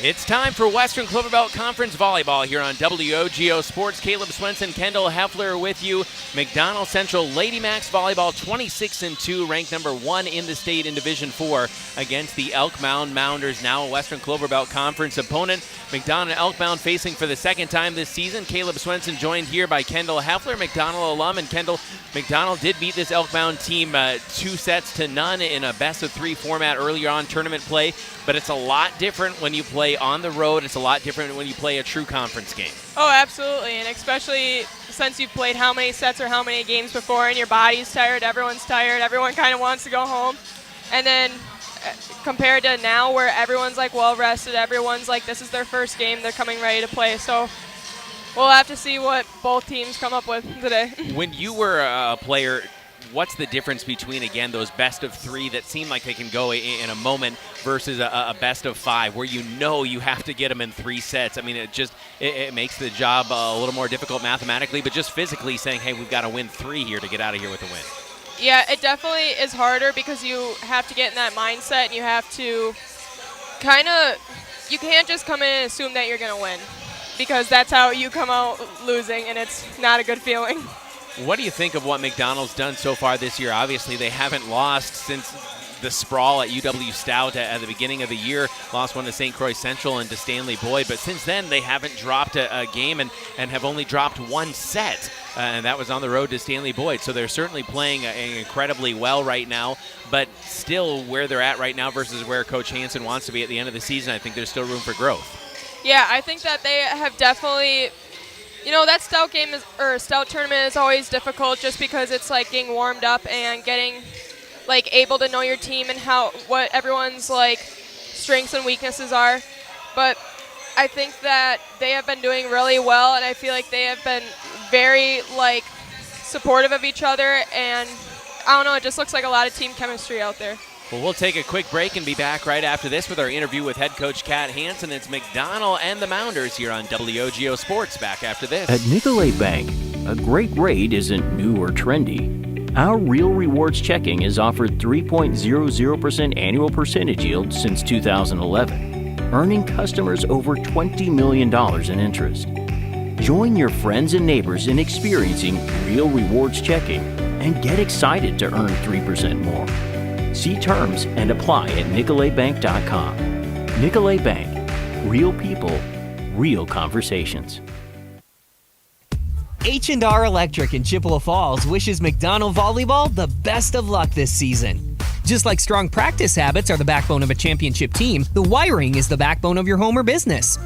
It's time for Western Cloverbelt Conference Volleyball here on WOGO Sports. Caleb Swenson, Kendall Heffler with you. McDonell Central Lady Macks Volleyball 26-2, ranked number 1 in the state in Division 4 against the Elk Mound Mounders, now a Western Cloverbelt Conference opponent. McDonell and Elk Mound facing for the second time this season. Caleb Swenson joined here by Kendall Heffler, McDonell alum. And Kendall, McDonell did beat this Elk Mound team 2-0 in a best-of-3 format earlier on tournament play, but it's a lot different when you play on the road. It's a lot different when you play a true conference game. Oh, absolutely, and especially since you've played how many sets or how many games before and your body's tired, everyone's tired, everyone kind of wants to go home. And then compared to now where everyone's like well rested, everyone's like this is their first game, they're coming ready to play. So we'll have to see what both teams come up with today. When you were a player, what's the difference between, again, those best-of-3 that seem like they can go in a moment versus a best-of-5 where you know you have to get them in 3 sets? I mean, it makes the job a little more difficult mathematically, but just physically saying, hey, we've got to win 3 here to get out of here with a win. Yeah, it definitely is harder because you have to get in that mindset and you have to you can't just come in and assume that you're going to win because that's how you come out losing, and it's not a good feeling. What do you think of what McDonell's done so far this year? Obviously, they haven't lost since the sprawl at UW Stout at the beginning of the year. Lost one to St. Croix Central and to Stanley Boyd. But since then, they haven't dropped a game and have only dropped 1 set. And that was on the road to Stanley Boyd. So they're certainly playing incredibly well right now. But still, where they're at right now versus where Coach Hansen wants to be at the end of the season, I think there's still room for growth. Yeah, I think that they have definitely... You know, that Stout game Stout tournament is always difficult just because it's like getting warmed up and getting like able to know your team and what everyone's like strengths and weaknesses are. But I think that they have been doing really well, and I feel like they have been very like supportive of each other, and I don't know, it just looks like a lot of team chemistry out there. Well, we'll take a quick break and be back right after this with our interview with head coach Kat Hansen. It's McDonell and the Mounders here on WOGO Sports. Back after this. At Nicolay Bank, a great rate isn't new or trendy. Our Real Rewards checking has offered 3.00% annual percentage yield since 2011, earning customers over $20 million in interest. Join your friends and neighbors in experiencing Real Rewards checking and get excited to earn 3% more. See terms and apply at nicolaybank.com. Nicolay Bank. Real people, real conversations. H&R Electric in Chippewa Falls wishes McDonell Volleyball the best of luck this season. Just like strong practice habits are the backbone of a championship team, the wiring is the backbone of your home or business.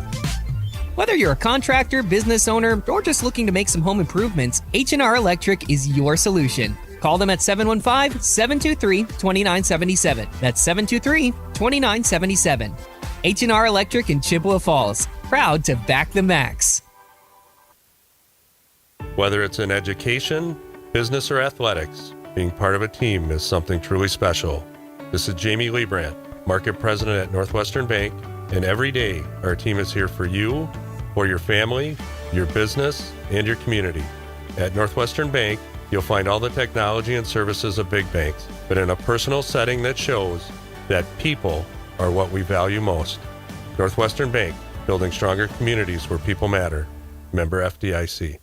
Whether you're a contractor, business owner, or just looking to make some home improvements, H&R Electric is your solution. Call them at 715-723-2977. That's 723-2977. H&R Electric in Chippewa Falls. Proud to back the Macks. Whether it's in education, business, or athletics, being part of a team is something truly special. This is Jamie Liebrandt, Market President at Northwestern Bank, and every day our team is here for you, for your family, your business, and your community. At Northwestern Bank, you'll find all the technology and services of big banks, but in a personal setting that shows that people are what we value most. Northwestern Bank, building stronger communities where people matter. Member FDIC.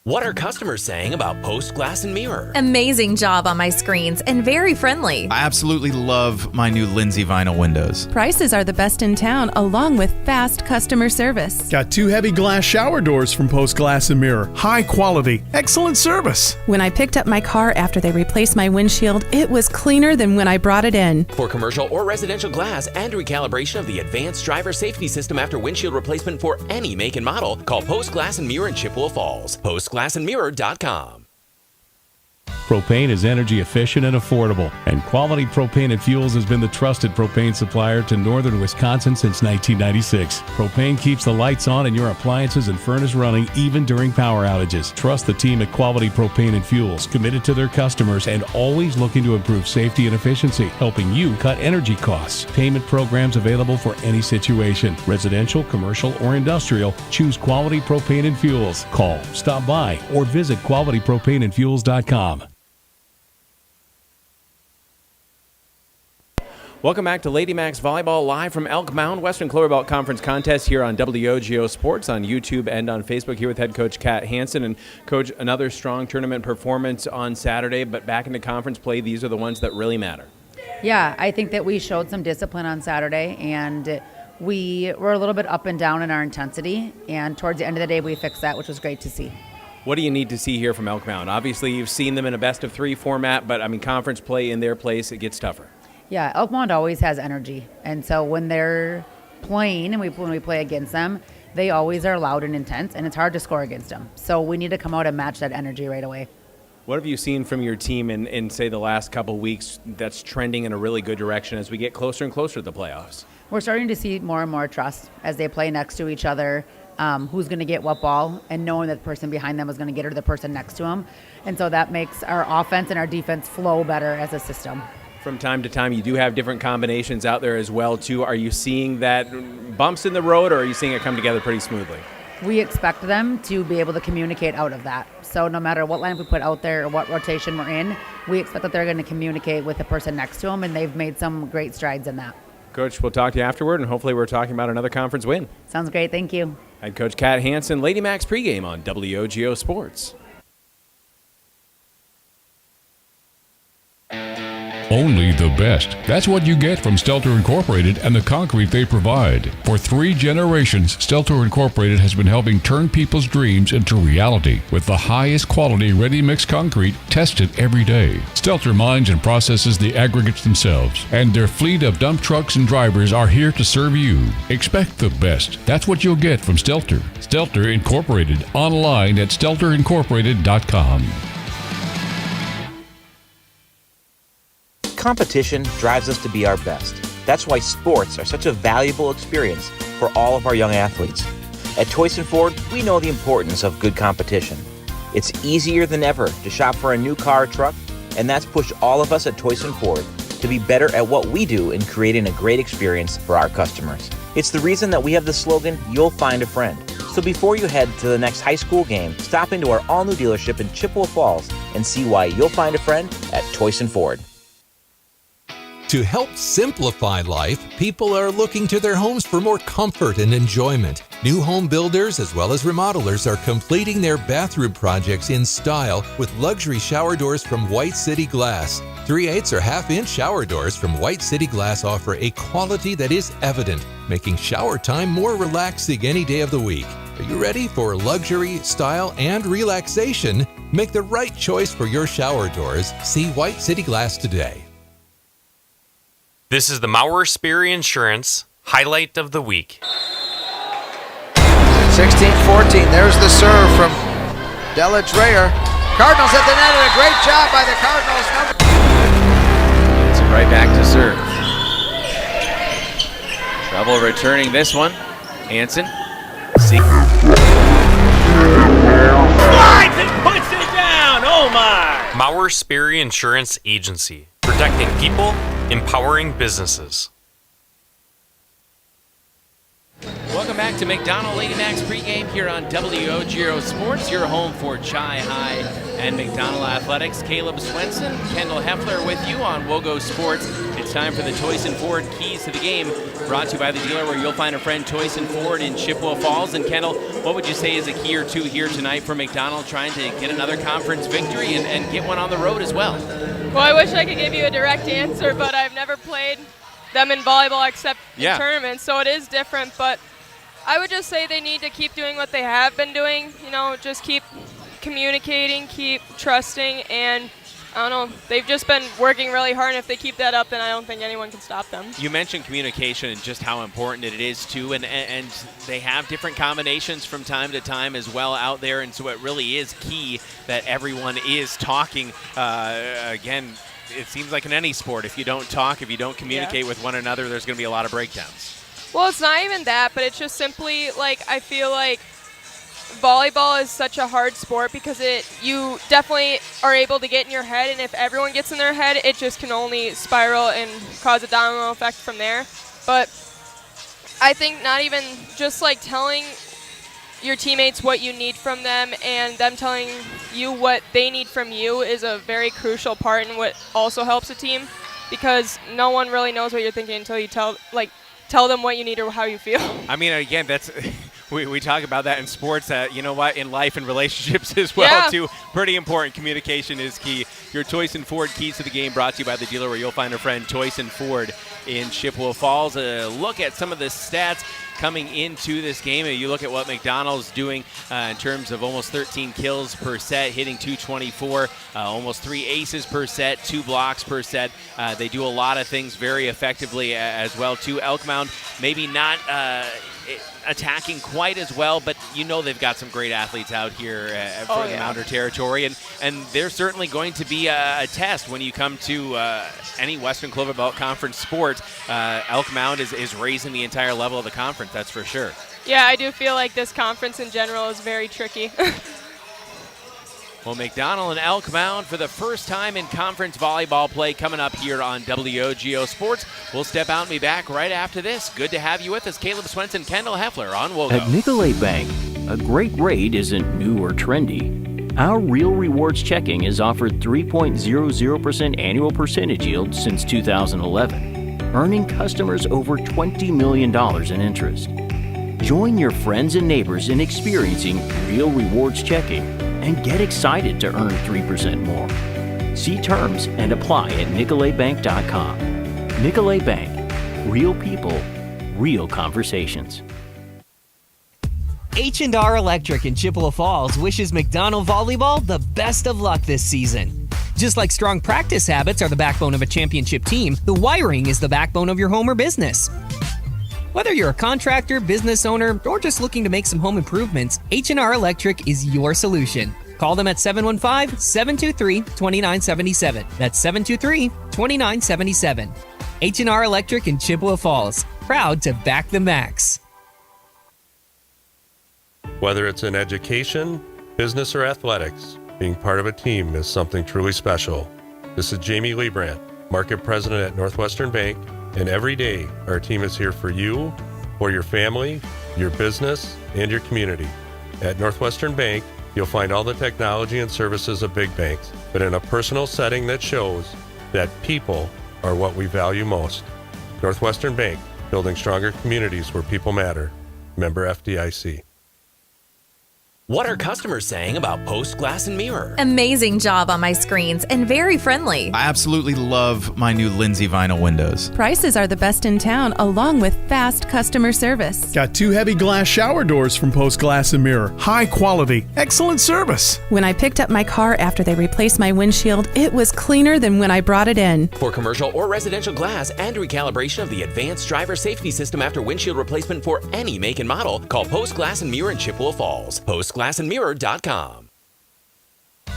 What are customers saying about Post Glass and Mirror? Amazing job on my screens and very friendly. I absolutely love my new Lindsay vinyl windows. Prices are the best in town, along with fast customer service. Got 2 heavy glass shower doors from Post Glass and Mirror. High quality, excellent service. When I picked up my car after they replaced my windshield, it was cleaner than when I brought it in. For commercial or residential glass and recalibration of the advanced driver safety system after windshield replacement for any make and model, call Post Glass and Mirror in Chippewa Falls. PostGlassandMirror.com. Propane is energy efficient and affordable, and Quality Propane and Fuels has been the trusted propane supplier to northern Wisconsin since 1996. Propane keeps the lights on and your appliances and furnace running even during power outages. Trust the team at Quality Propane and Fuels, committed to their customers and always looking to improve safety and efficiency, helping you cut energy costs. Payment programs available for any situation. Residential, commercial, or industrial, choose Quality Propane and Fuels. Call, stop by, or visit qualitypropaneandfuels.com. Welcome back to Lady Macks Volleyball live from Elk Mound Western Cloverbelt Conference Contest here on WOGO Sports on YouTube and on Facebook here with head coach Kat Hansen. And coach, another strong tournament performance on Saturday, but back into conference play, these are the ones that really matter. Yeah, I think that we showed some discipline on Saturday, and we were a little bit up and down in our intensity, and towards the end of the day we fixed that, which was great to see. What do you need to see here from Elk Mound? Obviously you've seen them in a best-of-3 format, but I mean conference play in their place, it gets tougher. Yeah, Elk Mound always has energy, and so when they're playing and when we play against them, they always are loud and intense, and it's hard to score against them. So we need to come out and match that energy right away. What have you seen from your team in say, the last couple weeks that's trending in a really good direction as we get closer and closer to the playoffs? We're starting to see more and more trust as they play next to each other, who's going to get what ball, and knowing that the person behind them is going to get her to the person next to them. And so that makes our offense and our defense flow better as a system. From time to time, you do have different combinations out there as well, too. Are you seeing that bumps in the road, or are you seeing it come together pretty smoothly? We expect them to be able to communicate out of that. So no matter what line we put out there or what rotation we're in, we expect that they're going to communicate with the person next to them, and they've made some great strides in that. Coach, we'll talk to you afterward, and hopefully we're talking about another conference win. Sounds great. Thank you. Head coach Kat Hansen, Lady Macks pregame on WOGO Sports. Only the best. That's what you get from Stelter Incorporated and the concrete they provide. For 3 generations, Stelter Incorporated has been helping turn people's dreams into reality with the highest quality ready-mix concrete tested every day. Stelter mines and processes the aggregates themselves, and their fleet of dump trucks and drivers are here to serve you. Expect the best. That's what you'll get from Stelter. Stelter Incorporated, online at stelterincorporated.com. Competition drives us to be our best. That's why sports are such a valuable experience for all of our young athletes. At Toyson Ford, we know the importance of good competition. It's easier than ever to shop for a new car or truck, and that's pushed all of us at Toyson Ford to be better at what we do in creating a great experience for our customers. It's the reason that we have the slogan, "You'll find a friend." So before you head to the next high school game, stop into our all-new dealership in Chippewa Falls and see why you'll find a friend at Toyson Ford. To help simplify life, people are looking to their homes for more comfort and enjoyment. New home builders as well as remodelers are completing their bathroom projects in style with luxury shower doors from White City Glass. 3/8 or half-inch shower doors from White City Glass offer a quality that is evident, making shower time more relaxing any day of the week. Are you ready for luxury, style, and relaxation? Make the right choice for your shower doors. See White City Glass today. This is the Maurer Spear Insurance highlight of the week. 16-14. There's the serve from Della Dreyer. Cardinals at the net, and a great job by the Cardinals. It's right back to serve. Trouble returning this one. Hansen. Slides and puts it down. Oh my! Maurer Spear Insurance Agency. Protecting people, empowering businesses. Welcome back to McDonell Lady Macks pregame here on WOGO Sports, your home for Chi High and McDonell Athletics. Caleb Swenson, Kendall Heffler with you on WOGO Sports. It's time for the Toyson Ford Keys to the Game, brought to you by the dealer where you'll find a friend, Toyson Ford in Chippewa Falls. And Kendall, what would you say is a key or two here tonight for McDonell trying to get another conference victory and get one on the road as well? Well, I wish I could give you a direct answer, but I've never played them in volleyball except in tournaments, so it is different. But I would just say they need to keep doing what they have been doing, just keep communicating, keep trusting, and I don't know, they've just been working really hard, and if they keep that up, then I don't think anyone can stop them. You mentioned communication and just how important it is, too, and they have different combinations from time to time as well out there, and so it really is key that everyone is talking. Again, it seems like in any sport, if you don't talk, if you don't communicate with one another, there's going to be a lot of breakdowns. Well, it's not even that, but it's just simply, I feel like volleyball is such a hard sport because you definitely are able to get in your head, and if everyone gets in their head, it just can only spiral and cause a domino effect from there. But I think not even just telling your teammates what you need from them and them telling you what they need from you is a very crucial part and what also helps a team. because no one really knows what you're thinking until you tell them what you need or how you feel. I mean, again, that's we talk about that in sports. You know what? In life and relationships as well, too. Pretty important. Communication is key. Your Toyson Ford Keys to the Game brought to you by the dealer where you'll find a friend, Toyson Ford in Chippewa Falls. A look at some of the stats coming into this game. You look at what McDonell's doing in terms of almost 13 kills per set, hitting 224, almost 3 aces per set, 2 blocks per set. They do a lot of things very effectively as well, too. Elk Mound, maybe not attacking quite as well, but you know they've got some great athletes out here for the Mounder territory, and they're certainly going to be a test when you come to any Western Cloverbelt Conference sport. Elk Mound is raising the entire level of the conference, that's for sure. Yeah, I do feel like this conference in general is very tricky. Well, McDonell and Elk Mound for the first time in conference volleyball play coming up here on WOGO Sports. We'll step out and be back right after this. Good to have you with us. Caleb Swenson, Kendall Heffler on WOGO. At Nicolay Bank, a great rate isn't new or trendy. Our Real Rewards checking has offered 3.00% annual percentage yield since 2011, earning customers over $20 million in interest. Join your friends and neighbors in experiencing Real Rewards checking and get excited to earn 3% more. See terms and apply at nicolaybank.com. Nicolay Bank. Real people, real conversations. H&R Electric in Chippewa Falls wishes McDonell Volleyball the best of luck this season. Just like strong practice habits are the backbone of a championship team, the wiring is the backbone of your home or business. Whether you're a contractor, business owner, or just looking to make some home improvements, H&R Electric is your solution. Call them at 715-723-2977. That's 723-2977. H&R Electric in Chippewa Falls. Proud to back the Macks. Whether it's in education, business, or athletics, being part of a team is something truly special. This is Jamie Liebrandt, Market President at Northwestern Bank, and every day our team is here for you, for your family, your business, and your community. At Northwestern Bank, you'll find all the technology and services of big banks, but in a personal setting that shows that people are what we value most. Northwestern Bank, building stronger communities where people matter. Member FDIC. What are customers saying about Post Glass and Mirror? Amazing job on my screens and very friendly. I absolutely love my new Lindsay vinyl windows. Prices are the best in town, along with fast customer service. Got 2 heavy glass shower doors from Post Glass and Mirror. High quality, excellent service. When I picked up my car after they replaced my windshield, it was cleaner than when I brought it in. For commercial or residential glass and recalibration of the advanced driver safety system after windshield replacement for any make and model, call Post Glass and Mirror in Chippewa Falls. PostGlassandMirror.com.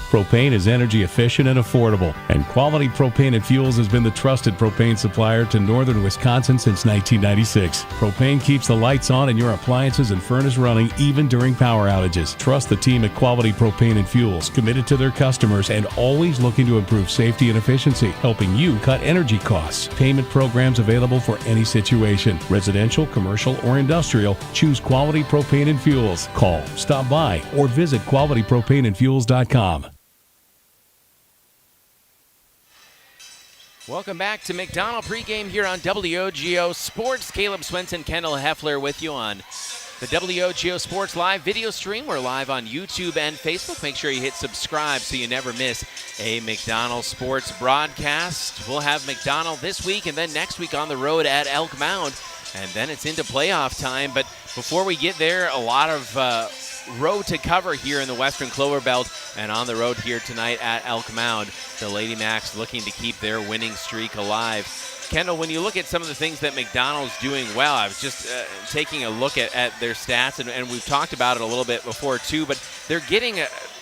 Propane is energy efficient and affordable, and Quality Propane and Fuels has been the trusted propane supplier to northern Wisconsin since 1996. Propane keeps the lights on and your appliances and furnace running even during power outages. Trust the team at Quality Propane and Fuels, committed to their customers and always looking to improve safety and efficiency, helping you cut energy costs. Payment programs available for any situation. Residential, commercial, or industrial, choose Quality Propane and Fuels. Call, stop by, or visit qualitypropaneandfuels.com. Welcome back to McDonell pregame here on WOGO Sports. Caleb Swenson, Kendall Heffler with you on the WOGO Sports Live video stream. We're live on YouTube and Facebook. Make sure you hit subscribe so you never miss a McDonell sports broadcast. We'll have McDonell this week and then next week on the road at Elk Mound. And then it's into playoff time. But before we get there, a lot of road to cover here in the Western Cloverbelt and on the road here tonight at Elk Mound. The Lady Macks looking to keep their winning streak alive. Kendall, when you look at some of the things that McDonell's doing well, I was just taking a look at their stats, and we've talked about it a little bit before too, but they're getting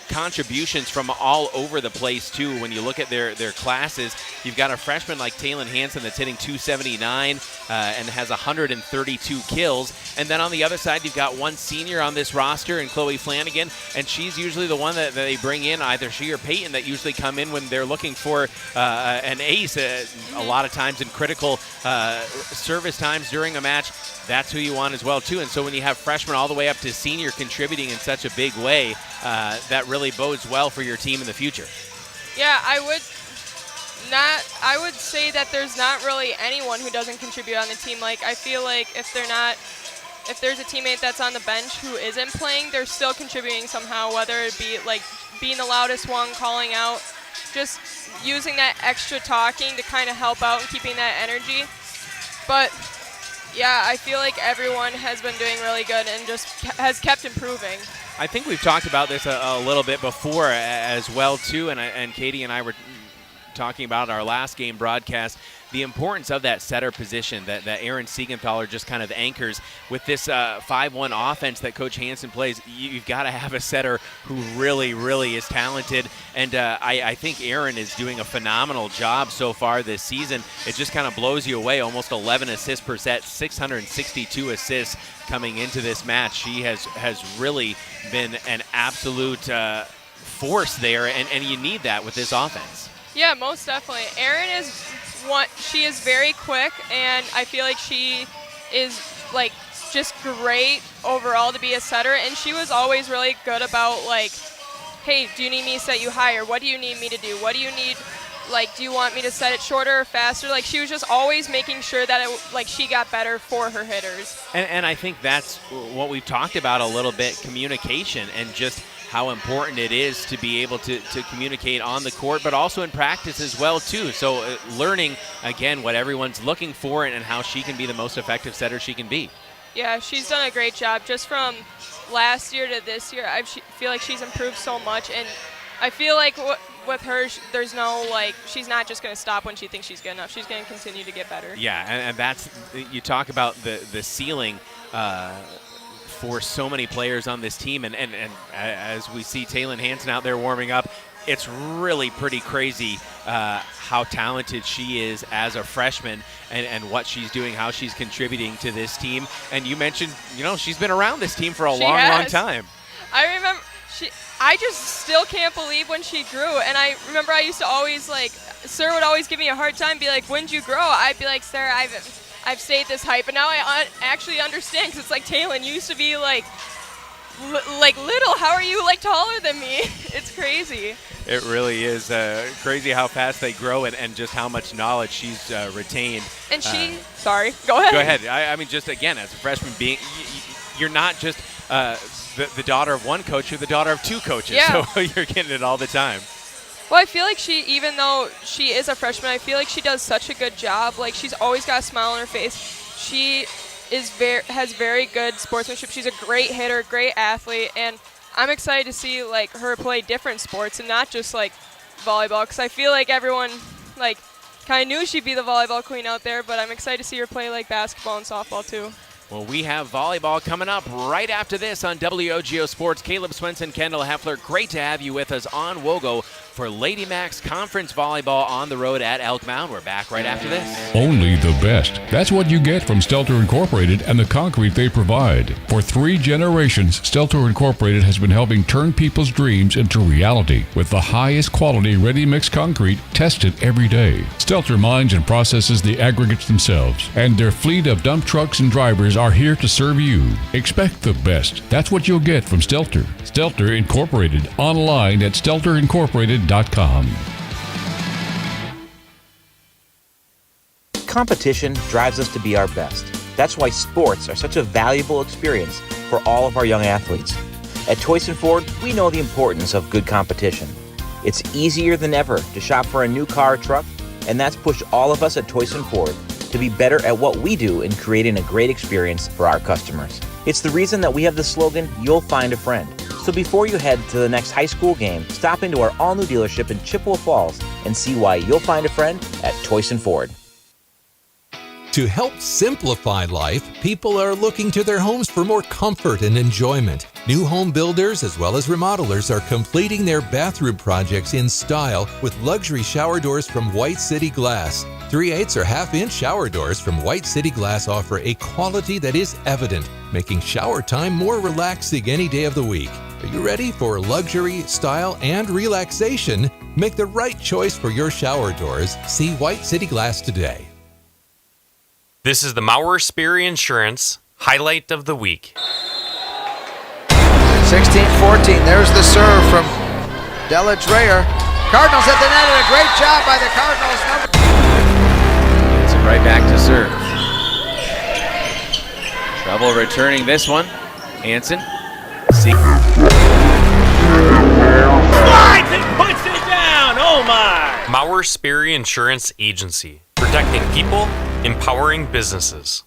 contributions from all over the place too. When you look at their classes, you've got a freshman like Taylon Hansen that's hitting 279 and has 132 kills, and then on the other side you've got one senior on this roster and Chloe Flanagan, and she's usually the one that they bring in, either she or Peyton, that usually come in when they're looking for an ace a lot of times in critical service times during a match. That's who you want as well too. And so when you have freshmen all the way up to senior contributing in such a big way, that really bodes well for your team in the future. Yeah, I would I would say that there's not really anyone who doesn't contribute on the team. Like, I feel like if there's a teammate that's on the bench who isn't playing, they're still contributing somehow, whether it be like being the loudest one, calling out, just using that extra talking to kind of help out and keeping that energy. But yeah, I feel like everyone has been doing really good and just has kept improving. I think we've talked about this a little bit before as well, too, and Katie and I were talking about our last game broadcast, the importance of that setter position that Aaron Siegenthaler just kind of anchors with this 5-1 offense that Coach Hansen plays. You've got to have a setter who really, really is talented, and I think Aaron is doing a phenomenal job so far this season. It just kind of blows you away, almost 11 assists per set, 662 assists coming into this match. She has really been an absolute force there, and you need that with this offense. Yeah, most definitely. Erin she is very quick, and I feel like she is like just great overall to be a setter, and she was always really good about like, hey, do you need me to set you higher? What do you need me to do? What do you need? Like, do you want me to set it shorter or faster? Like, she was just always making sure that she got better for her hitters. And I think that's what we've talked about a little bit, communication, and just how important it is to be able to communicate on the court, but also in practice as well, too. So learning, again, what everyone's looking for and how she can be the most effective setter she can be. Yeah, she's done a great job. Just from last year to this year, I feel like she's improved so much, and I feel like with her, there's no, like, she's not just going to stop when she thinks she's good enough. She's going to continue to get better. Yeah, and that's, you talk about the ceiling for so many players on this team, and as we see Taylin Hansen out there warming up, it's really pretty crazy how talented she is as a freshman and what she's doing, how she's contributing to this team. And you mentioned, she's been around this team for a long time. I remember I just still can't believe when she grew. And I remember I used to always, like, Sir would always give me a hard time, be like, when'd you grow? I'd be like, Sir, I've stayed this height. But now I actually understand, because it's like, Taylin, you used to be, like little. How are you, like, taller than me? It's crazy. It really is crazy how fast they grow and just how much knowledge she's retained. And sorry, go ahead. Go ahead. I mean, just again, as a freshman, you're not just the daughter of one coach, you're the daughter of two coaches. Yeah. So you're getting it all the time. Well, I feel like even though she is a freshman, I feel like she does such a good job. Like, she's always got a smile on her face. She has very good sportsmanship. She's a great hitter, great athlete, and I'm excited to see, like, her play different sports and not just, like, volleyball, because I feel like everyone, like, kind of knew she'd be the volleyball queen out there, but I'm excited to see her play, like, basketball and softball, too. Well, we have volleyball coming up right after this on WOGO Sports. Caleb Swenson, Kendall Heffler, great to have you with us on WOGO for Lady Macks Conference Volleyball on the road at Elk Mound. We're back right after this. Only the best. That's what you get from Stelter Incorporated and the concrete they provide. For 3 generations, Stelter Incorporated has been helping turn people's dreams into reality with the highest quality ready-mix concrete tested every day. Stelter mines and processes the aggregates themselves, and their fleet of dump trucks and drivers are here to serve you. Expect the best. That's what you'll get from Stelter. Stelter Incorporated, online at stelterincorporated.com. Competition drives us to be our best. That's why sports are such a valuable experience for all of our young athletes. At Toyson Ford, we know the importance of good competition. It's easier than ever to shop for a new car or truck, and that's pushed all of us at Toyson Ford to be better at what we do in creating a great experience for our customers. It's the reason that we have the slogan, "You'll find a friend." So before you head to the next high school game, stop into our all-new dealership in Chippewa Falls and see why you'll find a friend at Toyson Ford. To help simplify life, people are looking to their homes for more comfort and enjoyment. New home builders as well as remodelers are completing their bathroom projects in style with luxury shower doors from White City Glass. 3/8 or half-inch shower doors from White City Glass offer a quality that is evident, making shower time more relaxing any day of the week. Are you ready for luxury, style, and relaxation? Make the right choice for your shower doors. See White City Glass today. This is the Maurer Sperry Insurance Highlight of the Week. 16-14. There's the serve from Della Dreyer. Cardinals at the net, and a great job by the Cardinals. Gets it right back to serve. Trouble returning this one. Hansen. Slides and puts it down. Oh my! Mauer Sperry Insurance Agency. Protecting people, empowering businesses.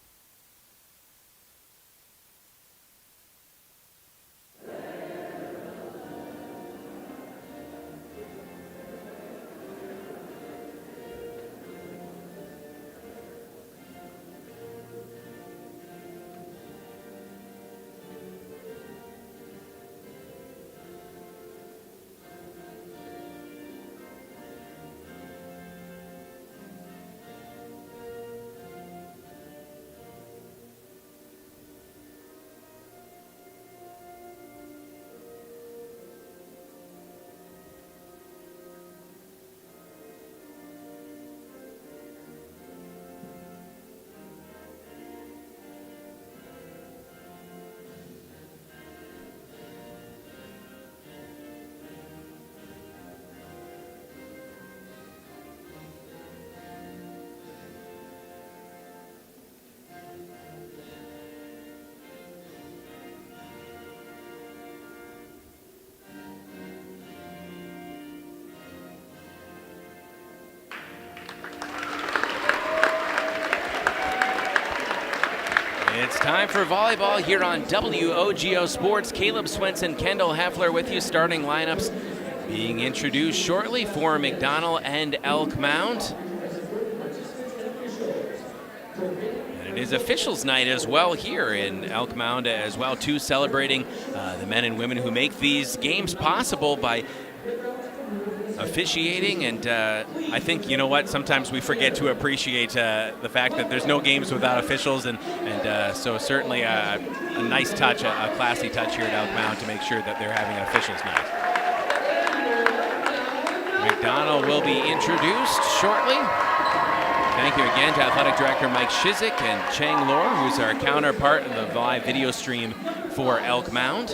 It's time for volleyball here on WOGO Sports. Caleb Swenson, Kendall Heffler with you. Starting lineups being introduced shortly for McDonell and Elk Mound. And it is officials night as well here in Elk Mound as well, too, celebrating the men and women who make these games possible by officiating. And I think, you know what, sometimes we forget to appreciate the fact that there's no games without officials, and so certainly a nice touch, a classy touch here at Elk Mound to make sure that they're having an officials night. McDonell will be introduced shortly. Thank you again to Athletic Director Mike Shizik and Chang Lor, who's our counterpart in the live video stream for Elk Mound,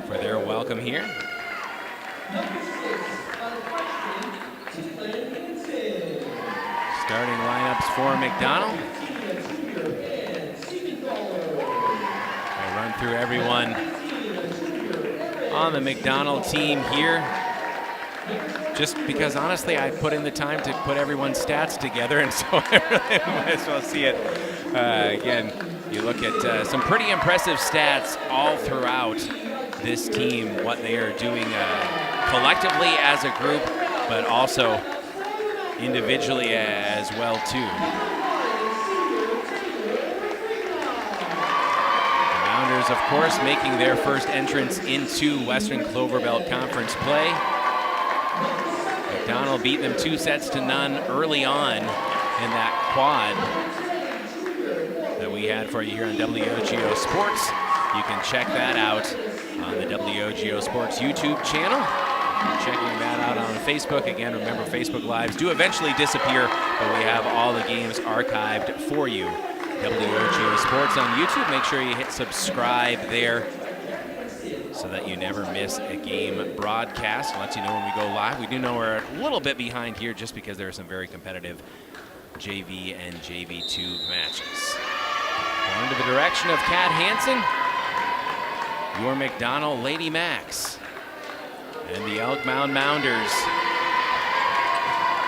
for their welcome here. Starting lineups for McDonell. I'll run through everyone on the McDonell team here, just because honestly I put in the time to put everyone's stats together, and so I really might as well see it. Again, you look at some pretty impressive stats all throughout this team, what they are doing collectively as a group, but also individually as well too. The Mounders, of course, making their first entrance into Western Cloverbelt Conference play. McDonell beat them 2-0 early on in that quad that we had for you here on WOGO Sports. You can check that out on the WOGO Sports YouTube channel. Checking that out on Facebook. Again, remember, Facebook Lives do eventually disappear, but we have all the games archived for you. WOGO Sports on YouTube. Make sure you hit subscribe there so that you never miss a game broadcast. It lets you know when we go live. We do know we're a little bit behind here just because there are some very competitive JV and JV2 matches. Going to the direction of Kat Hansen, your McDonell Lady Macks. And the Elk Mound Mounders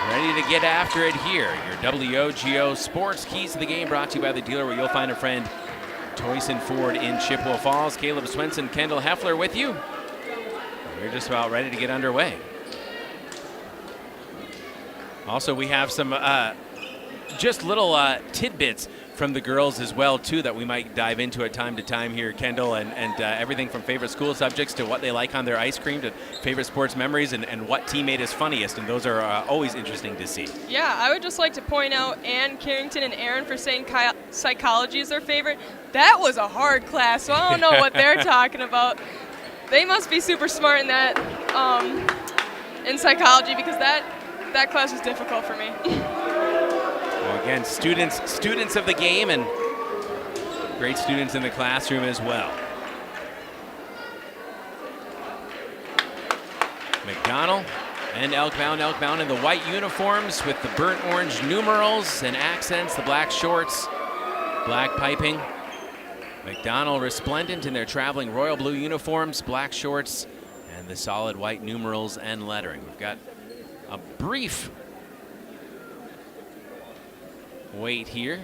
ready to get after it here. Your WOGO Sports Keys to the Game brought to you by the dealer where you'll find a friend, Toyson Ford in Chippewa Falls. Caleb Swenson, Kendall Heffler with you. We're just about ready to get underway. Also, we have some just little tidbits from the girls as well too that we might dive into at time to time here, Kendall, and everything from favorite school subjects to what they like on their ice cream to favorite sports memories and what teammate is funniest, and those are always interesting to see. Yeah, I would just like to point out Ann Carrington and Aaron for saying psychology is their favorite. That was a hard class, so I don't know what they're talking about. They must be super smart in that in psychology, because that class was difficult for me. Again, students of the game and great students in the classroom as well. McDonell And Elk Mound in the white uniforms with the burnt orange numerals and accents, the black shorts, black piping. McDonell resplendent in their traveling royal blue uniforms, black shorts, and the solid white numerals and lettering. We've got a brief wait here.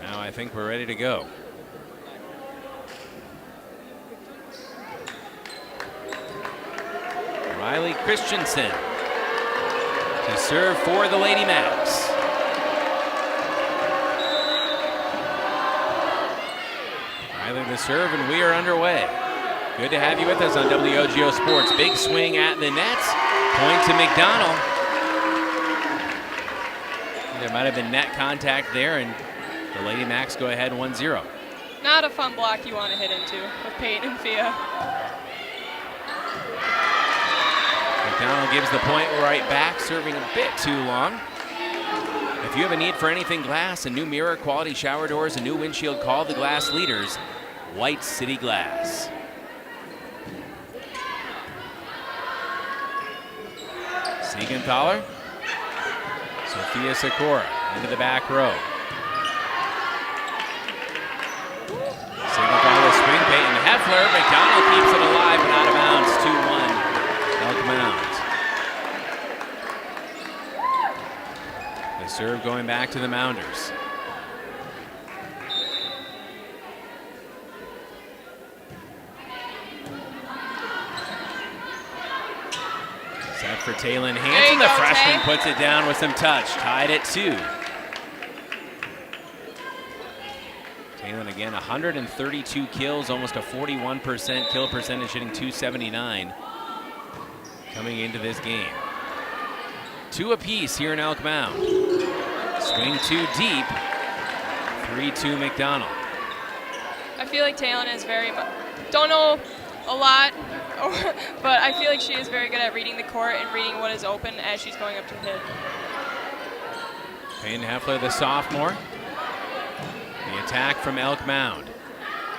Now I think we're ready to go. Riley Christensen to serve for the Lady Macks. Riley the serve, and we are underway. Good to have you with us on WOGO Sports. Big swing at the nets. Point to McDonell. There might have been net contact there, and the Lady Macks go ahead 1-0. Not a fun block you want to hit into with Peyton and Fia. McDonell gives the point right back, serving a bit too long. If you have a need for anything glass, a new mirror, quality shower doors, a new windshield, call the glass leaders, White City Glass. Siegenthaler, Sophia Sikora into the back row. Siegenthaler swing, Peyton Heffler. McDonell keeps it alive and out of bounds, 2-1, Elk Mound. The serve going back to the Mounders. Set for Taylon Hansen. The freshman puts it down with some touch. Tied at 2. Taylon again, 132 kills, almost a 41% kill percentage, hitting .279 coming into this game. 2 apiece here in Elk Mound. Swing too deep. 3-2 McDonell. I feel like Taylon is don't know a lot, but I feel like she is very good at reading the court and reading what is open as she's going up to hit. Peyton Heffler, the sophomore. The attack from Elk Mound.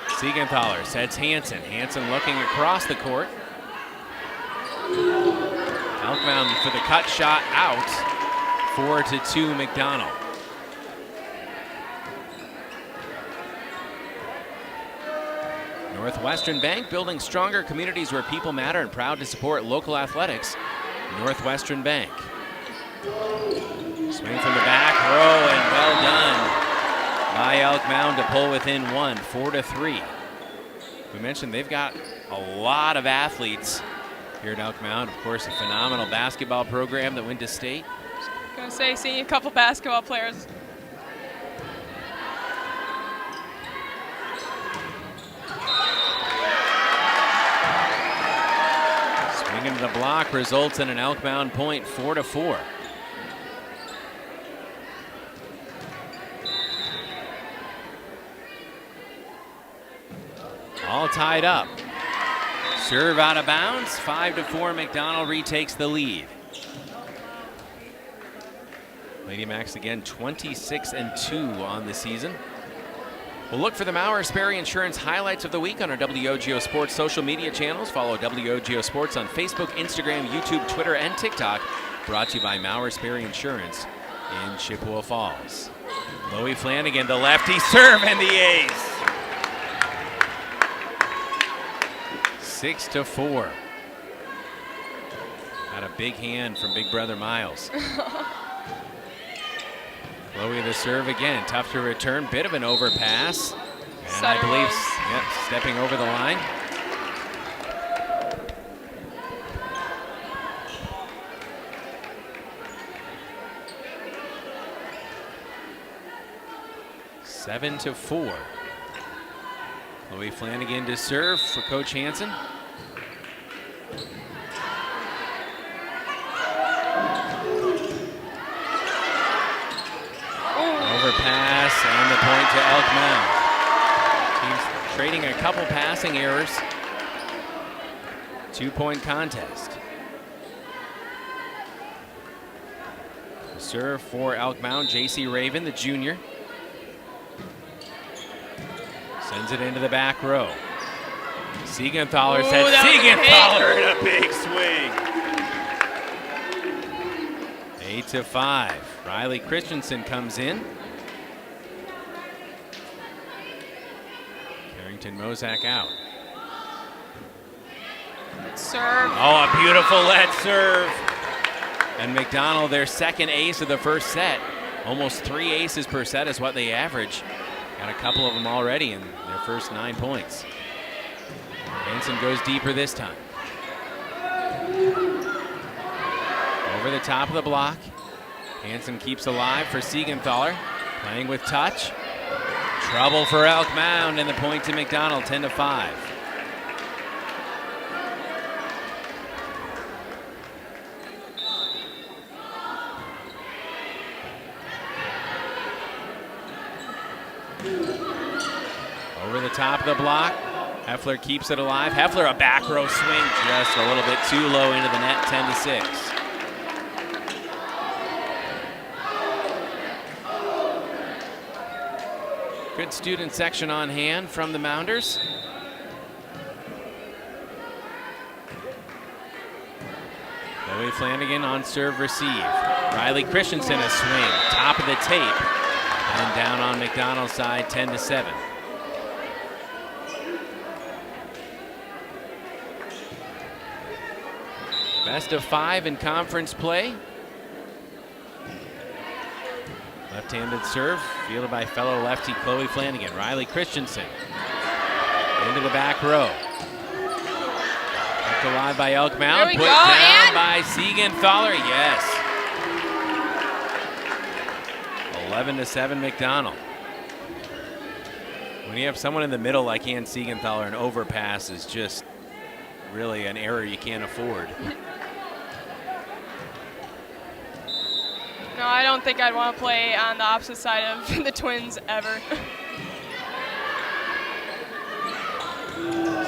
Siegenthaler sets Hansen. Hansen looking across the court. Elk Mound for the cut shot out. 4-2 McDonell. Northwestern Bank, building stronger communities where people matter and proud to support local athletics. Northwestern Bank. Swing from the back row, and well done by Elk Mound to pull within 1, 4-3. We mentioned they've got a lot of athletes here at Elk Mound. Of course, a phenomenal basketball program that went to state. I was going to say, seeing a couple basketball players. Swinging to the block results in an Elk Mound point, 4-4. All tied up. Serve out of bounds, 5-4. McDonell retakes the lead. Lady Macks again 26-2 on the season. We'll look for the Maurer Sperry Insurance highlights of the week on our WOGO Sports social media channels. Follow WOGO Sports on Facebook, Instagram, YouTube, Twitter, and TikTok. Brought to you by Maurer Sperry Insurance in Chippewa Falls. Chloe Flanagan, the lefty serve, and the ace. 6-4. Got a big hand from big brother Miles. Chloe the serve again. Tough to return. Bit of an overpass. And I believe, stepping over the line. Seven to 4. Chloe Flanagan to serve for Coach Hansen. Overpass and the point to Elk Mound. Teams trading a couple passing errors. 2-point contest. Serve for Elk Mound, J.C. Raven, the junior. Sends it into the back row. Siegenthaler Ooh, said that was a Siegenthaler in a big swing. 8-5. Riley Christensen comes in. Carrington Mozak out. Serve. Oh, a beautiful let serve. And McDonell, their second ace of the first set. Almost 3 aces per set is what they average. Got a couple of them already in their first 9 points. Hansen goes deeper this time. Over the top of the block. Hansen keeps alive for Siegenthaler. Playing with touch. Trouble for Elk Mound, and the point to McDonell, 10-5. Over the top of the block. Heffler keeps it alive. Heffler, a back row swing, just a little bit too low into the net, 10-6. Good student section on hand from the Mounders. Chloe Flanagan on serve receive. Riley Christensen a swing, top of the tape. And down on McDonell's side, 10-7. Best of 5 in conference play. Left-handed serve, fielded by fellow lefty Chloe Flanagan. Riley Christensen into the back row. Kept alive by Elk Mound. Put down by Siegenthaler. Yes. 11-7 McDonell. When you have someone in the middle like Ann Siegenthaler, an overpass is just really an error you can't afford. No, I don't think I'd want to play on the opposite side of the Twins ever.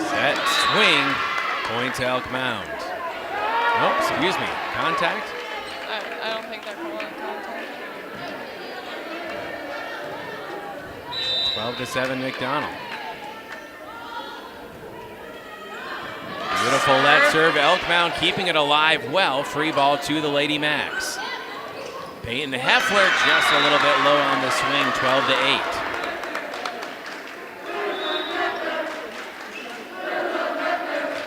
Set, swing, point to Elk Mound. Oh, excuse me, contact? I don't think they're calling contact. 12-7 McDonell. Beautiful let serve. Elk Mound keeping it alive well. Free ball to the Lady Macks. Peyton Heffler just a little bit low on the swing, 12-8.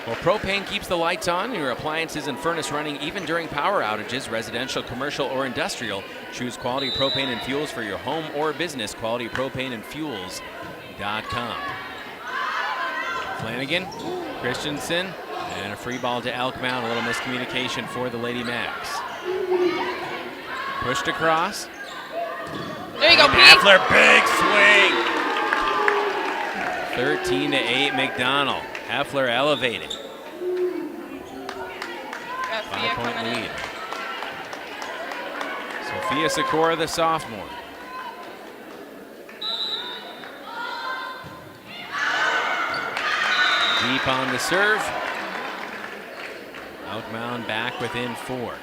Well, propane keeps the lights on, your appliances and furnace running even during power outages, residential, commercial, or industrial. Choose quality propane and fuels for your home or business. QualityPropaneandFuels.com. Flanagan, Christensen, and a free ball to Elk Mound. A little miscommunication for the Lady Macks. Pushed across. There you go, Pete. Heffler, big swing. 13-8 McDonell. Heffler elevated. 5-point lead. Sophia Sikora, the sophomore. Deep on the serve. Elk Mound back within 4.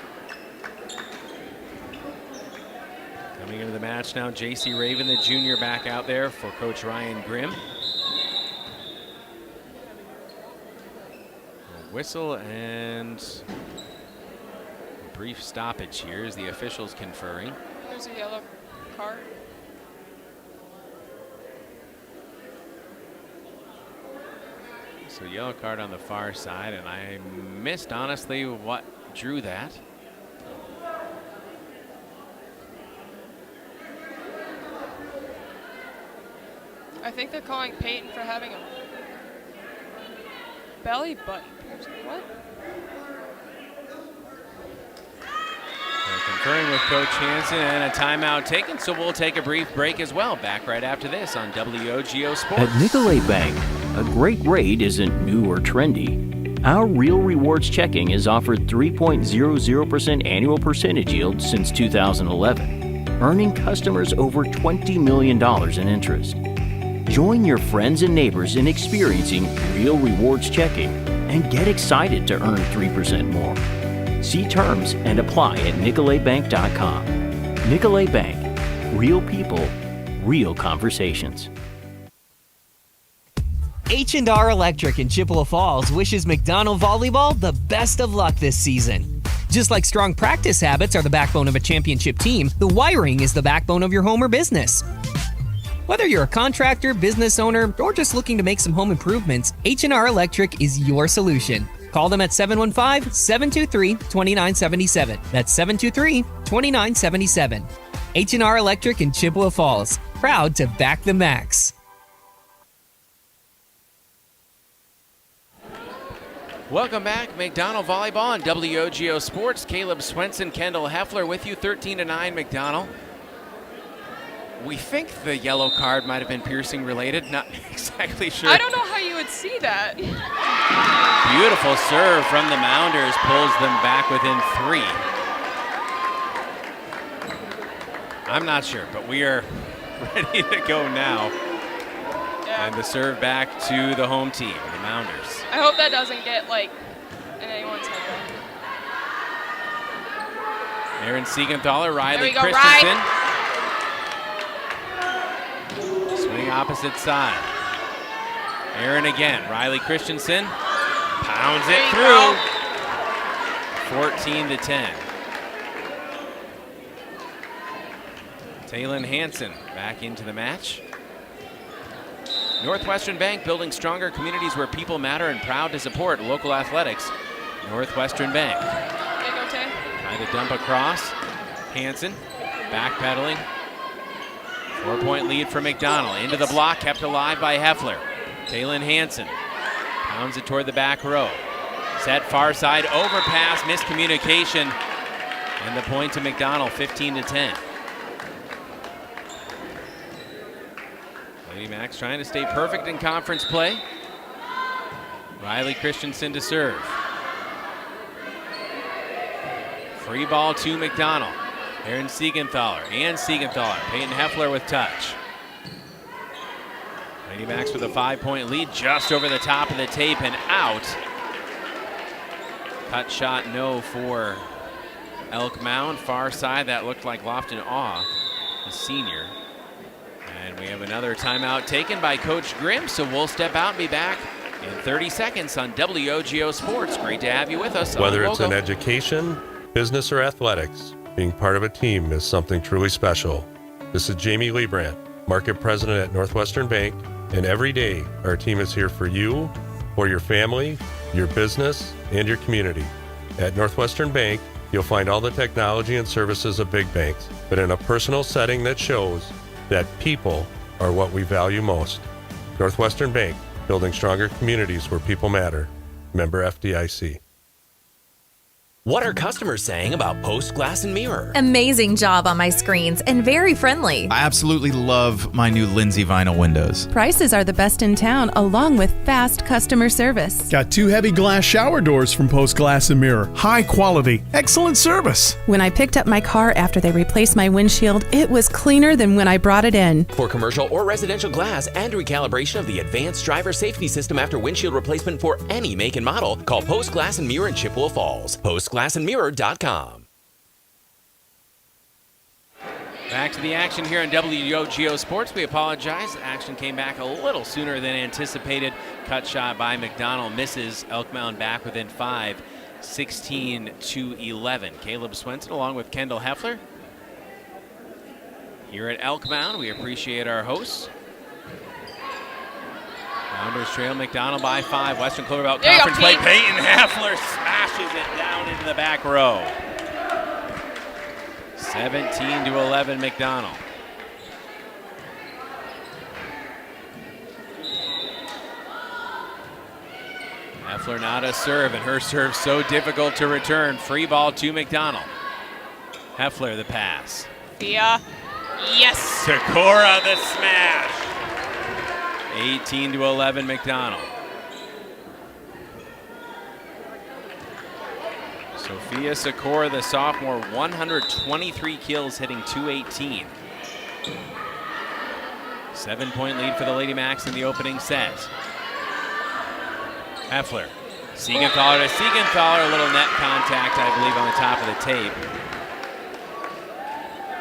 Coming into the match now, J.C. Raven, the junior, back out there for Coach Ryan Grimm. A whistle and a brief stoppage here as the officials conferring. There's a yellow card. So yellow card on the far side, and I missed, honestly, what drew that. I think they're calling Peyton for having a belly button piercing. What? They're conferring with Coach Hansen, and a timeout taken, so we'll take a brief break as well. Back right after this on WOGO Sports. At Nicolay Bank, a great rate isn't new or trendy. Our Real Rewards checking has offered 3.00% annual percentage yield since 2011, earning customers over $20 million in interest. Join your friends and neighbors in experiencing Real Rewards checking and get excited to earn 3% more. See terms and apply at NicolayBank.com. Nicolay Bank. Real people, real conversations. H&R Electric in Chippewa Falls wishes McDonell Volleyball the best of luck this season. Just like strong practice habits are the backbone of a championship team, the wiring is the backbone of your home or business. Whether you're a contractor, business owner, or just looking to make some home improvements, H&R Electric is your solution. Call them at 715-723-2977. That's 723-2977. H&R Electric in Chippewa Falls. Proud to back the Macks. Welcome back, McDonell Volleyball on WOGO Sports. Caleb Swenson, Kendall Heffler with you, 13-9 McDonell. We think the yellow card might have been piercing related, not exactly sure. I don't know how you would see that. Beautiful serve from the Mounders, pulls them back within 3. I'm not sure, but we are ready to go now. Yeah. And the serve back to the home team, the Mounders. I hope that doesn't get, like, in anyone's head. Aaron Siegenthaler, Riley go, Christensen. Swing opposite side. Aaron again, Riley Christensen. Pounds it through. 14-10. Taylon Hansen back into the match. Northwestern Bank, building stronger communities where people matter and proud to support local athletics. Northwestern Bank. Try to dump across. Hansen backpedaling. 4-point lead for McDonell. Into the block, kept alive by Heffler. Taylon Hansen pounds it toward the back row. Set far side, overpass, miscommunication. And the point to McDonell, 15-10. Lady Macks trying to stay perfect in conference play. Riley Christensen to serve. Free ball to McDonell. Aaron Siegenthaler and Siegenthaler. Peyton Heffler with touch. Lady Macks with a 5-point lead just over the top of the tape and out. Cut shot no for Elk Mound. Far side, that looked like Lofton Awe, the senior. And we have another timeout taken by Coach Grimm, so we'll step out and be back in 30 seconds on WOGO Sports. Great to have you with us. Whether it's in education, business, or athletics, being part of a team is something truly special. This is Jamie Liebrandt, Market President at Northwestern Bank, and every day our team is here for you, for your family, your business, and your community. At Northwestern Bank, you'll find all the technology and services of big banks, but in a personal setting that shows that people are what we value most. Northwestern Bank, building stronger communities where people matter. Member FDIC. What are customers saying about Post Glass and Mirror? Amazing job on my screens and very friendly. I absolutely love my new Lindsay vinyl windows. Prices are the best in town, along with fast customer service. Got 2 heavy glass shower doors from Post Glass and Mirror. High quality, excellent service. When I picked up my car after they replaced my windshield, it was cleaner than when I brought it in. For commercial or residential glass and recalibration of the advanced driver safety system after windshield replacement for any make and model, call Post Glass and Mirror in Chippewa Falls. PostGlassandMirror.com. Back to the action here on WOGO Sports. We apologize. Action came back a little sooner than anticipated. Cut shot by McDonell misses. Elk Mound back within 5, 16-11. Caleb Swenson along with Kendall Heffler. Here at Elk Mound, we appreciate our hosts. Mounders trail McDonell by 5. Western Cloverbelt Conference play. Peyton Heffler smashes it down into the back row. 17-11 McDonell. Heffler not a serve, and her serve so difficult to return. Free ball to McDonell. Heffler the pass. Yeah. Yes. Sikora the smash. 18-11 McDonell. Sophia Sikora, the sophomore, 123 kills, hitting .218. 7-point lead for the Lady Macks in the opening set. Heffler, Siegenthaler to Siegenthaler, a little net contact, I believe, on the top of the tape.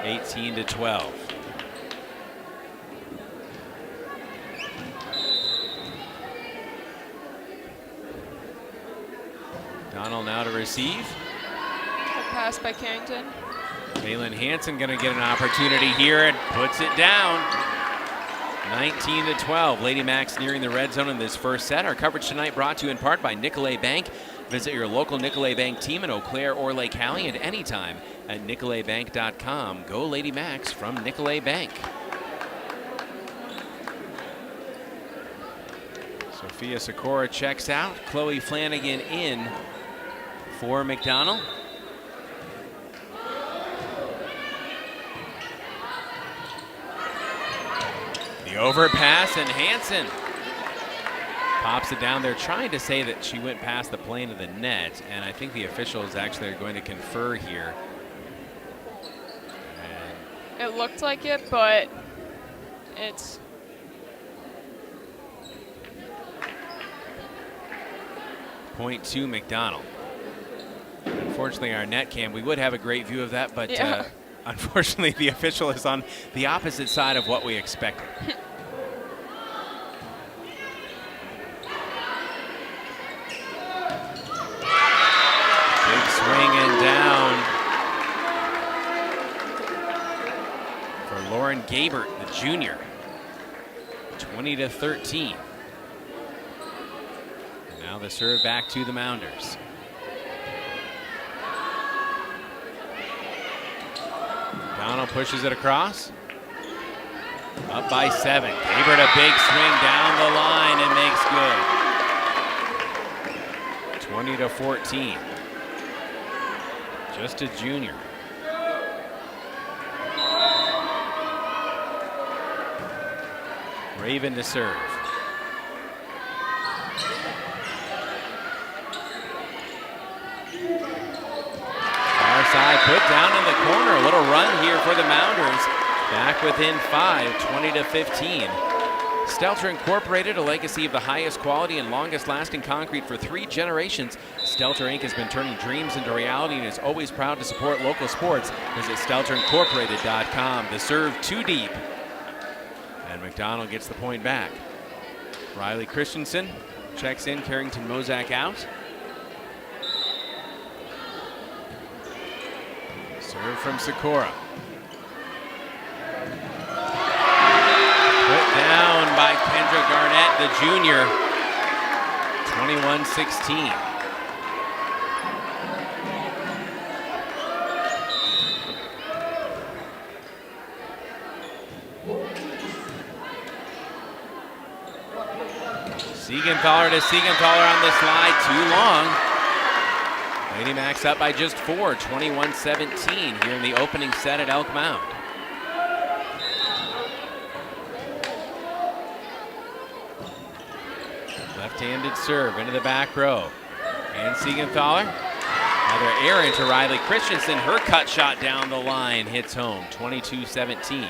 18-12. McDonell now to receive. Good pass by Carrington. Kaylin Hansen going to get an opportunity here and puts it down. 19-12. Lady Macks nearing the red zone in this first set. Our coverage tonight brought to you in part by Nicolet Bank. Visit your local Nicolet Bank team in Eau Claire or Lake Hallie at any time at nicoletbank.com. Go Lady Macks from Nicolet Bank. Sophia Sikora checks out. Chloe Flanagan in for McDonell. The overpass, and Hansen pops it down. They're trying to say that she went past the plane of the net, and I think the officials actually are going to confer here. And it looked like it, but it's... Point to McDonell. Unfortunately, our net cam, we would have a great view of that, but unfortunately, the official is on the opposite side of what we expected. Big swing and down for Lauren Gabert, the junior. 20-13. Now the serve back to the Mounders. Donald pushes it across. Up by 7. Gabert a big swing down the line and makes good. 20-14. Just a junior. Raven to serve. Far side put down in the corner. A little run here for the Mounders. Back within 5, 20-15. Stelter Incorporated, a legacy of the highest quality and longest lasting concrete for 3 generations. Stelter Inc. has been turning dreams into reality and is always proud to support local sports. Visit StelterIncorporated.com. The serve too deep. And McDonell gets the point back. Riley Christensen checks in, Carrington Mozak out. Serve from Sikora. Put down by Kendra Garnett, the junior. 21-16. Siegenthaler to Siegenthaler on the slide, too long. Lady Macks up by just 4, 21-17 here in the opening set at Elk Mound. Left-handed serve into the back row. And Siegenthaler. Another error into Riley Christensen. Her cut shot down the line hits home, 22-17.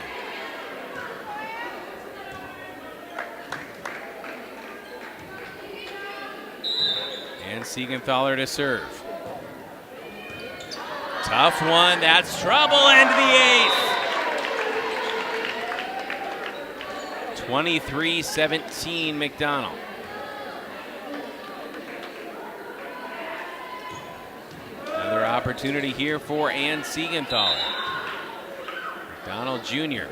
And Siegenthaler to serve. Tough one, that's trouble, and the 8th. 23-17 McDonell. Another opportunity here for Ann Siegenthaler. McDonell Jr.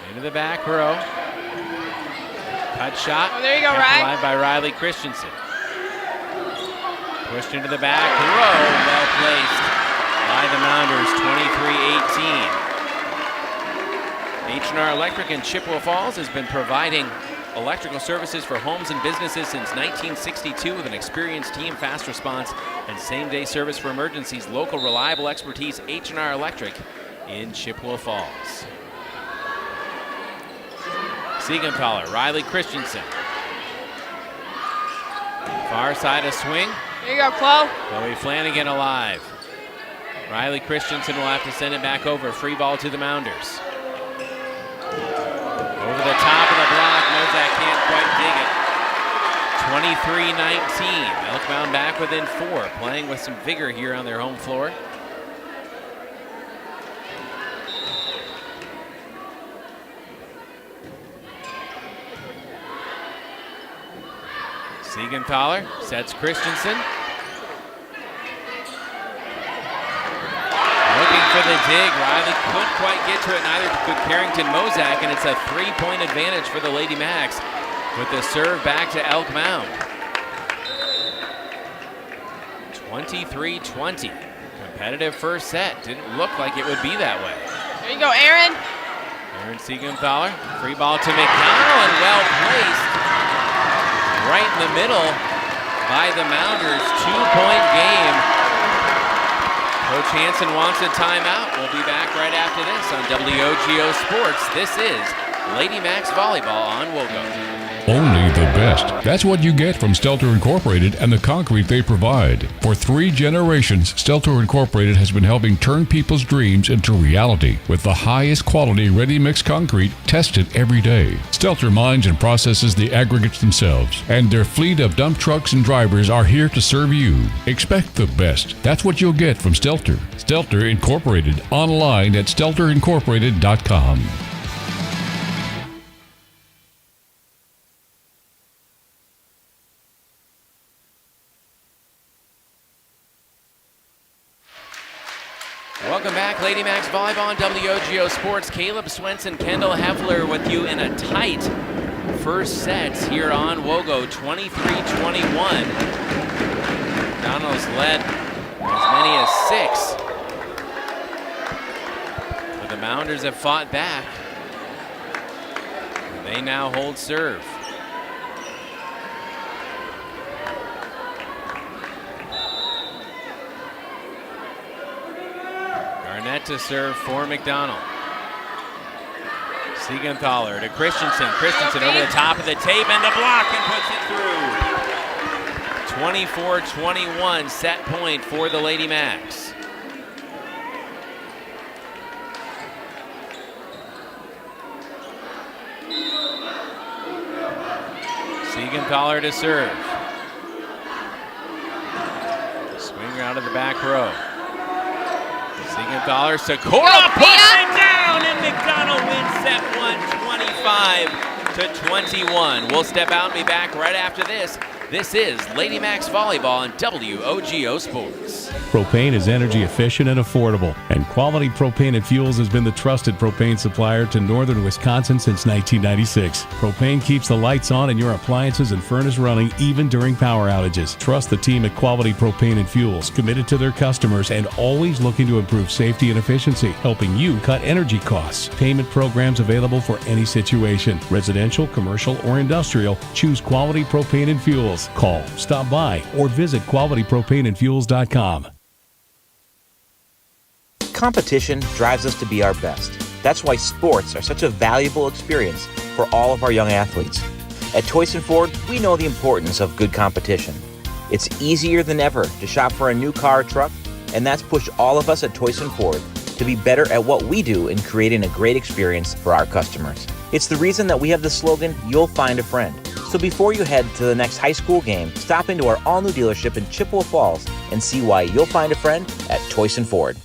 Into the back row. Cut shot. Oh, there you go, Ryan. By Riley Christensen. Pushed into the back row. Well placed by the Mounders. 23-18. H&R Electric in Chippewa Falls has been providing electrical services for homes and businesses since 1962 with an experienced team, fast response, and same-day service for emergencies. Local, reliable expertise. H&R Electric in Chippewa Falls. Siegenthaler, Riley Christensen. Far side a swing. There you go, Chloe. Chloe Flanagan alive. Riley Christensen will have to send it back over. Free ball to the Mounders. Over the top of the block. Mozak can't quite dig it. 23-19. Elk Mound back within 4. Playing with some vigor here on their home floor. Siegenthaler sets Christensen. Looking for the dig. Riley couldn't quite get to it. Neither could Carrington Mozak, and it's a 3-point advantage for the Lady Macks with the serve back to Elk Mound. 23-20. Competitive first set. Didn't look like it would be that way. There you go, Aaron. Aaron Siegenthaler. Free ball to McDonell and well placed. Right in the middle by the Mounders. 2-point game. Coach Hansen wants a timeout. We'll be back right after this on WOGO Sports. This is Lady Macks Volleyball on WOGO. Only the best. That's what you get from Stelter Incorporated and the concrete they provide. For 3 generations, Stelter Incorporated has been helping turn people's dreams into reality with the highest quality ready-mix concrete tested every day. Stelter mines and processes the aggregates themselves, and their fleet of dump trucks and drivers are here to serve you. Expect the best. That's what you'll get from Stelter. Stelter Incorporated, online at stelterincorporated.com. Welcome back, Lady Macks Volleyball on WOGO Sports. Caleb Swenson, Kendall Heffler with you in a tight first set here on WOGO, 23-21. Donald's led as many as 6. But the Mounders have fought back. They now hold serve. Net to serve for McDonell. Siegenthaler to Christensen. Christensen over the top of the tape and the block and puts it through. 24-21 set point for the Lady Macks. Siegenthaler to serve. Swing out of the back row. Siegenthaler, Sikora puts it down, and McDonell wins set 1, 25-21. We'll step out and be back right after this. This is Lady Macks Volleyball on WOGO Sports. Propane is energy efficient and affordable, and Quality Propane and Fuels has been the trusted propane supplier to northern Wisconsin since 1996. Propane keeps the lights on and your appliances and furnace running even during power outages. Trust the team at Quality Propane and Fuels, committed to their customers and always looking to improve safety and efficiency, helping you cut energy costs. Payment programs available for any situation. Residential, commercial, or industrial, choose Quality Propane and Fuels. Call, stop by, or visit qualitypropaneandfuels.com. Competition drives us to be our best. That's why sports are such a valuable experience for all of our young athletes. At Toys & Ford, we know the importance of good competition. It's easier than ever to shop for a new car or truck, and that's pushed all of us at Toys & Ford to be better at what we do in creating a great experience for our customers. It's the reason that we have the slogan, "You'll find a friend." So before you head to the next high school game, stop into our all-new dealership in Chippewa Falls and see why you'll find a friend at Toys & Ford.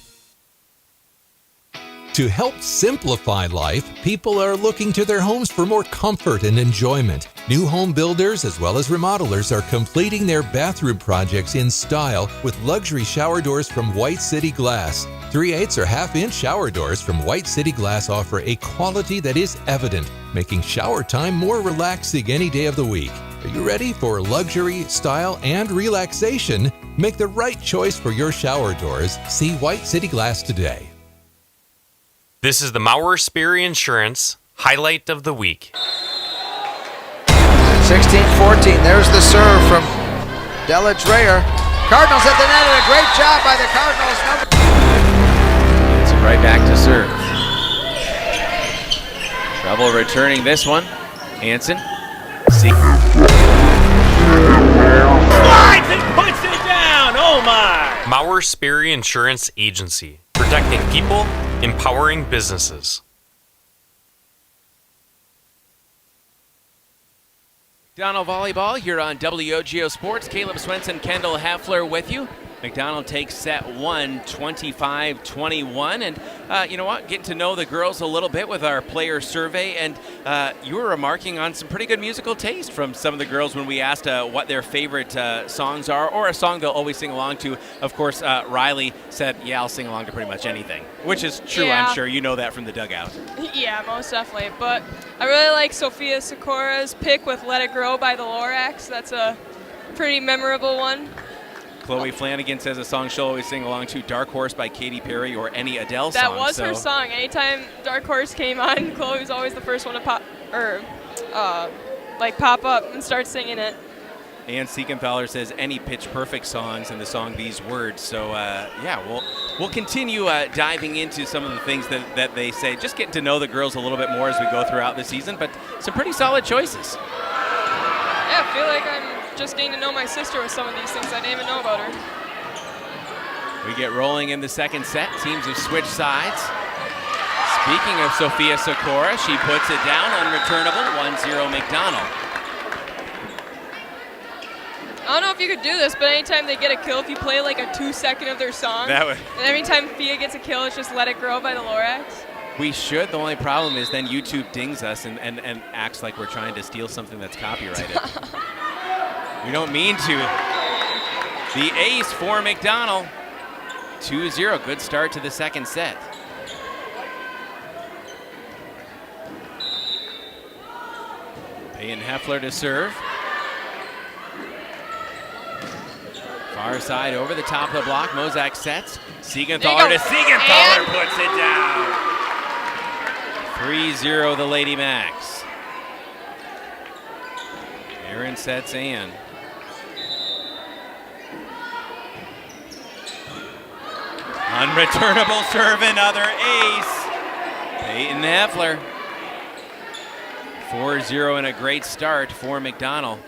To help simplify life, people are looking to their homes for more comfort and enjoyment. New home builders as well as remodelers are completing their bathroom projects in style with luxury shower doors from White City Glass. 3/8 or half-inch shower doors from White City Glass offer a quality that is evident, making shower time more relaxing any day of the week. Are you ready for luxury, style, and relaxation? Make the right choice for your shower doors. See White City Glass today. This is the Maurer Sperry Insurance Highlight of the Week. 16-14. There's the serve from Della Dreyer. Cardinals at the net, and a great job by the Cardinals. It's right back to serve. Trouble returning this one. Hansen. Slides and puts it down. Oh my! Maurer Sperry Insurance Agency. Protecting people, empowering businesses. McDonell Volleyball here on WOGO Sports. Caleb Swenson, Kendall Heffler with you. McDonell takes set 1, 25-21. And you know what? Getting to know the girls a little bit with our player survey. And you were remarking on some pretty good musical taste from some of the girls when we asked what their favorite songs are, or a song they'll always sing along to. Of course, Riley said, yeah, I'll sing along to pretty much anything, which is true, Yeah. I'm sure. You know that from the dugout. Yeah, most definitely. But I really like Sophia Sikora's pick with Let It Grow by the Lorax. That's a pretty memorable one. Chloe Flanagan says a song she'll always sing along to, Dark Horse by Katy Perry or any Adele That song. was her song. Anytime Dark Horse came on, Chloe was always the first one to pop up and start singing it. Ann Siegenthaler says any Pitch Perfect songs in the song These Words. So, yeah, we'll continue diving into some of the things that they say, just getting to know the girls a little bit more as we go throughout the season, but some pretty solid choices. Yeah, I feel like I'm just getting to know my sister with some of these things I didn't even know about her. We get rolling in the second set. Teams have switched sides. Speaking of Sophia Sikora, she puts it down, unreturnable, 1-0 McDonell. I don't know if you could do this, but anytime they get a kill, if you play like a 2-second of their song, and every time Fia gets a kill, it's just Let It Grow by the Lorax. We should. The only problem is then YouTube dings us and acts like we're trying to steal something that's copyrighted. We don't mean to. The ace for McDonell. 2-0. Good start to the second set. Payne Heffler to serve. Far side over the top of the block. Mozak sets. Siegenthaler to Siegenthaler puts it down. 3-0 the Lady Macks. Aaron sets Ann. Unreturnable serve, another ace. Peyton Heffler. 4-0 and a great start for McDonell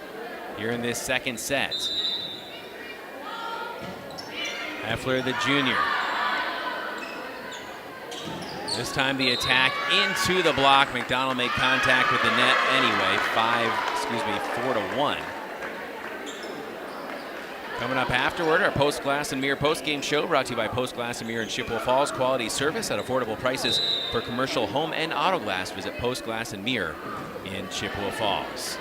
here in this second set. Heffler, the junior. This time the attack into the block. McDonell made contact with the net anyway. 4-1. Coming up afterward, our Post Glass and Mirror post-game show brought to you by Post Glass and Mirror in Chippewa Falls. Quality service at affordable prices for commercial, home, and auto glass. Visit Post Glass and Mirror in Chippewa Falls.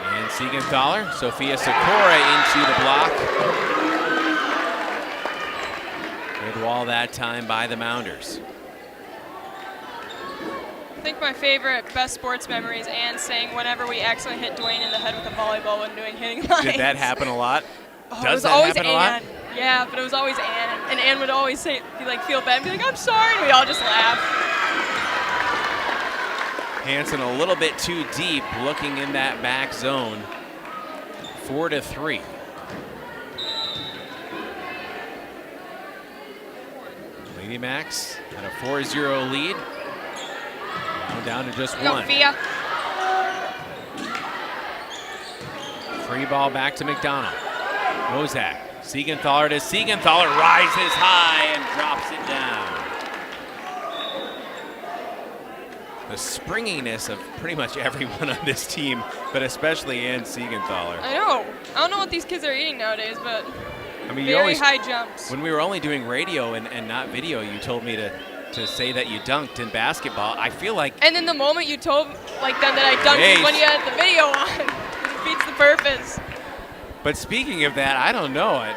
And Siegenthaler, Sophia Sikora into the block. Good wall that time by the Mounders. I think my favorite, best sports memory is Ann saying whenever we accidentally hit Dwayne in the head with a volleyball when doing hitting lines. Did that happen a lot? Oh, Does that happen a lot? Yeah, but it was always Ann. And Ann would always say, feel bad and be like, I'm sorry. And we all just laugh. Hansen a little bit too deep, looking in that back zone. 4-3. Lady Macks had a 4-0 lead. Now down to just one. Fia. Free ball back to McDonell. Mozak. Siegenthaler to Siegenthaler. Rises high and drops it down. The springiness of pretty much everyone on this team, but especially Ann Siegenthaler. I know. I don't know what these kids are eating nowadays, but I mean, very high jumps. When we were only doing radio and not video, you told me to say that you dunked in basketball. I feel like... And then the moment you told them that I dunked is when you had the video on. It defeats the purpose. But speaking of that, I don't know.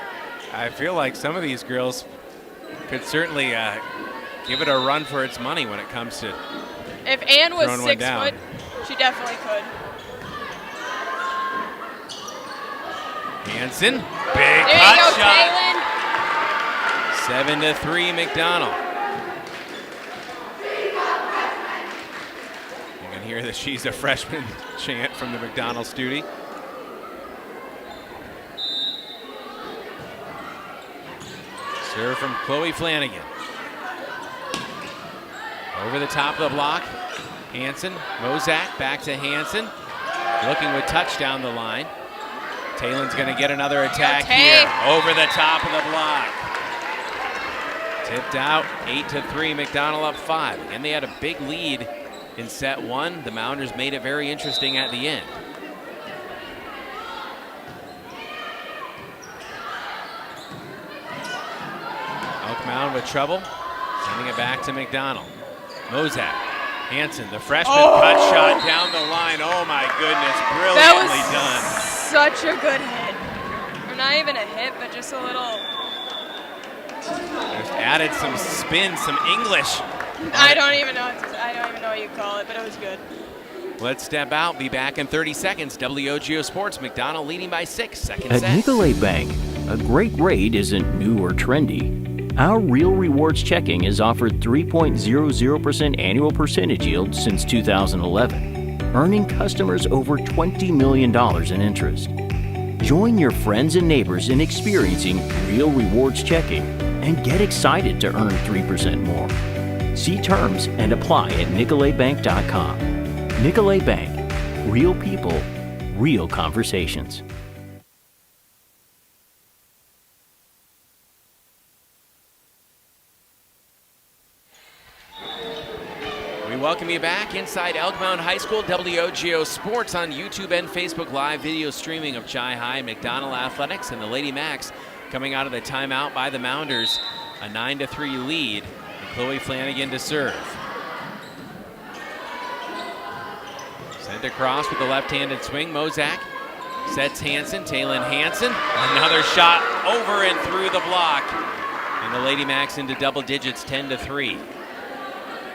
I feel like some of these girls could certainly give it a run for its money when it comes to if Ann was throwing 6 one down. foot, she definitely could. Hansen, big there cut you go, shot. Taylin. 7-3 McDonell. You can hear the "She's a Freshman" chant from the McDonell studio. Serve from Chloe Flanagan. Over the top of the block. Hansen, Mozak back to Hansen. Looking with touch down the line. Taylon's going to get another attack here. Over the top of the block. Tipped out, 8-3, McDonell up 5. And they had a big lead in set 1. The Mounders made it very interesting at the end. Mound with trouble. Sending it back to McDonell. Mozak. Hansen, the freshman cut shot down the line. Oh my goodness, brilliantly done. Such a good hit. Or not even a hit, but just a little. Just added some spin, some English. I don't even know what you call it, but it was good. Let's step out. Be back in 30 seconds. WOGO Sports, McDonell leading by 6. Second At set. Nicolet Bank, a great rate isn't new or trendy. Our Real Rewards checking has offered 3.00% annual percentage yield since 2011, earning customers over $20 million in interest. Join your friends and neighbors in experiencing Real Rewards checking and get excited to earn 3% more. See terms and apply at nicoletbank.com. Nicolet Bank. Real people, real conversations. We welcome you back inside Elk Mound High School. WOGO Sports on YouTube and Facebook Live video streaming of Chi High, McDonell Athletics, and the Lady Macks coming out of the timeout by the Mounders. A 9-3 lead. And Chloe Flanagan to serve. Sent across with the left-handed swing. Mozak sets Hansen. Taylin Hansen. Another shot over and through the block. And the Lady Macks into double digits, 10-3.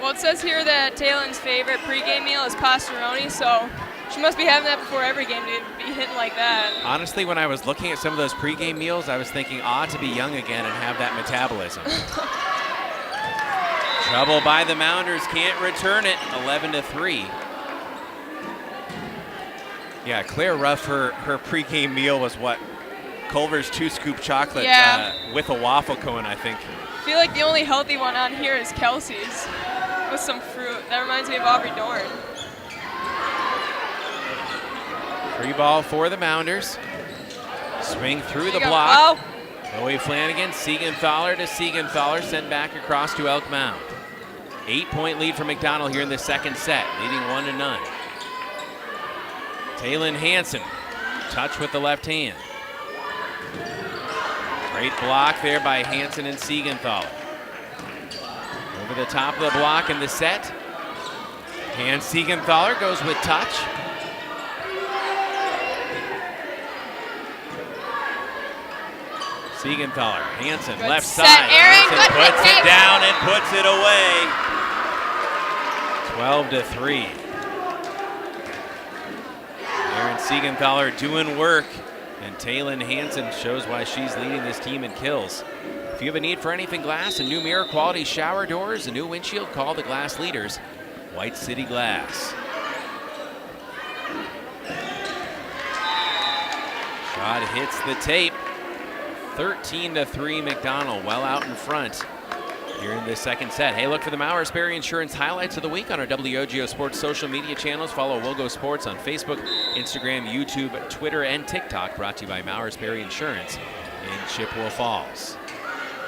Well, it says here that Taylin's favorite pregame meal is pastaroni, so she must be having that before every game to be hitting like that. Honestly, when I was looking at some of those pregame meals, I was thinking, to be young again and have that metabolism. Trouble by the Mounders, can't return it, 11-3. Yeah, Claire Ruff, her pregame meal was what? Culver's 2-scoop chocolate with a waffle cone, I think. I feel like the only healthy one on here is Kelsey's with some fruit. That reminds me of Aubrey Dorn. Free ball for the Mounders. Swing through the block. Chloe Flanagan, Siegenthaler to Siegenthaler, sent back across to Elk Mound. 8-point lead for McDonell here in the second set, leading 1-0. Taylin Hansen, touch with the left hand. Great block there by Hansen and Siegenthaler. Over the top of the block in the set. And Siegenthaler goes with touch. Siegenthaler, Hansen, Good left set, side. Aaron, Hansen good puts it down and puts it away. 12-3. Aaron Siegenthaler doing work, and Taylin Hansen shows why she's leading this team in kills. If you have a need for anything glass, a new mirror quality shower doors, a new windshield, call the glass leaders, White City Glass. Shot hits the tape. 13-3 McDonell, well out in front here in the second set. Hey, look for the Maurer Sperry Insurance highlights of the week on our WOGO Sports social media channels. Follow WOGO Sports on Facebook, Instagram, YouTube, Twitter, and TikTok. Brought to you by Maurer Sperry Insurance in Chippewa Falls.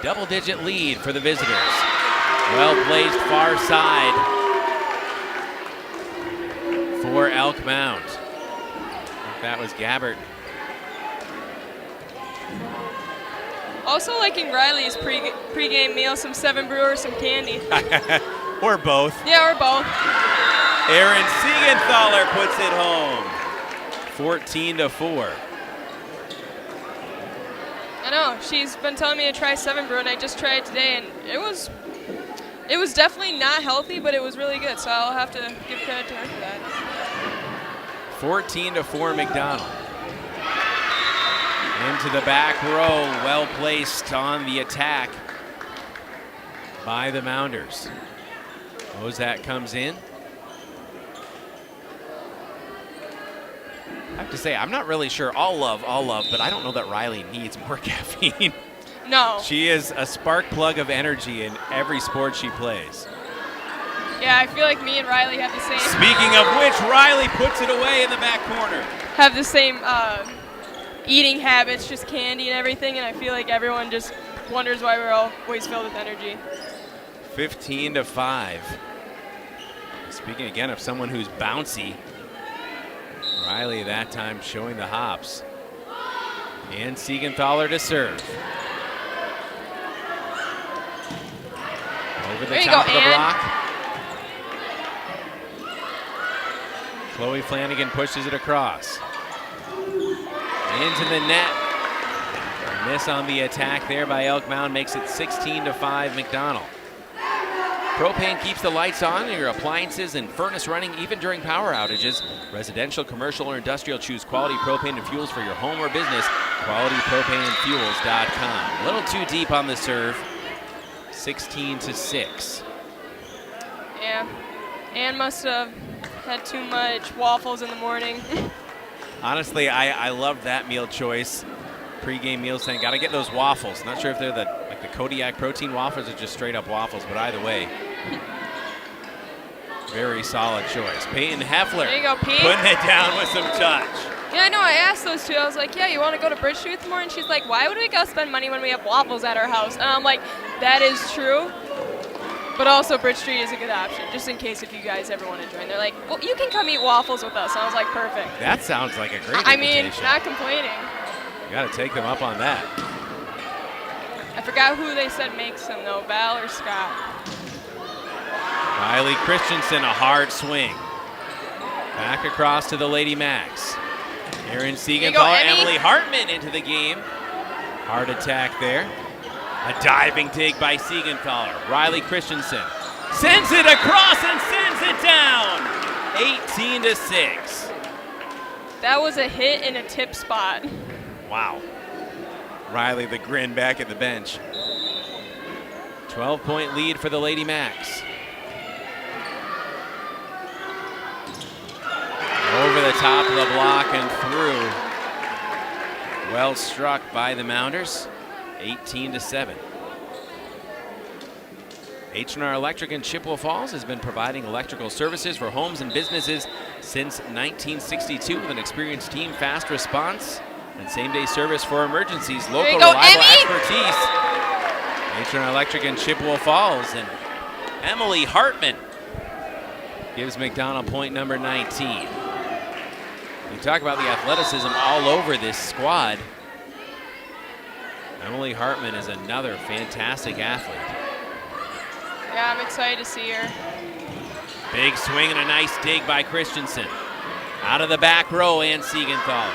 Double-digit lead for the visitors. Well placed far side for Elk Mound. That was Gabbert. Also liking Riley's pregame meal, some 7 Brewer, some candy. Or both. Yeah, or both. Aaron Siegenthaler puts it home. 14-4. I know, she's been telling me to try 7 Brew, and I just tried it today, and it was definitely not healthy, but it was really good, so I'll have to give credit to her for that. 14-4 McDonell. Into the back row, well placed on the attack by the Mounders. Mozak comes in. I have to say, I'm not really sure. All love, but I don't know that Riley needs more caffeine. No. She is a spark plug of energy in every sport she plays. Yeah, I feel like me and Riley have the same. Speaking of which, Riley puts it away in the back corner. Have the same eating habits, just candy and everything, and I feel like everyone just wonders why we're always filled with energy. 15-5. Speaking again of someone who's bouncy, Riley that time showing the hops. And Siegenthaler to serve. Over the top of the block. Chloe Flanagan pushes it across. Into the net. A miss on the attack there by Elk Mound makes it 16-5 McDonell. Propane keeps the lights on and your appliances and furnace running even during power outages. Residential, commercial, or industrial, choose quality propane and fuels for your home or business. QualityPropaneandFuels.com. A little too deep on the serve. 16-6. Yeah, Ann must have had too much waffles in the morning. Honestly, I love that meal choice. Pre-game meal saying, got to get those waffles. Not sure if they're the Kodiak protein waffles or just straight up waffles, but either way, very solid choice. Peyton Heffler there you go, Pete. Putting it down with some touch. Yeah, I know. I asked those two. I was like, yeah, you want to go to Bridge Street tomorrow? And she's like, why would we go spend money when we have waffles at our house? And I'm like, that is true. But also, Bridge Street is a good option, just in case if you guys ever want to join. They're like, well, you can come eat waffles with us. I was like, perfect. That sounds like a great I mean, invitation. not complaining. You got to take them up on that. I forgot who they said makes them, though, Val or Scott. Riley Christensen, a hard swing. Back across to the Lady Macks. Erin Siegenthaler, Emily Hartman into the game. Hard attack there. A diving dig by Siegenthaler. Riley Christensen sends it across and sends it down. 18-6. That was a hit in a tip spot. Wow. Riley, the grin back at the bench. 12-point lead for the Lady Macks. Over the top of the block and through. Well struck by the Mounders. 18-7. H&R Electric in Chippewa Falls has been providing electrical services for homes and businesses since 1962 with an experienced team, fast response, and same-day service for emergencies. Local reliable expertise. H&R Electric in Chippewa Falls, and Emily Hartman gives McDonell point number 19. You talk about the athleticism all over this squad. Emily Hartman is another fantastic athlete. Yeah, I'm excited to see her. Big swing and a nice dig by Christensen. Out of the back row, Ann Siegenthaler.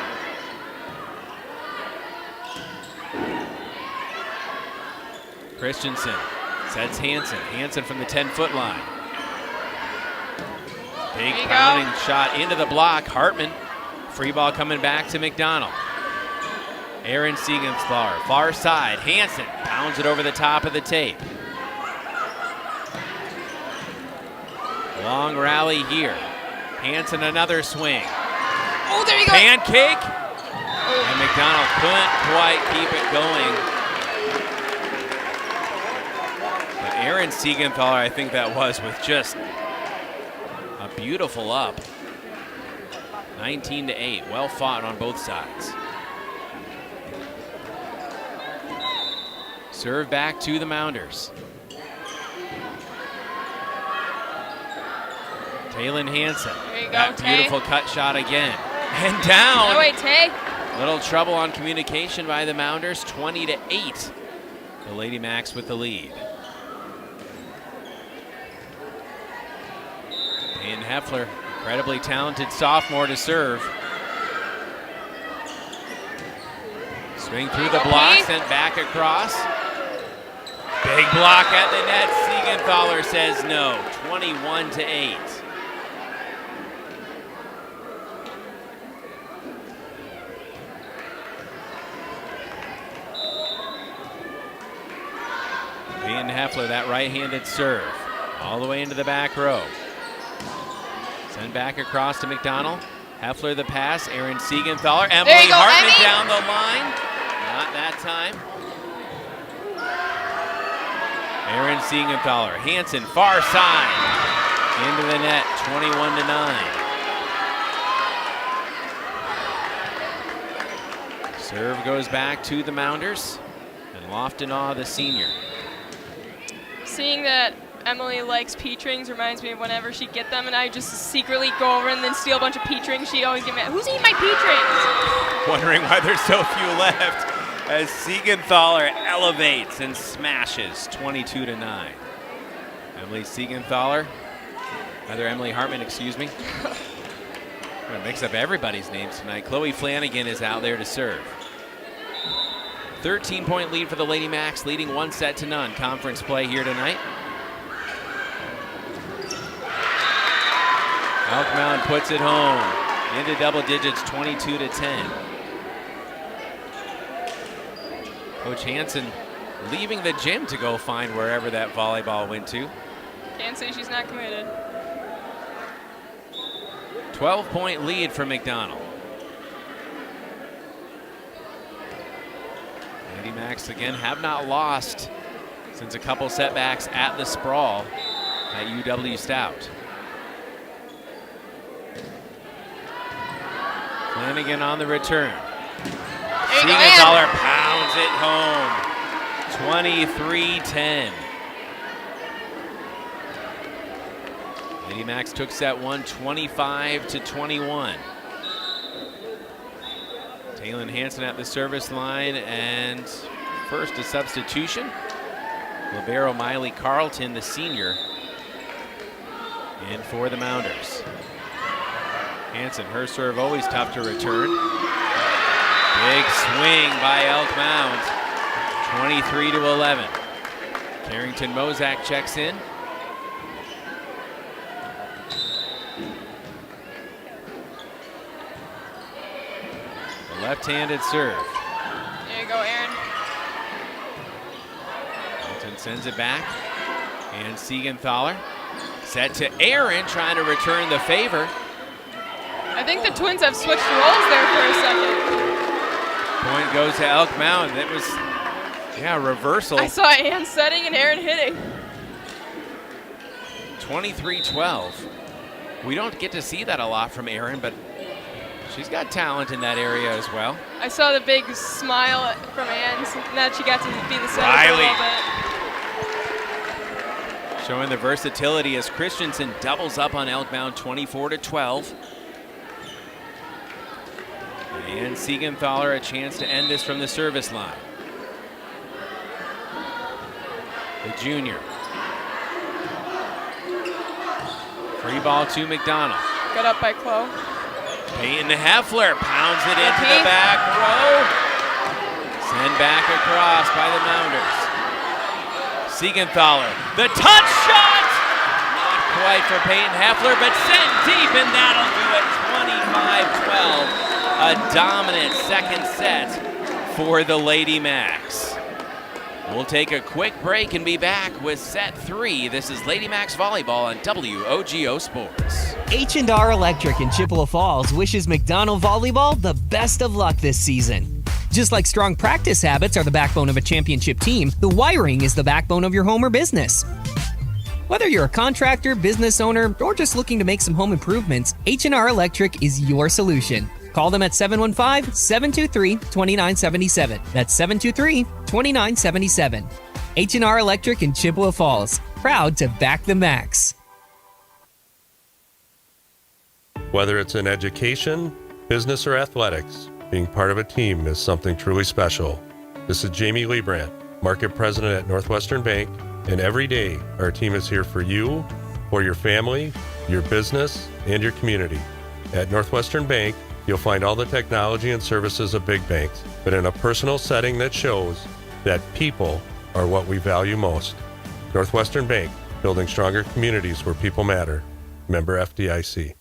Christensen sets Hansen. Hansen from the 10-foot line. Big pounding shot into the block. Hartman. Free ball coming back to McDonell. Erin Siegenthaler, far side. Hansen pounds it over the top of the tape. Long rally here. Hansen another swing. Oh, there you go. Pancake. And McDonell couldn't quite keep it going. But Erin Siegenthaler, I think that was with just a beautiful up. 19-8, well fought on both sides. Serve back to the Mounders. Taylin Hansen. There you go, that Tay. beautiful cut shot again. And down. No way, Tay. Little trouble on communication by the Mounders, 20-8. The Lady Macks with the lead. Payne Heffler, incredibly talented sophomore to serve. Swing through the block, sent back across. Big block at the net. Siegenthaler says no. 21-8. Payne Heffler, that right-handed serve, all the way into the back row. Send back across to McDonell. Heffler the pass. Erin Siegenthaler. Emily Hartman down the line. Not that time. Erin Siegenthaler. Hansen far side. Into the net. 21-9. Serve goes back to the Mounders. And Lofton, the senior. Seeing that Emily likes peach rings reminds me of whenever she'd get them and I just secretly go over and then steal a bunch of peach rings, she'd always get mad. Who's eating my peach rings? Wondering why there's so few left as Siegenthaler elevates and smashes 22-9. Emily Siegenthaler. Emily Hartman, excuse me. I'm going to mix up everybody's names tonight. Chloe Flanagan is out there to serve. 13-point lead for the Lady Macks, leading 1-0. Conference play here tonight. Elk Mound puts it home into double digits, 22-10. Coach Hansen leaving the gym to go find wherever that volleyball went to. Can't say she's not committed. 12-point lead for McDonell. Lady Macks again have not lost since a couple setbacks at the Sprawl at UW Stout. Flanagan on the return. Siegenthaler pounds it home. 23-10. Lady Macks took set one, 25-21. Taylin Hansen at the service line, and first a substitution. Libero Miley Carlton, the senior, in for the Mounders. Hansen, her serve always tough to return. Big swing by Elk Mound, 23-11. Carrington Mozak checks in. The left-handed serve. There you go, Aaron. Hamilton sends it back. And Siegenthaler set to Aaron, trying to return the favor. I think the Twins have switched roles there for a second. Point goes to Elk Mound. That was, reversal. I saw Ann setting and Aaron hitting. 23-12. We don't get to see that a lot from Aaron, but she's got talent in that area as well. I saw the big smile from Ann, and that she got to be the center Riley for a little bit. showing the versatility as Christensen doubles up on Elk Mound, 24-12. And Siegenthaler a chance to end this from the service line. The junior. Free ball to McDonell. Got up by Chloe. Peyton Heffler pounds it into the back row. Send back across by the Mounders. Siegenthaler, the touch shot! Not quite for Peyton Heffler, but sent deep, and that'll do it, 25-12. A dominant second set for the Lady Macks. We'll take a quick break and be back with set 3. This is Lady Macks Volleyball on WOGO Sports. H&R Electric in Chippewa Falls wishes McDonell Volleyball the best of luck this season. Just like strong practice habits are the backbone of a championship team, the wiring is the backbone of your home or business. Whether you're a contractor, business owner, or just looking to make some home improvements, H&R Electric is your solution. Call them at 715-723-2977. That's 723-2977. H&R Electric in Chippewa Falls. Proud to back the Macks. Whether it's in education, business, or athletics, being part of a team is something truly special. This is Jamie Liebrandt, Market President at Northwestern Bank, and every day our team is here for you, for your family, your business, and your community. At Northwestern Bank, you'll find all the technology and services of big banks, but in a personal setting that shows that people are what we value most. Northwestern Bank, building stronger communities where people matter. Member FDIC.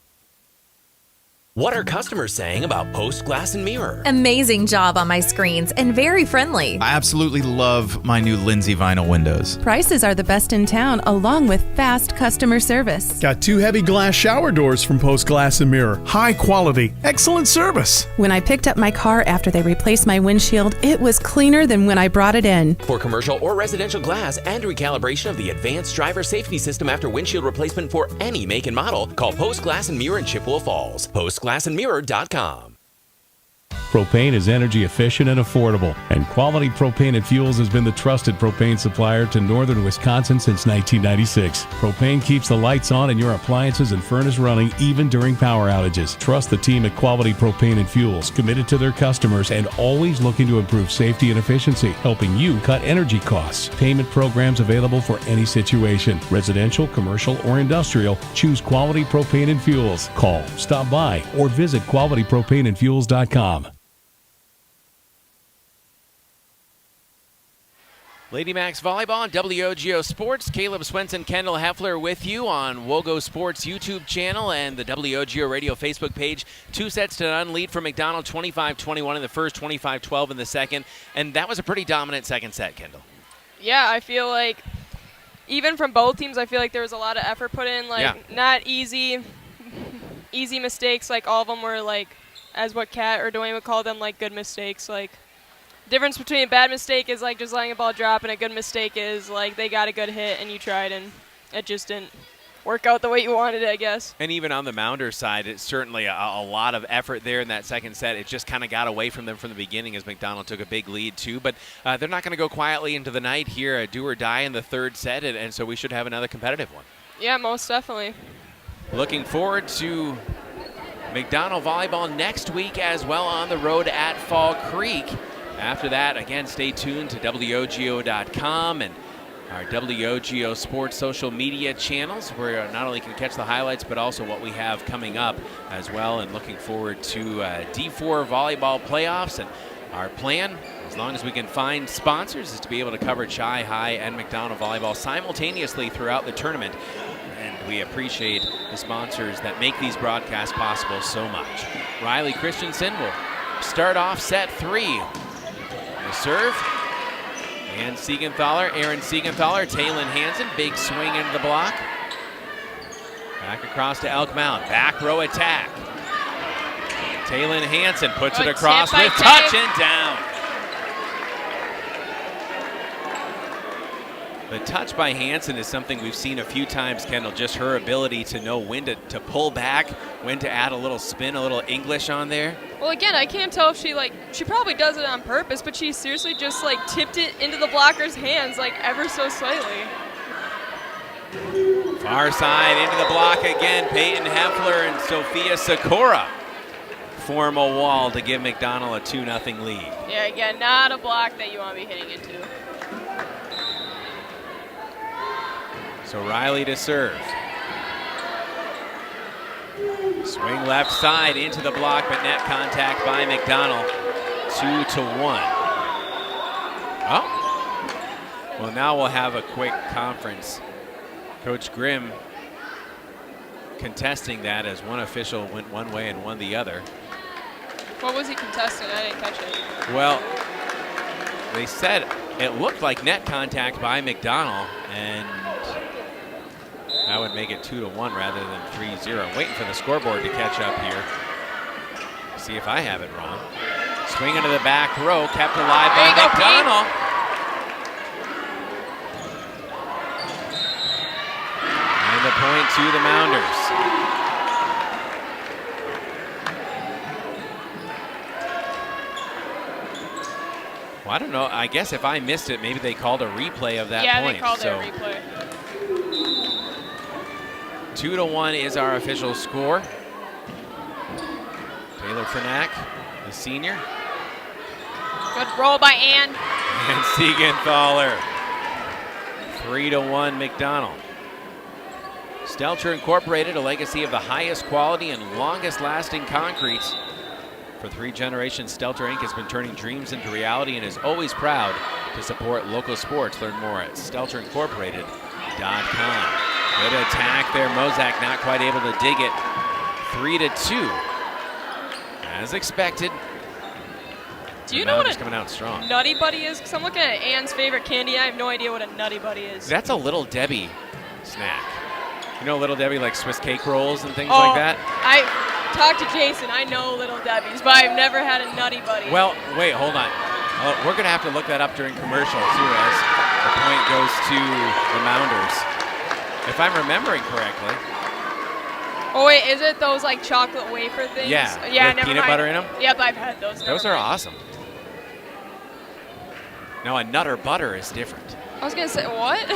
What are customers saying about Post Glass and Mirror? Amazing job on my screens and very friendly. I absolutely love my new Lindsay vinyl windows. Prices are the best in town, along with fast customer service. Got 2 heavy glass shower doors from Post Glass and Mirror. High quality, excellent service. When I picked up my car after they replaced my windshield, it was cleaner than when I brought it in. For commercial or residential glass and recalibration of the advanced driver safety system after windshield replacement for any make and model, call Post Glass and Mirror in Chippewa Falls. PostGlassandMirror.com. Propane is energy efficient and affordable, and Quality Propane and Fuels has been the trusted propane supplier to northern Wisconsin since 1996. Propane keeps the lights on and your appliances and furnace running even during power outages. Trust the team at Quality Propane and Fuels, committed to their customers and always looking to improve safety and efficiency, helping you cut energy costs. Payment programs available for any situation. Residential, commercial, or industrial, choose Quality Propane and Fuels. Call, stop by, or visit qualitypropaneandfuels.com. Lady Macks Volleyball on WOGO Sports. Caleb Swenson, Kendall Heffler with you on WOGO Sports YouTube channel and the WOGO Radio Facebook page. 2 sets to none lead for McDonell, 25-21 in the first, 25-12 in the second. And that was a pretty dominant second set, Kendall. Yeah, I feel like even from both teams, I feel like there was a lot of effort put in. Not easy mistakes. Like, all of them were, like, as what Kat or Dwayne would call them, like, good mistakes. Like, difference between a bad mistake is like just letting a ball drop, and a good mistake is like they got a good hit and you tried and it just didn't work out the way you wanted it, I guess. And even on the Mounders side, it's certainly a lot of effort there in that second set. It just kind of got away from them from the beginning as McDonell took a big lead too. But they're not going to go quietly into the night here, a do or die in the third set, and so we should have another competitive one. Yeah, most definitely. Looking forward to McDonell Volleyball next week as well on the road at Fall Creek. After that, again, stay tuned to WOGO.com and our WOGO Sports social media channels, where not only can catch the highlights, but also what we have coming up as well. And looking forward to D4 volleyball playoffs. And our plan, as long as we can find sponsors, is to be able to cover Chi High and McDonell Volleyball simultaneously throughout the tournament. And we appreciate the sponsors that make these broadcasts possible so much. Riley Christensen will start off set 3. The serve, and Aaron Siegenthaler, Taylin Hansen, big swing into the block. Back across to Elk Mound, back row attack. Taylin Hansen puts it across with touch and down. The touch by Hansen is something we've seen a few times, Kendall, just her ability to know when to pull back, when to add a little spin, a little English on there. Well, again, I can't tell if she probably does it on purpose, but she seriously just tipped it into the blocker's hands ever so slightly. Far side into the block again. Peyton Heffler and Sophia Sikora form a wall to give McDonell a 2-0 lead. Yeah, again, not a block that you want to be hitting into. So Riley to serve. Swing left side into the block, but net contact by McDonell. 2-1. Oh. Well, now we'll have a quick conference. Coach Grimm contesting that as one official went one way and one the other. What was he contesting? I didn't catch it. Well, they said it looked like net contact by McDonell, and that would make it 2-1 rather than 3-0. Waiting for the scoreboard to catch up here. See if I have it wrong. Swing into the back row, kept alive by McDonell. And the point to the Mounders. Well, I don't know. I guess if I missed it, maybe they called a replay of that point. Yeah, they called it a replay. 2-1 is our official score. Taylor Fernack, the senior. Good roll by Ann. And Siegenthaler. 3-1 McDonell. Stelter Incorporated, a legacy of the highest quality and longest lasting concretes. For 3 generations, Stelter Inc. has been turning dreams into reality and is always proud to support local sports. Learn more at stelterincorporated.com. Good attack there. Mozak not quite able to dig it. 3-2. As expected. Do you know what coming out strong. Nutty Buddy is? Because I'm looking at Ann's favorite candy. I have no idea what a Nutty Buddy is. That's a Little Debbie snack. You know Little Debbie, like Swiss cake rolls and things like that? I talked to Jason. I know Little Debbie's, but I've never had a Nutty Buddy. Well, wait, hold on. We're going to have to look that up during commercial, too, as the point goes to the Mounders. If I'm remembering correctly. Oh wait, is it those like chocolate wafer things? Yeah, Yeah, with never peanut mind. butter in them? Yep, I've had those. Those never are mind. awesome. No, a Nutter Butter is different. I was gonna say what?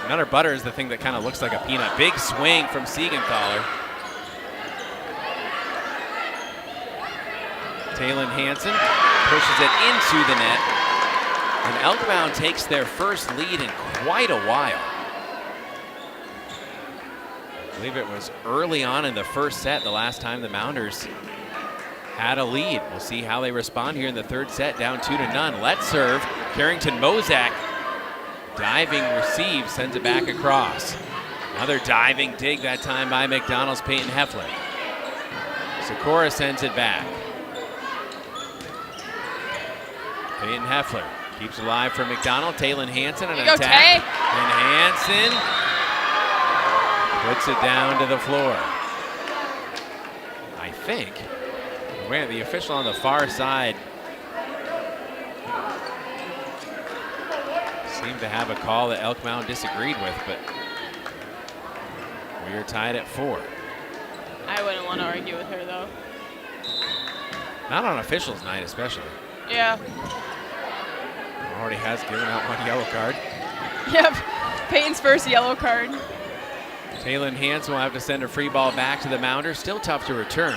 Nutter Butter is the thing that kind of looks like a peanut. Big swing from Siegenthaler. Taylon Hansen pushes it into the net. And Elk Mound takes their first lead in quite a while. I believe it was early on in the first set, the last time the Mounders had a lead. We'll see how they respond here in the third set, down 2-0. Let's serve. Carrington Mozak, diving receive, sends it back across. Another diving dig, that time by McDonell's Peyton Heffler. Sikora sends it back. Peyton Heffler keeps alive for McDonell. Taylon Hansen, an attack. And Hansen puts it down to the floor. I think. Wait, the official on the far side seemed to have a call that Elk Mound disagreed with, but we are tied at 4. I wouldn't want to argue with her though. Not on officials night, especially. Yeah. Already has given out 1 yellow card. Yep. Peyton's first yellow card. Taylon Hansen will have to send a free ball back to the Mounders. Still tough to return.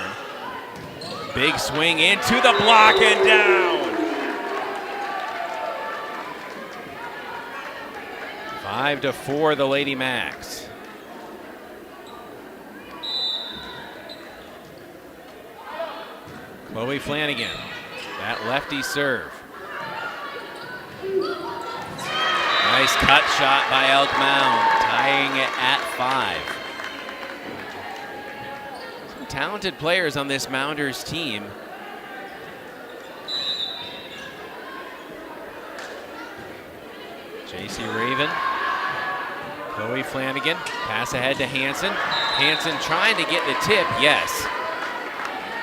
Big swing into the block and down. 5-4, the Lady Macks. Chloe Flanagan, that lefty serve. Nice cut shot by Elk Mound, tying it at 5. Some talented players on this Mounders team. JC Raven, Chloe Flanagan, pass ahead to Hansen. Hansen trying to get the tip, yes.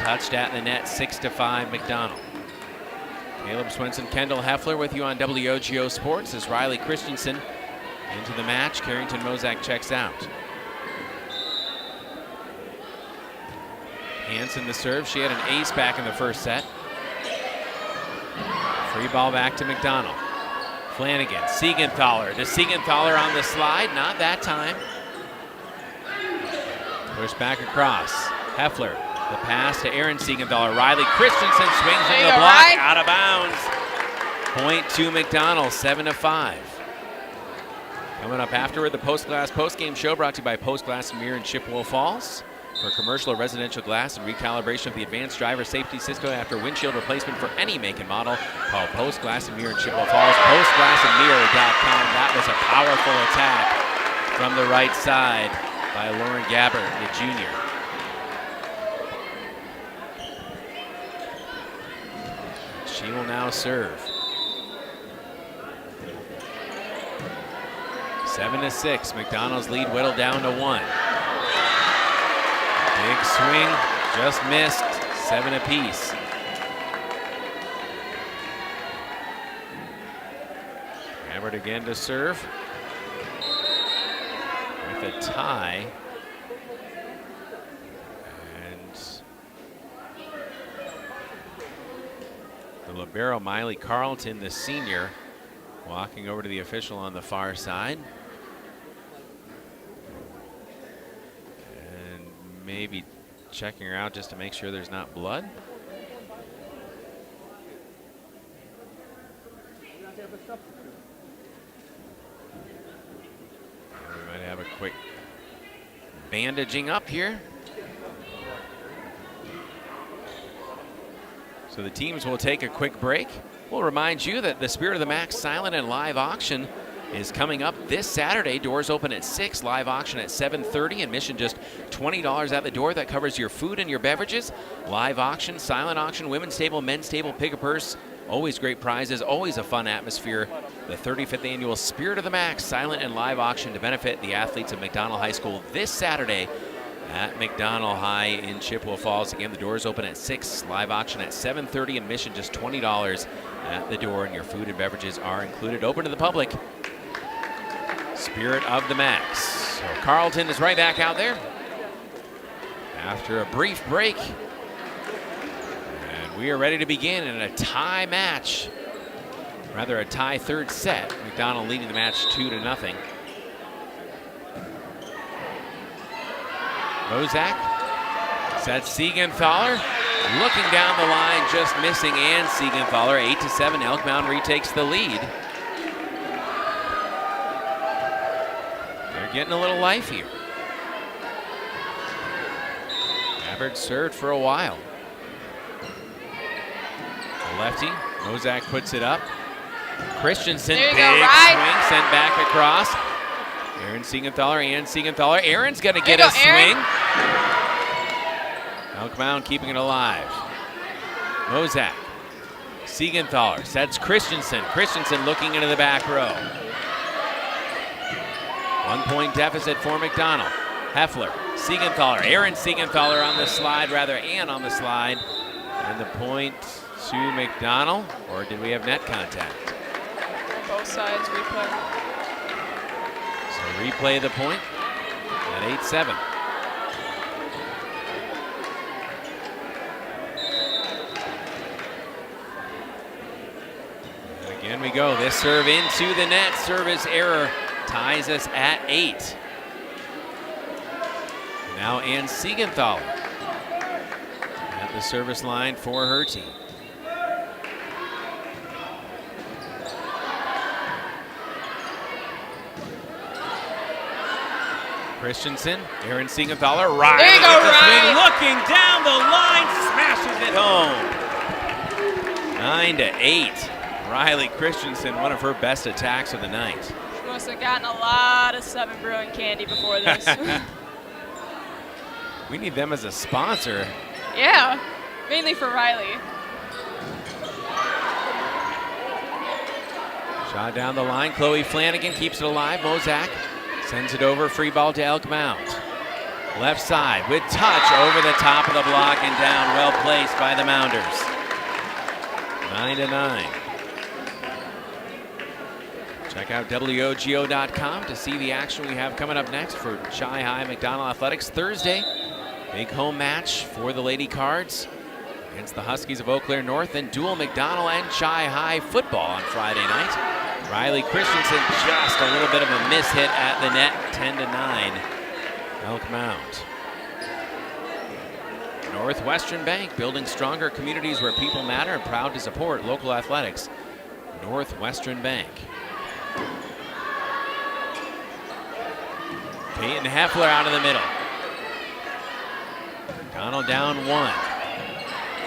Touched at the net, 6-5 McDonell. Caleb Swenson, Kendall Heffler with you on WOGO Sports as Riley Christensen into the match. Carrington Mozak checks out. Hansen the serve. She had an ace back in the first set. Free ball back to McDonell. Flanagan, Siegenthaler. To Siegenthaler on the slide, not that time. Push back across. Heffler. The pass to Aaron Siegenthaler. Riley Christensen swings into the block, right. out of bounds. Point to McDonell, 7-5. Coming up afterward, the Post Glass postgame show brought to you by Post Glass and Mirror in Chippewa Falls. For commercial or residential glass and recalibration of the advanced driver safety system after windshield replacement for any make and model, call Post Glass and Mirror in Chippewa Falls. PostGlassandMirror.com. That was a powerful attack from the right side by Lauren Gabbert, the junior. She will now serve. 7-6, McDonell's lead whittled down to 1. Big swing, just missed, 7 apiece. Gabbert again to serve. With a tie. The libero, Miley Carlton, the senior, walking over to the official on the far side. And maybe checking her out just to make sure there's not blood. We might have a quick bandaging up here. So the teams will take a quick break. We'll remind you that the Spirit of the Macks silent and live auction is coming up this Saturday. Doors open at 6, live auction at 7:30. Admission just $20 at the door. That covers your food and your beverages. Live auction, silent auction, women's table, men's table, pick a purse. Always great prizes, always a fun atmosphere. The 35th annual Spirit of the Macks silent and live auction to benefit the athletes of McDonell High School this Saturday at McDonell High in Chippewa Falls. Again, the doors open at 6, live auction at 7:30. Admission just $20 at the door, and your food and beverages are included. Open to the public. Spirit of the Macks. So Carlton is right back out there. after a brief break. And we are ready to begin in a tie match. Rather a tie third set. McDonell leading the match 2-0. Mozak sets Siegenthaler. Looking down the line, just missing, and Siegenthaler 8-7. Elk Mound retakes the lead. They're getting a little life here. Gabbard served for a while. The lefty, Mozak puts it up. Christensen, big swing, sent back across. Aaron Siegenthaler and Siegenthaler. Aaron's gonna get a swing. Elk Mound keeping it alive. Mozak, Siegenthaler sets Christensen. Christensen looking into the back row. 1 point deficit for McDonell. Heffler, Siegenthaler, Aaron Siegenthaler on the slide, and on the slide. And the point to McDonell, or did we have net contact? Both sides replay. So replay the point at 8-7. And again we go. This serve into the net. Service error ties us at 8. Now Ann Siegenthaler at the service line for her team. Christensen, Aaron Siegenthaler, Riley there you go, gets a swing, Riley. looking down the line, smashes it home. 9-8. Riley Christensen, one of her best attacks of the night. She must have gotten a lot of 7 Brewing candy before this. We need them as a sponsor. Yeah, mainly for Riley. Shot down the line, Chloe Flanagan keeps it alive. Mozak sends it over, free ball to Elk Mound. Left side with touch over the top of the block and down, well placed by the Mounders. 9-9. Check out WOGO.com to see the action we have coming up next for Chi-High McDonell Athletics Thursday. Big home match for the Lady Cards against the Huskies of Eau Claire North, and dual McDonell and Chi-High football on Friday night. Riley Christensen just a little bit of a miss hit at the net, 10-9, Elk Mound. Northwestern Bank, building stronger communities where people matter, and proud to support local athletics. Northwestern Bank. Peyton Heffler out of the middle. McDonell down 1.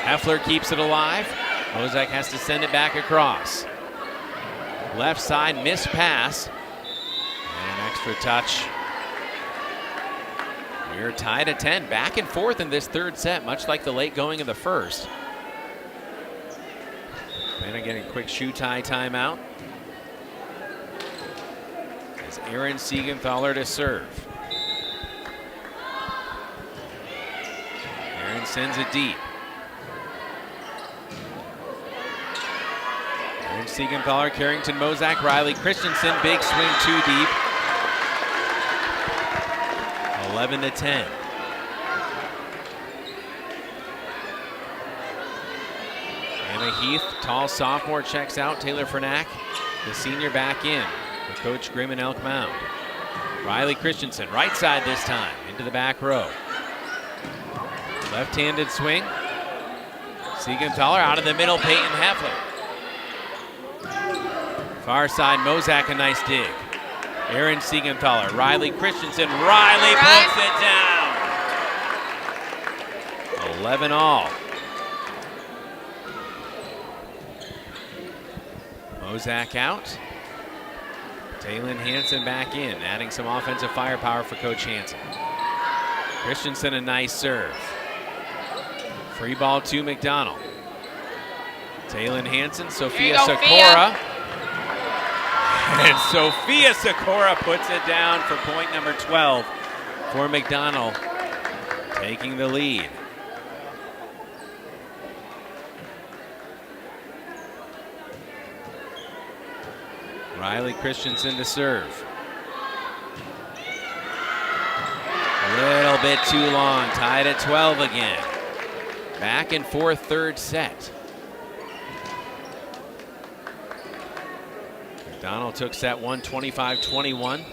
Heffler keeps it alive. Mozak has to send it back across. Left side, missed pass. And an extra touch. We're tied at 10. Back and forth in this third set, much like the late going of the first. Then getting a quick shoe tie timeout. As Aaron Siegenthaler to serve. Aaron sends it deep. Aaron Siegenthaler, Carrington, Mozak, Riley Christensen, big swing too deep. 11-10. Anna Heath, tall sophomore, checks out. Taylor Fernack, the senior, back in with Coach Grimm and Elk Mound. Riley Christensen, right side this time, into the back row. Left-handed swing. Siegenthaler out of the middle, Peyton Heffler. Far side, Mozak, a nice dig. Aaron Siegenthaler, Riley Christensen, Riley puts it down. 11-all. Mozak out. Taylon Hansen back in, adding some offensive firepower for Coach Hansen. Christensen, a nice serve. Free ball to McDonell. Taylon Hansen, Sophia Sikora. And Sophia Sikora puts it down for point number 12 for McDonell, taking the lead. Riley Christensen to serve. Little bit too long. Tied at 12 again. Back and forth third set. McDonell took set one 25-21.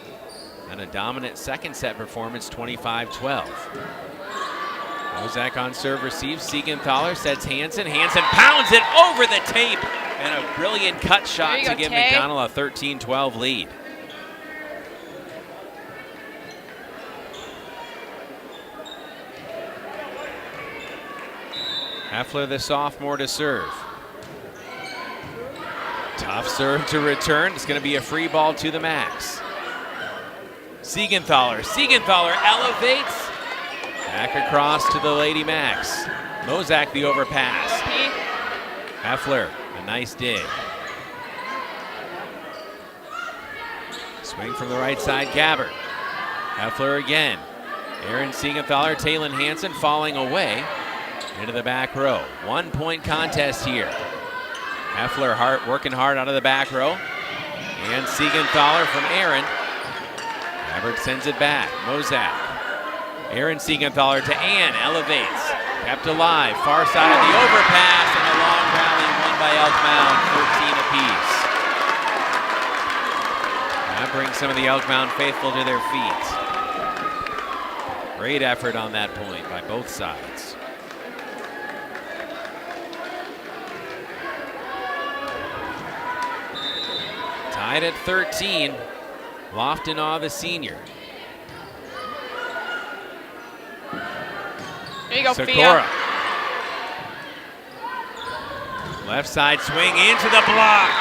And a dominant second set performance 25-12. Mozak on serve receives. Siegenthaler sets Hansen. Hansen pounds it over the tape. And a brilliant cut shot to give McDonell a 13-12 lead. Heffler, the sophomore, to serve. Tough serve to return. It's going to be a free ball to the Macks. Siegenthaler elevates. Back across to the Lady Macks. Mozak the overpass. Heffler, a nice dig. Swing from the right side, Gabbard. Heffler again. Aaron Siegenthaler, Taylon Hansen falling away into the back row. 1 point contest here. Heffler working hard out of the back row. And Siegenthaler from Aaron. Gabbard sends it back. Mozak. Aaron Siegenthaler to Ann. Elevates. Kept alive. Far side of the overpass. And a long rally won by Elk Mound. 13 apiece. That brings some of the Elk Mound faithful to their feet. Great effort on that point by both sides. Tied at 13. Lofton, the senior. There you go, Sikora. Fia. Left side swing into the block.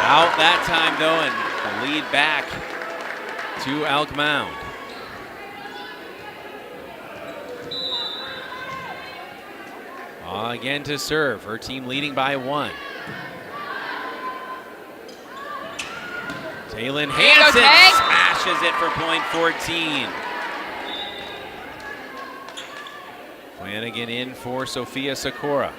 Out that time though, and the lead back to Elk Mound. Again to serve, her team leading by 1. Taylon Hansen smashes it for point 14. Flanagan in for Sophia Sikora.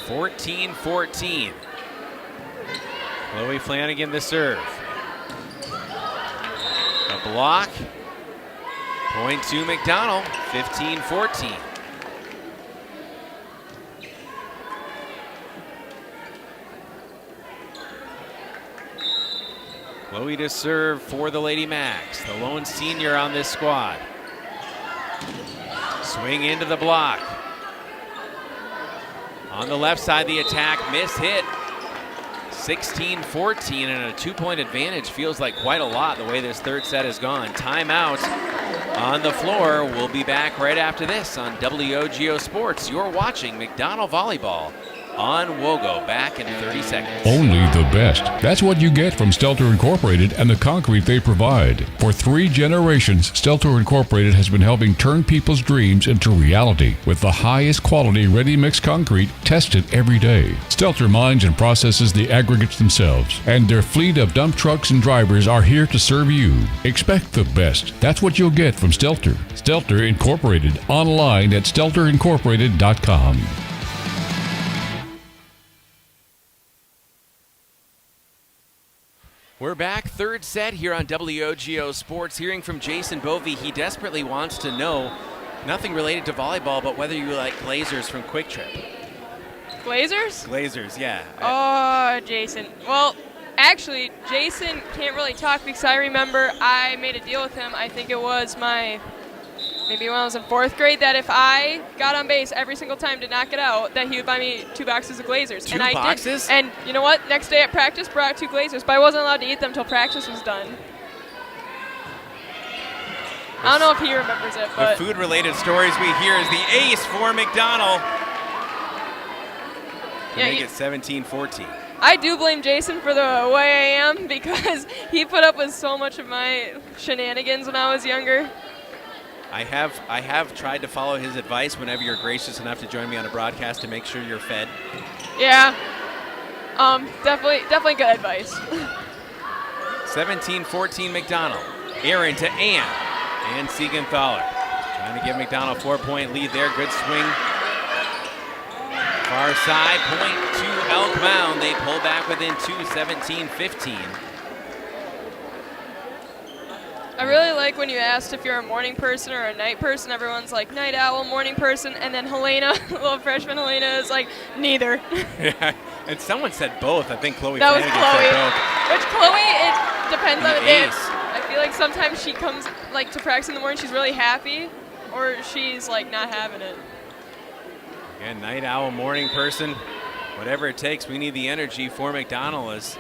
(14-14). Chloe Flanagan the serve. A block. Point to McDonell, 15-14. Chloe to serve for the Lady Macks, the lone senior on this squad. Swing into the block. On the left side, the attack, miss hit. 16-14, and a 2-point advantage feels like quite a lot the way this third set has gone. Timeout on the floor. We'll be back right after this on WOGO Sports. You're watching McDonell Volleyball on WOGO. Back in 30 seconds. Only the best. That's what you get from Stelter Incorporated and the concrete they provide. For 3 generations, Stelter Incorporated has been helping turn people's dreams into reality with the highest quality ready-mix concrete tested every day. Stelter mines and processes the aggregates themselves, and their fleet of dump trucks and drivers are here to serve you. Expect the best. That's what you'll get from Stelter. Stelter Incorporated, online at stelterincorporated.com. We're back, third set here on WOGO Sports. Hearing from Jason Bovey, he desperately wants to know, nothing related to volleyball, but whether you like Glazers from Quick Trip. Glazers? Glazers, yeah. Oh, Jason. Well, actually, Jason can't really talk because I remember I made a deal with him. I think it was maybe when I was in 4th grade, that if I got on base every single time to knock it out, that he would buy me 2 boxes of Glazers. Two boxes? I did. And you know what? Next day at practice, brought 2 Glazers, but I wasn't allowed to eat them until practice was done. I don't know if he remembers it, but... The food-related stories we hear is the ace for McDonell. To make it 17-14. I do blame Jason for the way I am because he put up with so much of my shenanigans when I was younger. I have tried to follow his advice whenever you're gracious enough to join me on a broadcast to make sure you're fed. Yeah. Definitely good advice. 17-14 McDonell. Aaron to Ann Siegenthaler. Trying to give McDonell a 4-point lead there. Good swing Far side, point to Elk Mound. They pull back within 2, 17-15. I really like when you asked if you're a morning person or a night person. Everyone's like, night owl, morning person. And then Helena, little freshman Helena, is like, neither. Yeah, and someone said both. I think Chloe That was Flanagan Chloe. said both. Which Chloe, it depends on the day. Ace. I feel like sometimes she comes like to practice in the morning, she's really happy, or she's like not having it. Again, night owl, morning person. Whatever it takes, we need the energy for McDonell as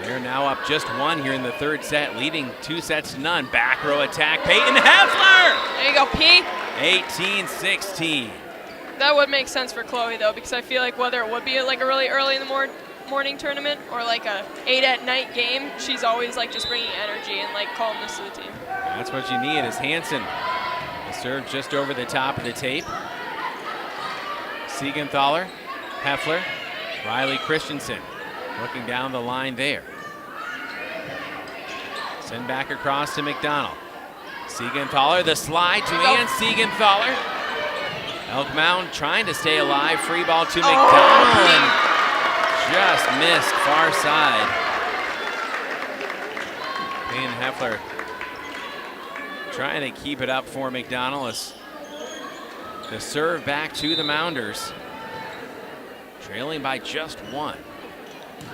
they're now up just 1 here in the third set, leading 2 sets to none. Back row attack, Peyton Heffler! There you go, P. 18-16. That would make sense for Chloe though, because I feel like whether it would be like a really early in the morning tournament or like a 8 at night game, she's always like just bringing energy and like calmness to the team. That's what you need is Hansen. The serve just over the top of the tape. Siegenthaler, Heffler, Riley Christensen looking down the line there. Send back across to McDonell. Siegenthaler, the slide to Ann Siegenthaler. Elk Mound trying to stay alive. Free ball to McDonell and just missed far side. Payne Heffler trying to keep it up for McDonell as the serve back to the Mounders. Trailing by just 1.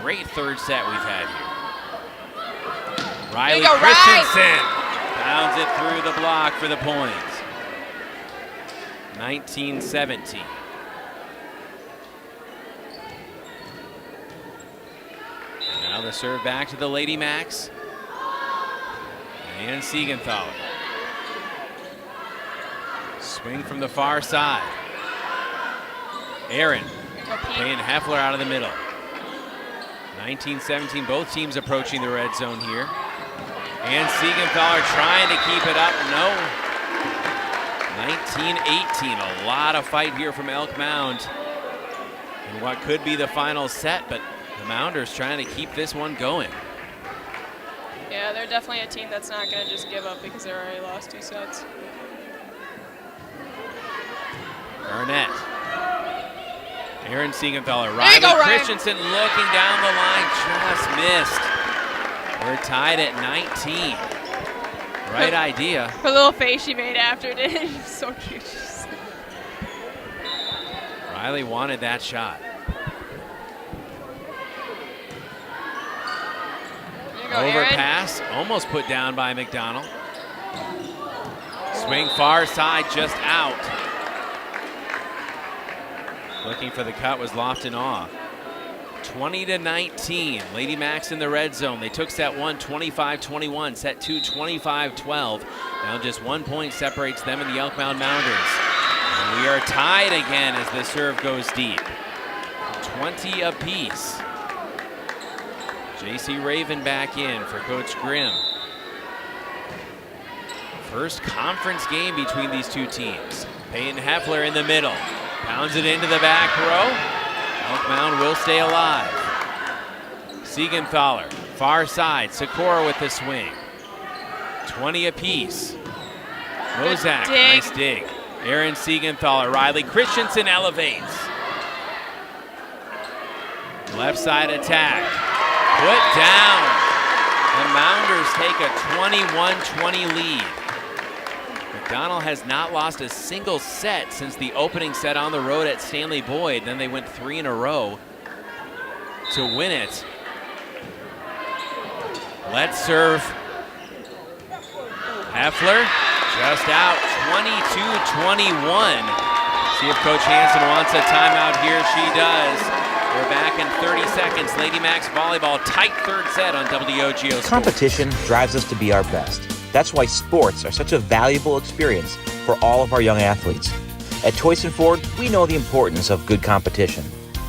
Great third set we've had here. Riley Christensen pounds it through the block for the points. 19-17. Now the serve back to the Lady Macks. And Siegenthaler. Swing from the far side. Aaron. Payne Heffler out of the middle. 19-17, both teams approaching the red zone here. And Siegenthaler trying to keep it up. No. 19-18, a lot of fight here from Elk Mound in what could be the final set, but the Mounders trying to keep this one going. Yeah, they're definitely a team that's not going to just give up because they already lost 2 sets. Garnett. Aaron Siegenthaler. Riley Christensen looking down the line, just missed. We're tied at 19. Right idea. Her little face she made after it, so cute. Riley wanted that shot. Overpass, almost put down by McDonell. Swing far side, just out. Looking for the cut was Lofton Awe. 20-19, Lady Macks in the red zone. They took set 1, 25-21, set 2, 25-12. Now just 1 point separates them and the Elk Mound Mounders. And we are tied again as the serve goes deep. 20 apiece. J.C. Raven back in for Coach Grimm. First conference game between these two teams. Peyton Heffler in the middle. Pounds it into the back row. Elk Mound will stay alive. Siegenthaler, far side. Sikora with the swing. 20 apiece. Mozak, nice dig. Aaron Siegenthaler, Riley Christensen elevates. Left side attack. Put down. The Mounders take a 21-20 lead. McDonell has not lost a single set since the opening set on the road at Stanley Boyd. Then they went 3 in a row to win it. Let's serve. Heffler just out, 22-21. See if Coach Hansen wants a timeout here. She does. We're back in 30 seconds. Lady Macks volleyball, tight third set on WOGO Sports. Competition drives us to be our best. That's why sports are such a valuable experience for all of our young athletes. At Toyson Ford, we know the importance of good competition.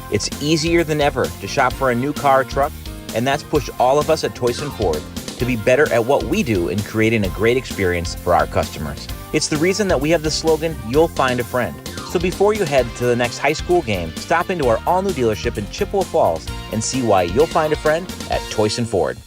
It's easier than ever to shop for a new car or truck, and that's pushed all of us at Toyson Ford to be better at what we do in creating a great experience for our customers. It's the reason that we have the slogan, "You'll find a friend." So before you head to the next high school game, stop into our all-new dealership in Chippewa Falls and see why you'll find a friend at Toyson Ford.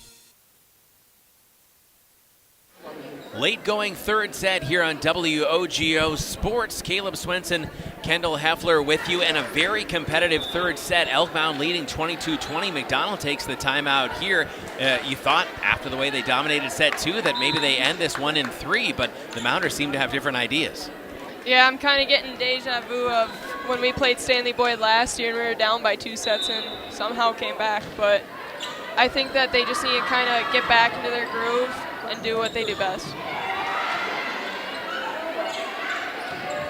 Late going third set here on WOGO Sports. Caleb Swenson, Kendall Heffler with you, and a very competitive third set. Elk Mound leading 22-20. McDonell takes the timeout here. You thought after the way they dominated set 2 that maybe they end this 1 in 3, but the Mounders seem to have different ideas. Yeah, I'm kind of getting deja vu of when we played Stanley Boyd last year and we were down by 2 sets and somehow came back. But I think that they just need to kind of get back into their groove and do what they do best.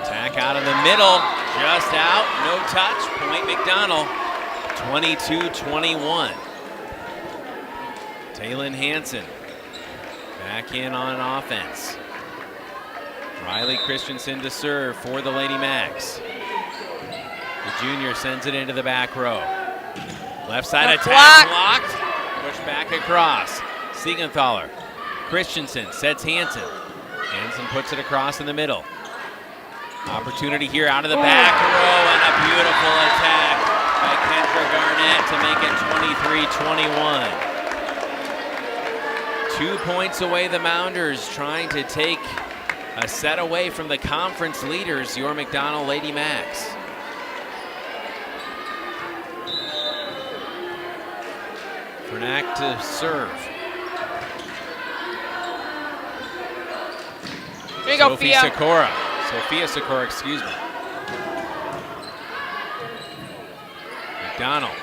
Attack out of the middle, just out, no touch. Point McDonell, 22-21. Taylon Hansen back in on offense. Riley Christensen to serve for the Lady Macks. The junior sends it into the back row. Left side attack blocked. Push back across. Siegenthaler. Christensen sets Hansen. Hansen puts it across in the middle. Opportunity here out of the back row, and a beautiful attack by Kendra Garnett to make it 23-21. 2 points away, the Mounders trying to take a set away from the conference leaders, your McDonell Lady Macks. Fernack to serve. Here you go, Sophia Sikora, excuse me. McDonell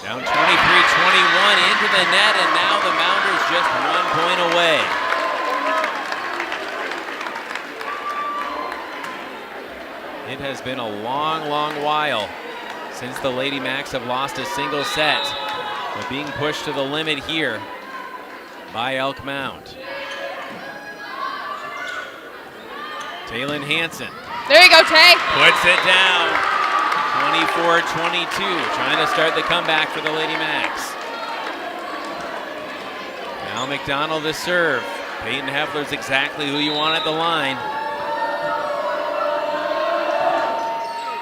down 23-21 into the net, and now the Mounders just 1 point away. It has been a long, long while since the Lady Macks have lost a single set, but being pushed to the limit here by Elk Mound. Taylon Hansen. There you go, Tay. Puts it down. 24-22. Trying to start the comeback for the Lady Macks. Now McDonell to serve. Peyton Heffler's exactly who you want at the line.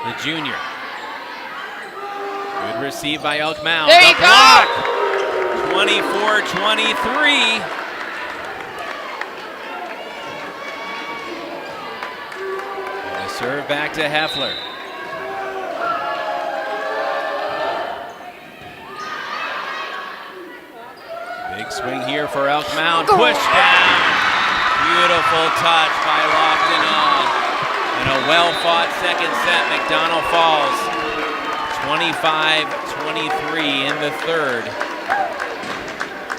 The junior. Good receive by Elk Mound. There you go. 24-23. Serve back to Heffler. Big swing here for Elk Mound. Push down. Beautiful touch by Lofton. And a well-fought second set. McDonell falls 25-23 in the third.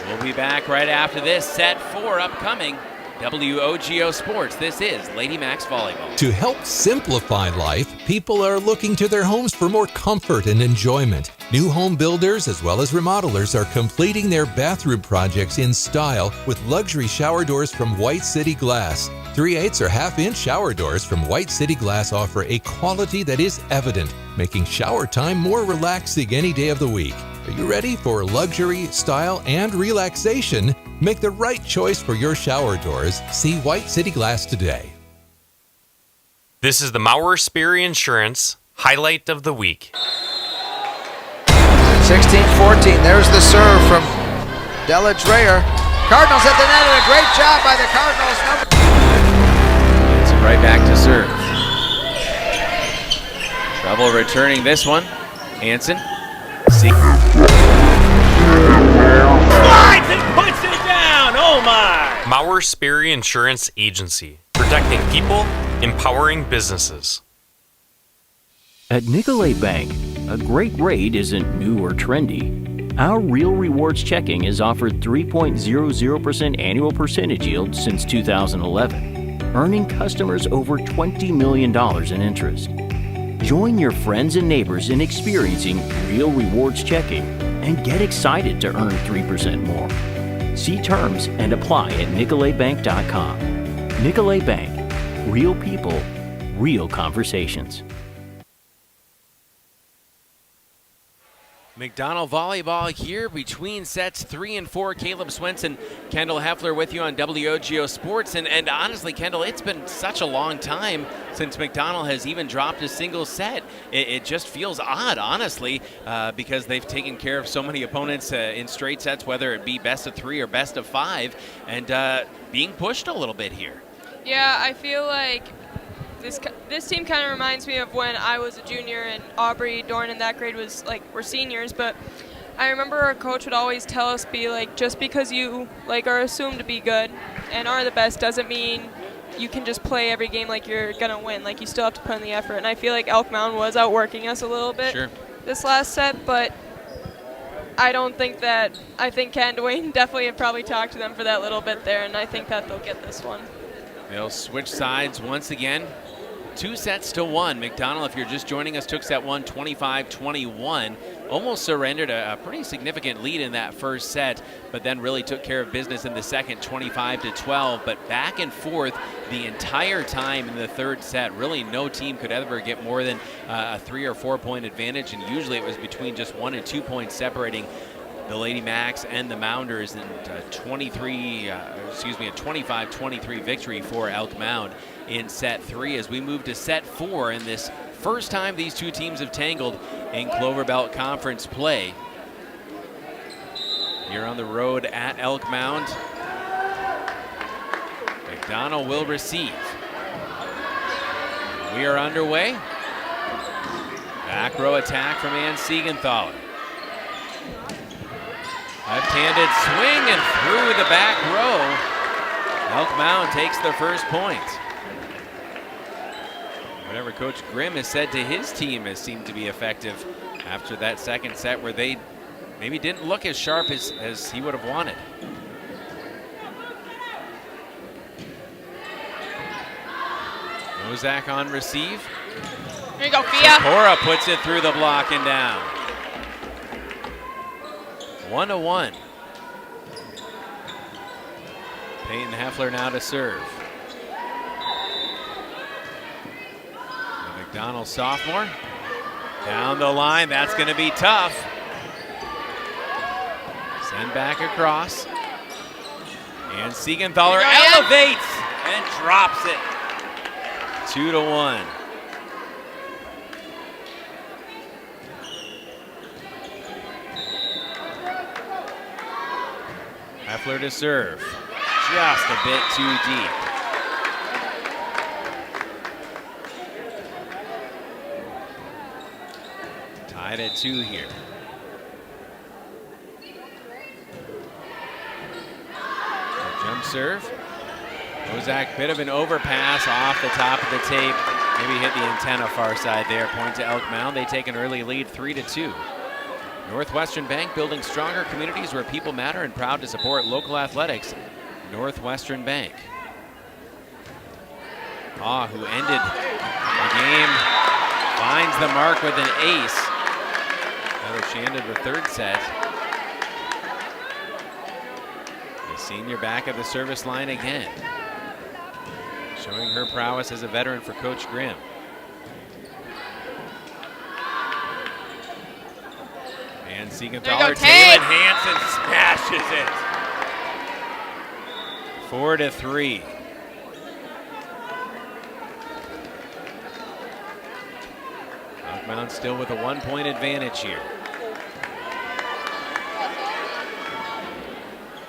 We'll be back right after this. Set 4 upcoming. WOGO Sports, this is Lady Macks Volleyball. To help simplify life, people are looking to their homes for more comfort and enjoyment. New home builders as well as remodelers are completing their bathroom projects in style with luxury shower doors from White City Glass. 3/8 or half-inch shower doors from White City Glass offer a quality that is evident, making shower time more relaxing any day of the week. Are you ready for luxury, style, and relaxation? Make the right choice for your shower doors. See White City Glass today. This is the Maurer Sperry Insurance Highlight of the Week. 16-14. There's the serve from Della Dreyer. Cardinals at the net, and a great job by the Cardinals. It's right back to serve. Trouble returning this one. Hansen. Slides and puts it down. Oh my! Maurer Sperry Insurance Agency. Protecting people, empowering businesses. At Nicolet Bank, a great rate isn't new or trendy. Our Real Rewards checking has offered 3.00% annual percentage yield since 2011, earning customers over $20 million in interest. Join your friends and neighbors in experiencing Real Rewards checking and get excited to earn 3% more. See terms and apply at nicoletbank.com. Nicolet Bank. Real people, real conversations. McDonell volleyball here between sets 3 and 4. Caleb Swenson, Kendall Heffler with you on WOGO Sports. And honestly, Kendall, it's been such a long time since McDonell has even dropped a single set. It just feels odd, honestly, because they've taken care of so many opponents in straight sets, whether it be best of 3 or best of 5, and being pushed a little bit here. Yeah, I feel like this team kind of reminds me of when I was a junior and Aubrey, Dorn, and that grade were seniors. But I remember our coach would always tell us, just because you are assumed to be good and are the best doesn't mean you can just play every game like you're gonna win. You still have to put in the effort. And I feel like Elk Mound was outworking us a little bit this last set, but I don't think that. I think Ken Dwayne definitely have probably talked to them for that little bit there, and I think that they'll get this one. They'll switch sides once again. 2 sets to 1. McDonell, if you're just joining us, took set 1 25-21. Almost surrendered a pretty significant lead in that first set, but then really took care of business in the second, 25-12. But back and forth the entire time in the third set. Really no team could ever get more than a 3 or 4 point advantage, and usually it was between just 1 and 2 points separating the Lady Macks and the Mounders, and a 25-23 victory for Elk Mound in set 3 as we move to set 4 in this first time these two teams have tangled in Cloverbelt Conference play. Here on the road at Elk Mound, McDonell will receive. We are underway. Back row attack from Ann Siegenthaler. Left-handed swing and through the back row. Elk Mound takes their first point. Whatever Coach Grimm has said to his team has seemed to be effective after that second set where they maybe didn't look as sharp as he would have wanted. Mozak on receive. There you go, Fia. Cora puts it through the block and down. 1-1. Peyton Heffler now to serve. The McDonell sophomore down the line. That's going to be tough. Send back across. And Siegenthaler elevates and drops it. 2-1. Heffler to serve. Just a bit too deep. Tied at 2 here. A jump serve. Mozak, bit of an overpass off the top of the tape. Maybe hit the antenna far side there. Point to Elk Mound. They take an early lead 3-2. Northwestern Bank, building stronger communities where people matter, and proud to support local athletics. Northwestern Bank. Who ended the game, finds the mark with an ace. Heather Shanded the third set. The senior back at the service line again, showing her prowess as a veteran for Coach Grimm. And Siegenthaler, Taylor Hansen smashes it. 4-3. Elk Mound still with a 1 point advantage here.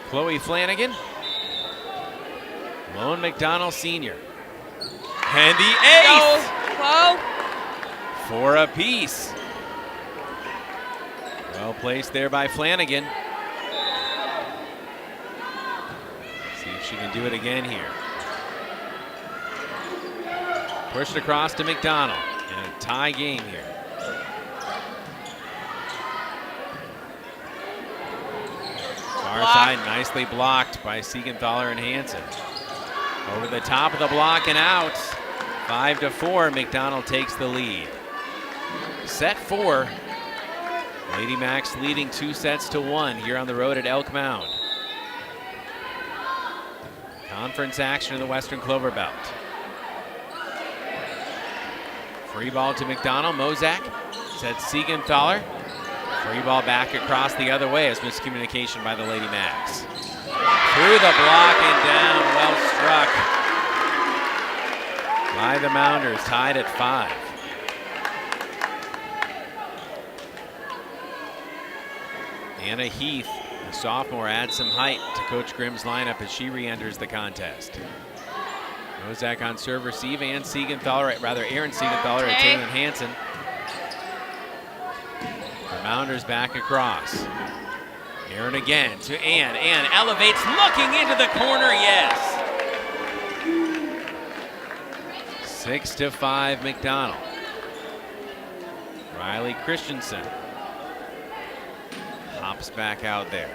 Chloe Flanagan. Lone McDonell Sr. And the ace! Go. 4 apiece. Well placed there by Flanagan. See if she can do it again here. Pushed across to McDonell in a tie game here. Far side nicely blocked by Siegenthaler and Hansen. Over the top of the block and out. 5-4, McDonell takes the lead. Set 4. Lady Macks leading 2-1 here on the road at Elk Mound. Conference action in the Western Cloverbelt. Free ball to McDonell. Mozak sets Siegenthaler. Free ball back across the other way as miscommunication by the Lady Macks. Through the block and down, well struck by the Mounders, tied at 5. Anna Heath, the sophomore, adds some height to Coach Grimm's lineup as she re-enters the contest. Ozak on serve receive, Aaron Siegenthaler at Taylor Hansen. The Mounders back across. Aaron again to Ann. Ann elevates, looking into the corner, yes. 6-5 McDonell. Riley Christensen hops back out there.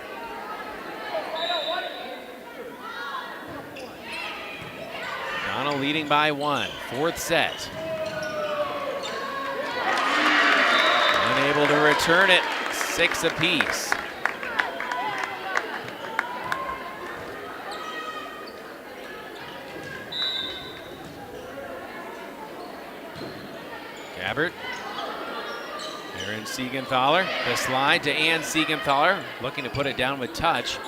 McDonell leading by 1, 4th set. Unable to return it, 6 apiece. Gabbert. Aaron Siegenthaler, the slide to Ann Siegenthaler, looking to put it down with touch.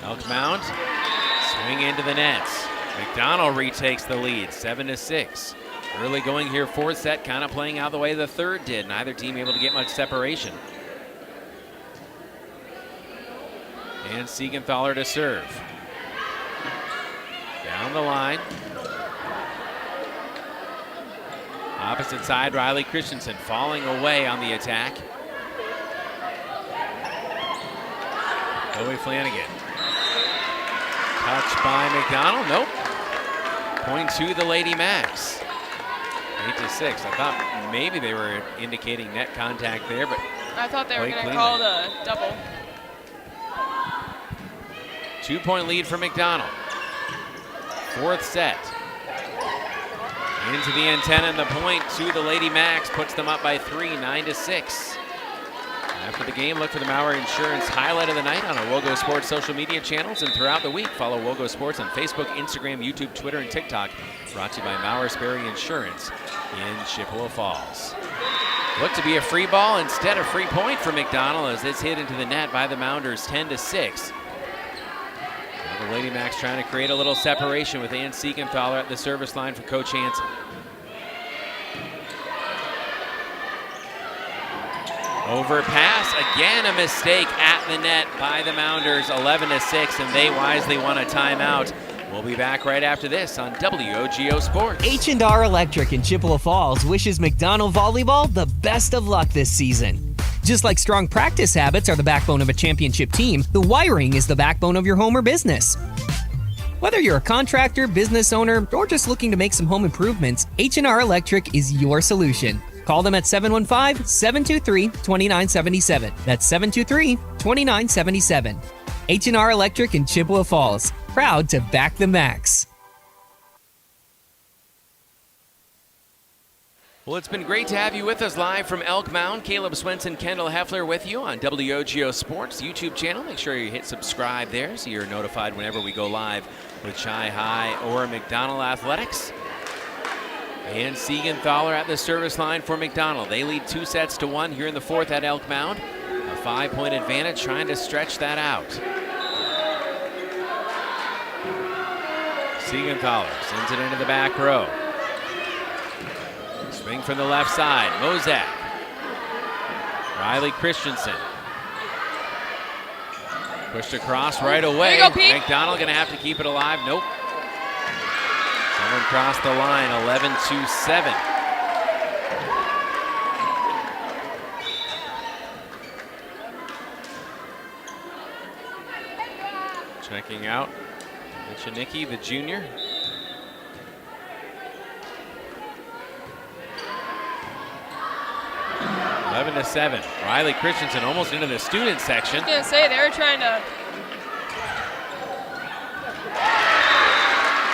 Elk Mound, swing into the nets. McDonell retakes the lead, 7-6. Early going here, 4th set, kind of playing out the way the 3rd did. Neither team able to get much separation. And Siegenthaler to serve. Down the line. Opposite side, Riley Christensen falling away on the attack. Chloe Flanagan. Touched by McDonell, nope. Point to the Lady Macks. 8-6. I thought maybe they were indicating net contact there, but I thought they were going to call the double. 2-point lead for McDonell. 4th set. Into the antenna, and the point to the Lady Macks puts them up by 3, 9-6. After the game, look for the Maurer Insurance highlight of the night on our WOGO Sports social media channels, and throughout the week, follow WOGO Sports on Facebook, Instagram, YouTube, Twitter, and TikTok. Brought to you by Maurer Sperry Insurance in Chippewa Falls. Looked to be a free ball instead of free point for McDonell as it's hit into the net by the Mounders, 10-6. The Lady Macks trying to create a little separation with Ann Siegenthaler at the service line for Coach Hansen. Overpass, again a mistake at the net by the Mounders, 11-6, and they wisely want a timeout. We'll be back right after this on WOGO Sports. H&R Electric in Chippewa Falls wishes McDonell Volleyball the best of luck this season. Just like strong practice habits are the backbone of a championship team, the wiring is the backbone of your home or business. Whether you're a contractor, business owner, or just looking to make some home improvements, H&R Electric is your solution. Call them at 715-723-2977. That's 723-2977. H&R Electric in Chippewa Falls. Proud to back the Macks. Well, it's been great to have you with us live from Elk Mound. Caleb Swenson, Kendall Heffler with you on WOGO Sports YouTube channel. Make sure you hit subscribe there so you're notified whenever we go live with Chi High or McDonell Athletics. And Siegenthaler at the service line for McDonell. They lead 2-1 here in the 4th at Elk Mound. A 5-point advantage, trying to stretch that out. Siegenthaler sends it into the back row. Swing from the left side, Mozak. Riley Christensen. Pushed across right away. McDonell going to have to keep it alive. Nope. Someone crossed the line, 11-7. Checking out Michanicki, the junior. to 7. Riley Christensen almost into the student section. I was going to say, they were trying to.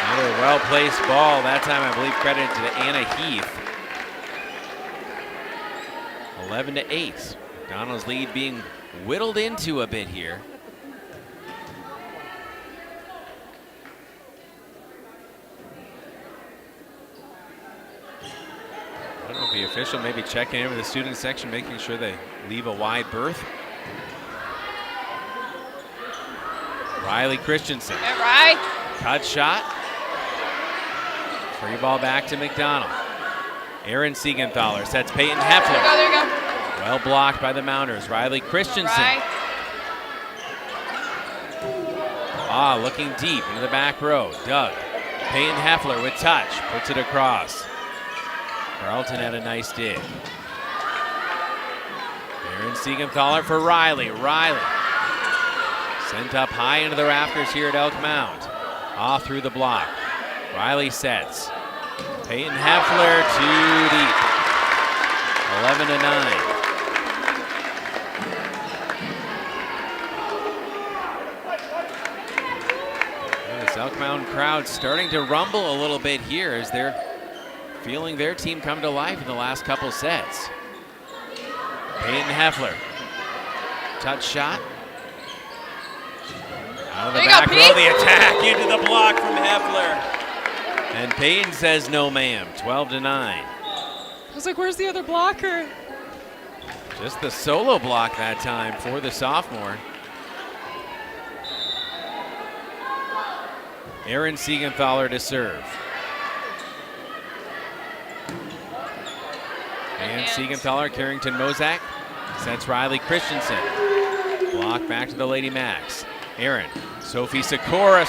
Another well-placed ball. That time, I believe, credited to Anna Heath. 11-8. McDonell's lead being whittled into a bit here. don't know if the official maybe checking in with the student section, making sure they leave a wide berth. Riley Christensen. All right. Cut shot. Free ball back to McDonell. Aaron Siegenthaler sets Peyton Heffler. There you go. Well blocked by the Mounders. Riley Christensen. Right. Looking deep into the back row. Doug. Peyton Heffler with touch. Puts it across. Carlton had a nice dig. Aaron Siegenthaler for Riley. Riley sent up high into the rafters here at Elk Mound. Off through the block. Riley sets. Peyton Heffler too deep. 11-9. This Elk Mound crowd starting to rumble a little bit here as they're feeling their team come to life in the last couple sets. Peyton Heffler. Touch shot. Out of the back row, the attack into the block from Heffler. And Peyton says no ma'am, 12-9. I was like, where's the other blocker? Just the solo block that time for the sophomore. Aaron Siegenthaler to serve. And Siegenthaler, Carrington Mozak sets Riley Christensen. Block back to the Lady Macks. Aaron, Sophia Sikora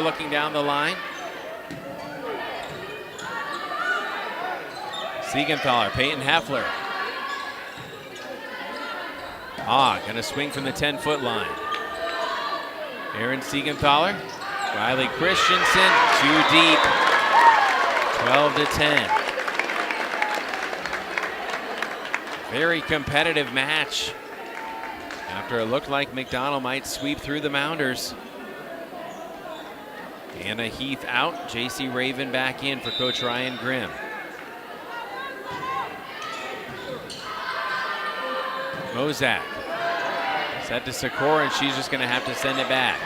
looking down the line. Siegenthaler, Peyton Heffler. Gonna swing from the 10-foot line. Aaron Siegenthaler, Riley Christensen, too deep. 12-10. Very competitive match. After it looked like McDonell might sweep through the Mounders. Anna Heath out, J.C. Raven back in for Coach Ryan Grimm. Mozak set to Sikora, and she's just going to have to send it back.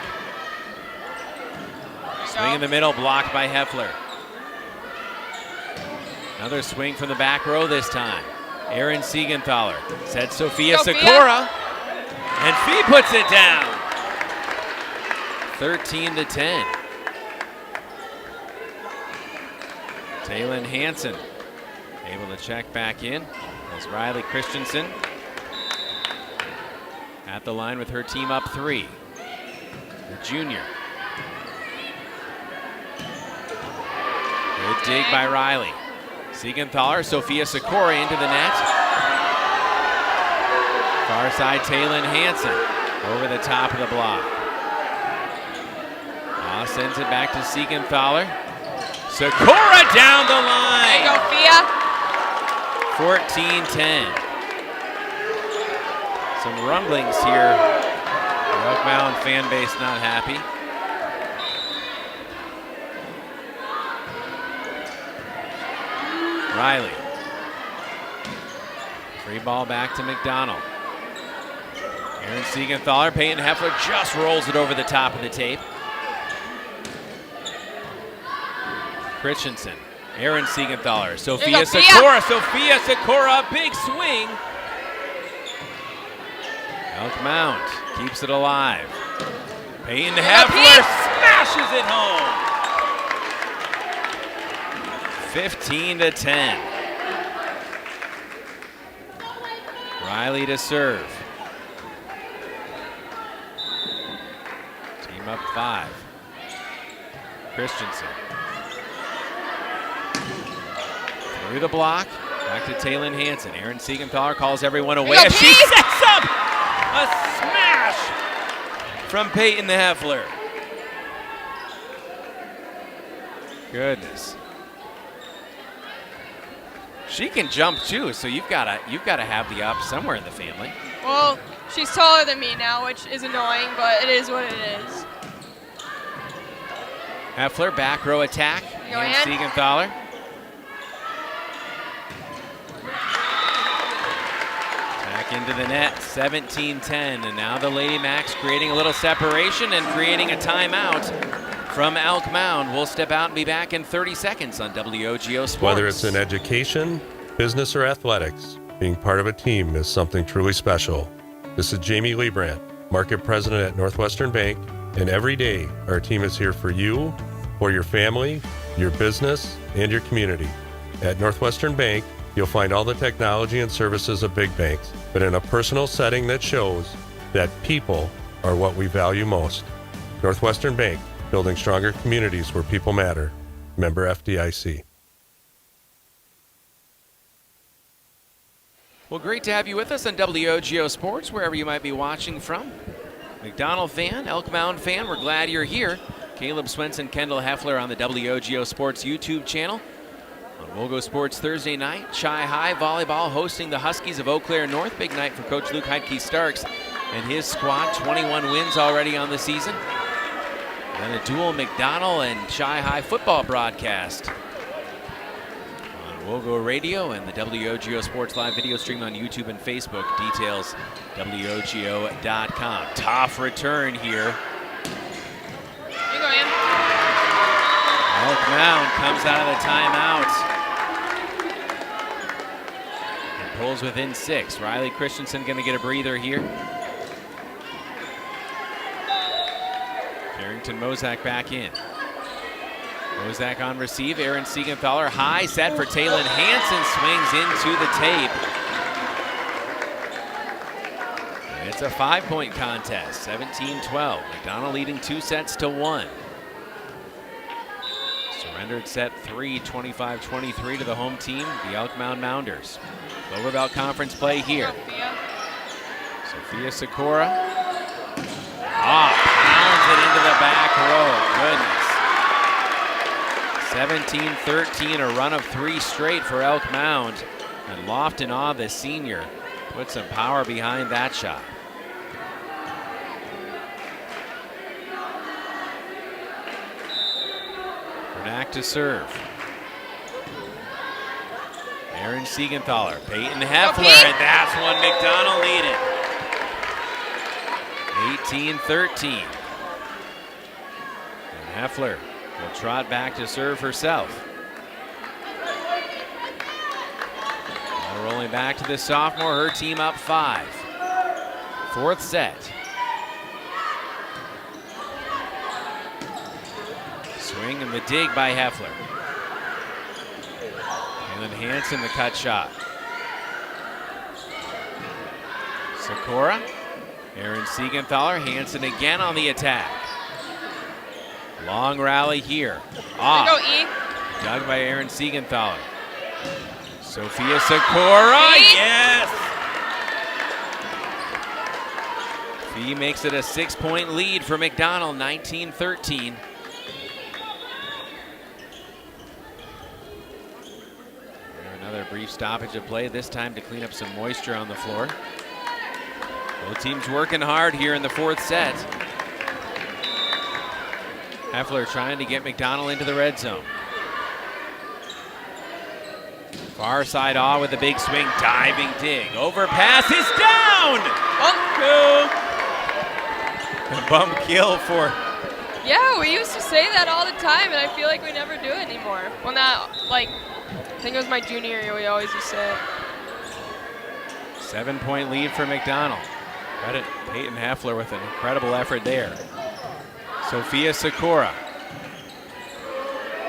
Swing in the middle, blocked by Heffler. Another swing from the back row this time. Aaron Siegenthaler sets Sophia Sikora, and Fee puts it down. 13-10. Taylin Hansen able to check back in as Riley Christensen at the line with her team up 3. The junior. Good dig by Riley. Siegenthaler, Sophia Sikora into the net. Far side, Taylin Hansen over the top of the block. Sends it back to Siegenthaler. Sikora down the line. There you go, Fia. 14-10. Some rumblings here. The Elk Mound fan base not happy. Riley. Free ball back to McDonell. Aaron Siegenthaler, Peyton Heffler just rolls it over the top of the tape. Christensen, Aaron Siegenthaler, Sophia Sikora. Sophia Sikora, big swing. Elk Mound keeps it alive. Peyton Heffler smashes it home. 15-10. Riley to serve. Team up 5. Christensen. Through the block, back to Taylin Hansen. Aaron Siegenthaler calls everyone away as she sets up a smash from Peyton Heffler. Goodness. She can jump too, so you've got to have the up somewhere in the family. Well, she's taller than me now, which is annoying, but it is what it is. Heffler, back row attack. And Siegenthaler. Back into the net, 17-10, and now the Lady Macks creating a little separation and creating a timeout from Elk Mound. We'll step out and be back in 30 seconds on WOGO Sports. Whether it's in education, Business or athletics, being part of a team is something truly special. This is Jamie Liebrandt, Market President at Northwestern Bank, and every day our team is here for you, for your family, your business, and your community. At Northwestern Bank, you'll find all the technology and services of big banks, but in a personal setting that shows that people are what we value most. Northwestern Bank, building stronger communities where people matter. Member FDIC. Well, great to have you with us on WOGO Sports, wherever you might be watching from. McDonell fan, Elk Mound fan, we're glad you're here. Caleb Swenson, Kendall Heffler on the WOGO Sports YouTube channel. On WOGO Sports Thursday night, Chi High Volleyball hosting the Huskies of Eau Claire North. Big night for Coach Luke Heidke-Starks and his squad. 21 wins already on the season. And a dual McDonell and Chi High football broadcast on WOGO Radio and the WOGO Sports Live video stream on YouTube and Facebook. Details, WOGO.com. Tough return here. You go, Ian. Elk Mound comes out of the timeout and pulls within 6. Riley Christensen going to get a breather here. Carrington Mozak back in. Mozak on receive. Aaron Siegenthaler high set for Talon Hansen. Swings into the tape. And it's a 5-point contest. 17-12. McDonell leading 2 sets to 1. Surrendered set 3, 25-23 to the home team, the Elk Mound Mounders. Cloverbelt Conference play here. Sophia Sikora. Pounds it into the back row. Goodness. 17-13, a run of 3 straight for Elk Mound. And Lofton Awe, the senior, put some power behind that shot. Back to serve. Aaron Siegenthaler, Peyton Heffler, and that's when McDonell leaded. 18-13. And Heffler will trot back to serve herself. Now rolling back to the sophomore, her team up 5. 4th set. Swing and the dig by Heffler. And then Hansen the cut shot. Sikora. Aaron Siegenthaler. Hansen again on the attack. Long rally here. Off. Go, E. Dug by Aaron Siegenthaler. Sophia Sikora. Yes! Fee makes it a 6-point lead for McDonell. 19-13. Another brief stoppage of play, this time to clean up some moisture on the floor. Both teams working hard here in the 4th set. Heffler trying to get McDonell into the red zone. Far side Awe with a big swing, diving dig. Overpass is down! Bump kill for... Yeah, we used to say that all the time, and I feel like we never do it anymore. Well, not like... I think it was my junior year we always used to say it. 7-point lead for McDonell. Credit Peyton Heffler with an incredible effort there. Sophia Sikora.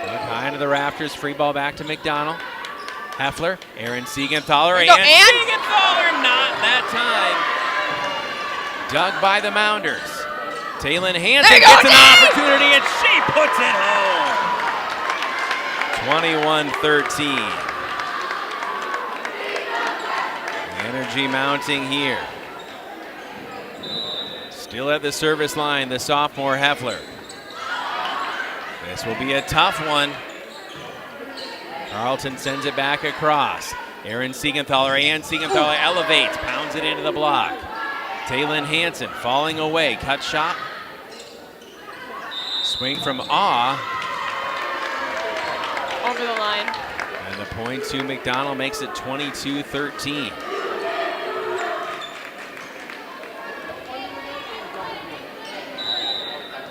Look high into the rafters, free ball back to McDonell. Heffler, Aaron Siegenthaler, and Siegenthaler not that time. Dug by the Mounders. Talon Hansen gets an opportunity and she puts it home. 21-13. Energy mounting here. Still at the service line, the sophomore Heffler. This will be a tough one. Carlton sends it back across. Aaron Siegenthaler, and Siegenthaler elevates, pounds it into the block. Talon Hansen falling away, cut shot. Swing from Awe. Over the line. And the point to McDonell makes it 22-13.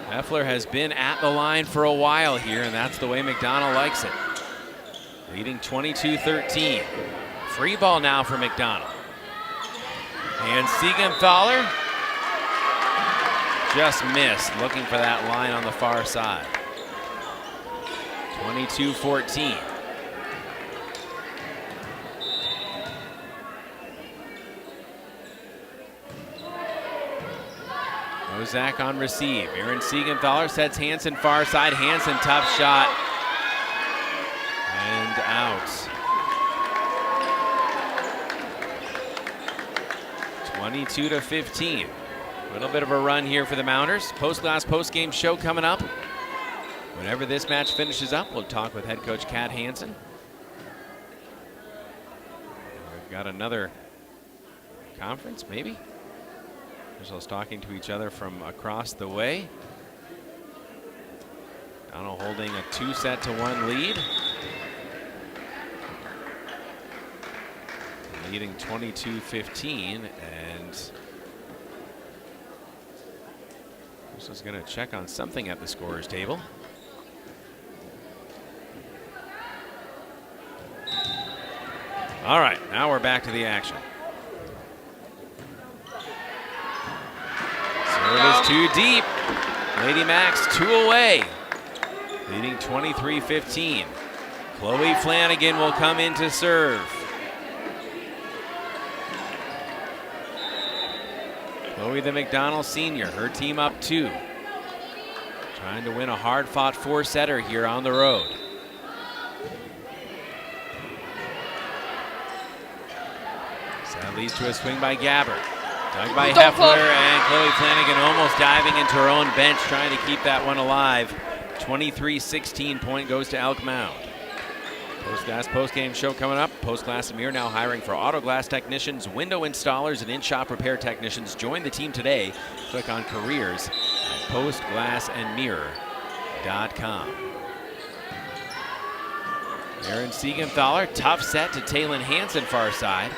Heffler has been at the line for a while here, and that's the way McDonell likes it. leading 22-13. Free ball now for McDonell. And Siegenthaler just missed, looking for that line on the far side. 22-14. Ozak on receive. Aaron Siegenthaler sets Hansen far side. Hansen, tough shot. And out. 22-15. A little bit of a run here for the Mounders. Post-glass, post-game show coming up. Whenever this match finishes up, we'll talk with head coach Kat Hansen. We've got another conference, maybe? They're talking to each other from across the way. Donald holding a 2-1 lead. Leading 22-15, and this is going to check on something at the scorer's table. All right, now we're back to the action. Service too deep. Lady Macks 2 away. Leading 23-15. Chloe Flanagan will come in to serve. Chloe the McDonell senior, her team up 2. Trying to win a hard-fought 4-setter here on the road. So that leads to a swing by Gabbert. Dug by Heffler, and Chloe Flanagan almost diving into her own bench, trying to keep that one alive. 23-16 point goes to Elk Mound. Post-glass, post-game show coming up. Post-glass and Mirror now hiring for auto glass technicians, window installers, and in-shop repair technicians. Join the team today. Click on careers at postglassandmirror.com. Aaron Siegenthaler, tough set to Taylin Hansen far side.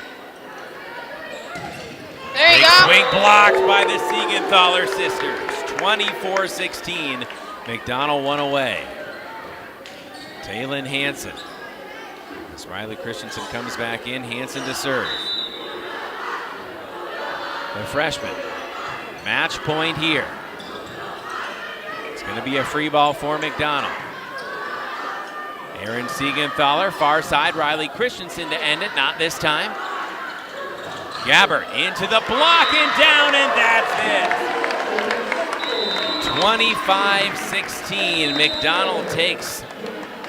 There you Big go. swing blocked by the Siegenthaler sisters. 24-16. McDonell one away. Taylin Hansen. As Riley Christensen comes back in, Hansen to serve. The freshman. Match point here. It's going to be a free ball for McDonell. Aaron Siegenthaler, far side. Riley Christensen to end it. Not this time. Gabbert into the block and down, and that's it. 25-16. McDonell takes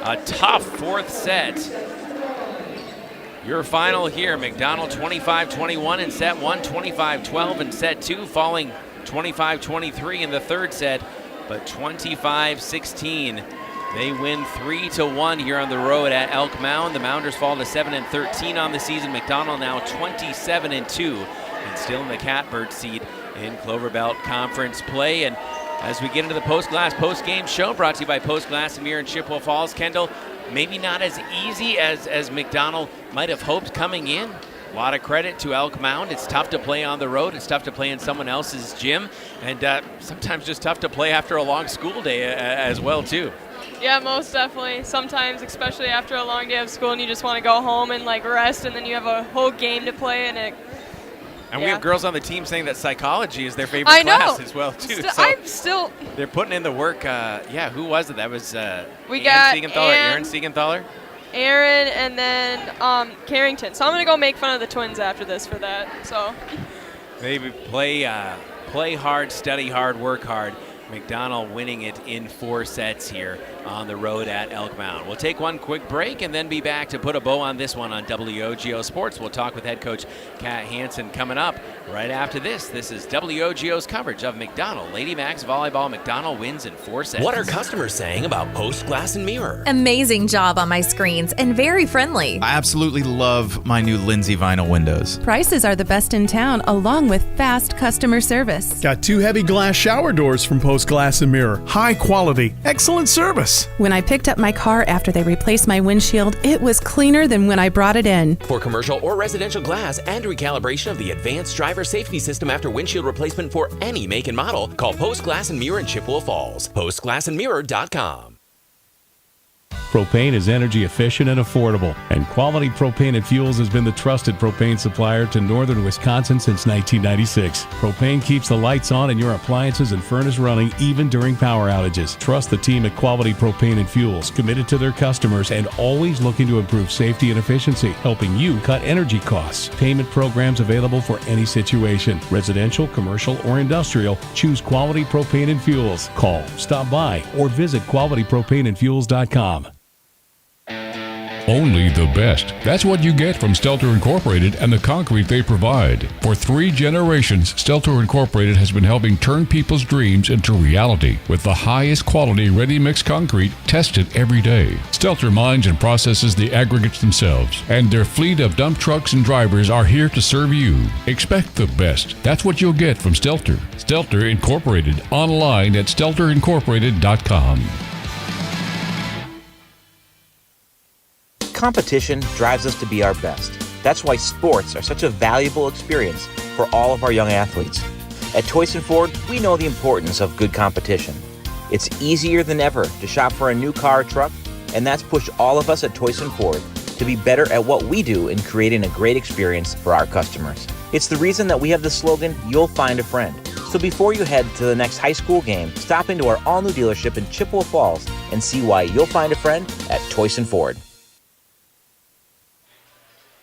a tough 4th set. Your final here, McDonell 25-21 in set 1, 25-12 in set 2, falling 25-23 in the 3rd set, but 25-16. They win 3-1 here on the road at Elk Mound. The Mounders fall to 7-13 on the season. McDonell now 27-2 and still in the catbird seat in Cloverbelt Conference play. And as we get into the post-glass, post-game show brought to you by Post Glass and Mirror in Chippewa Falls, Kendall, maybe not as easy as McDonell might have hoped coming in. A lot of credit to Elk Mound. It's tough to play on the road. It's tough to play in someone else's gym. And sometimes just tough to play after a long school day as well, too. Yeah, most definitely. Sometimes, especially after a long day of school and you just want to go home and like rest, and then you have a whole game to play, and we have girls on the team saying that psychology is their favorite class as well, too. They're putting in the work. Who was it? That was Aaron Siegenthaler. Aaron, and then Carrington. So I'm going to go make fun of the twins after this for that. So maybe play hard, study hard, work hard. McDonell winning it in 4 sets here on the road at Elk Mound. We'll take one quick break and then be back to put a bow on this one on WOGO Sports. We'll talk with head coach Kat Hansen coming up right after this. This is WOGO's coverage of McDonell Lady Macks Volleyball. McDonell wins in 4 sets. What are customers saying about Post Glass and Mirror? Amazing job on my screens and very friendly. I absolutely love my new Lindsay vinyl windows. Prices are the best in town, along with fast customer service. Got 2 heavy glass shower doors from Post Glass and Mirror. High quality, excellent service. When I picked up my car after they replaced my windshield, it was cleaner than when I brought it in. For commercial or residential glass and recalibration of the advanced driver safety system after windshield replacement for any make and model, call Post Glass and Mirror in Chippewa Falls. PostGlassandMirror.com. Propane is energy efficient and affordable, and Quality Propane and Fuels has been the trusted propane supplier to northern Wisconsin since 1996. Propane keeps the lights on and your appliances and furnace running even during power outages. Trust the team at Quality Propane and Fuels, committed to their customers and always looking to improve safety and efficiency, helping you cut energy costs. Payment programs available for any situation. Residential, commercial, or industrial, choose Quality Propane and Fuels. Call, stop by, or visit qualitypropaneandfuels.com. Only the best. That's what you get from Stelter Incorporated and the concrete they provide. For 3 generations, Stelter Incorporated has been helping turn people's dreams into reality with the highest quality ready-mix concrete tested every day. Stelter mines and processes the aggregates themselves, and their fleet of dump trucks and drivers are here to serve you. Expect the best. That's what you'll get from Stelter. Stelter Incorporated, online at stelterincorporated.com. Competition drives us to be our best. That's why sports are such a valuable experience for all of our young athletes. At Toys & Ford, we know the importance of good competition. It's easier than ever to shop for a new car or truck, and that's pushed all of us at Toys & Ford to be better at what we do in creating a great experience for our customers. It's the reason that we have the slogan, "You'll find a friend." So before you head to the next high school game, stop into our all-new dealership in Chippewa Falls and see why you'll find a friend at Toys & Ford.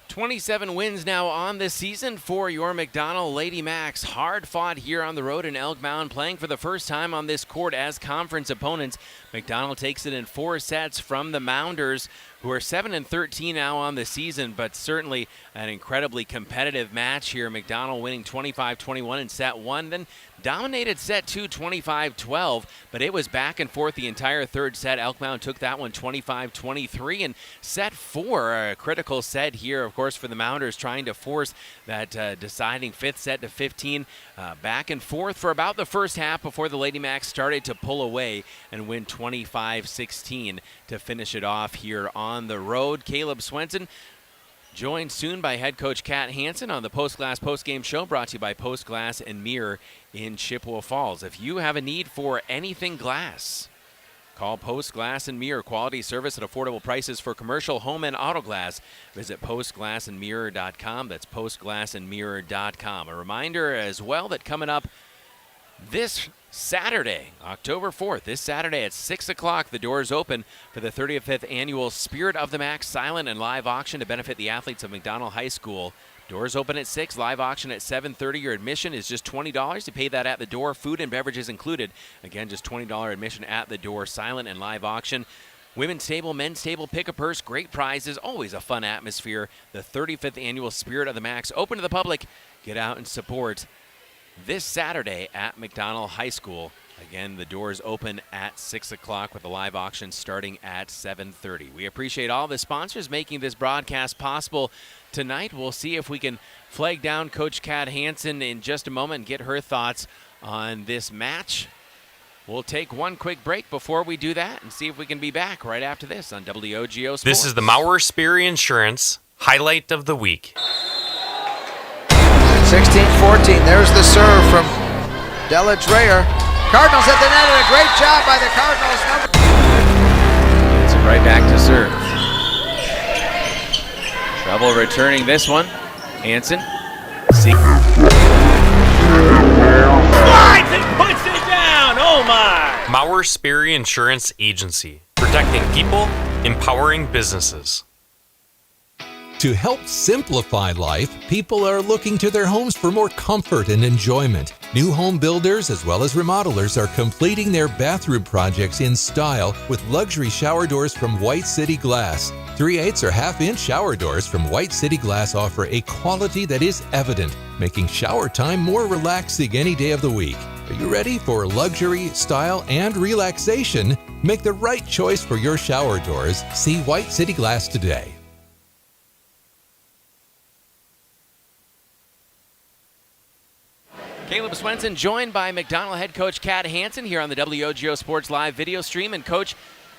27 wins now on this season for your McDonell Lady Macks. Hard fought here on the road in Elk Mound, playing for the first time on this court as conference opponents. McDonell takes it in 4 sets from the Mounders, who are 7-13 now on the season, but certainly an incredibly competitive match here. McDonell winning 25-21 in set 1, then dominated set 2 25-12, but it was back and forth the entire third set. Elk Mound took that one 25-23, and set 4, a critical set here, of course, for the Mounders, trying to force that deciding 5th set to 15. Back and forth for about the first half before the Lady Macks started to pull away and win 25-16 to finish it off here on the road. Caleb Swenson joined soon by head coach Kat Hansen on the Post Glass postgame show, brought to you by Post Glass and Mirror in Chippewa Falls. If you have a need for anything glass, call Post Glass and Mirror. Quality service at affordable prices for commercial, home, and auto glass. Visit postglassandmirror.com. That's postglassandmirror.com. A reminder as well that coming up this Saturday, October 4th, this Saturday at 6 o'clock, the doors open for the 35th annual Spirit of the Macks silent and live auction to benefit the athletes of McDonell High School. Doors open at 6, live auction at 7:30. Your admission is just $20. You pay that at the door, food and beverages included. Again, just $20 admission at the door, silent and live auction. Women's table, men's table, pick a purse, great prizes, always a fun atmosphere. The 35th annual Spirit of the Macks, open to the public. Get out and support this Saturday at McDonell High School. Again, the doors open at 6 o'clock with the live auction starting at 7:30. We appreciate all the sponsors making this broadcast possible tonight. We'll see if we can flag down Coach Kat Hansen in just a moment and get her thoughts on this match. We'll take one quick break before we do that and see if we can be back right after this on WOGO Sports. This is the Maurer Sperry Insurance Highlight of the Week. 16-14. There's the serve from Della Dreyer. Cardinals at the net, and a great job by the Cardinals. Gets it right back to serve. Trouble returning this one. Hansen. Slides and puts it down. Oh my! Maurer Sperry Insurance Agency. Protecting people, empowering businesses. To help simplify life, people are looking to their homes for more comfort and enjoyment. New home builders as well as remodelers are completing their bathroom projects in style with luxury shower doors from White City Glass. 3/8 or half-inch shower doors from White City Glass offer a quality that is evident, making shower time more relaxing any day of the week. Are you ready for luxury, style, and relaxation? Make the right choice for your shower doors. See White City Glass today. Caleb Swenson joined by McDonell head coach Kat Hansen here on the WOGO Sports Live video stream. And Coach,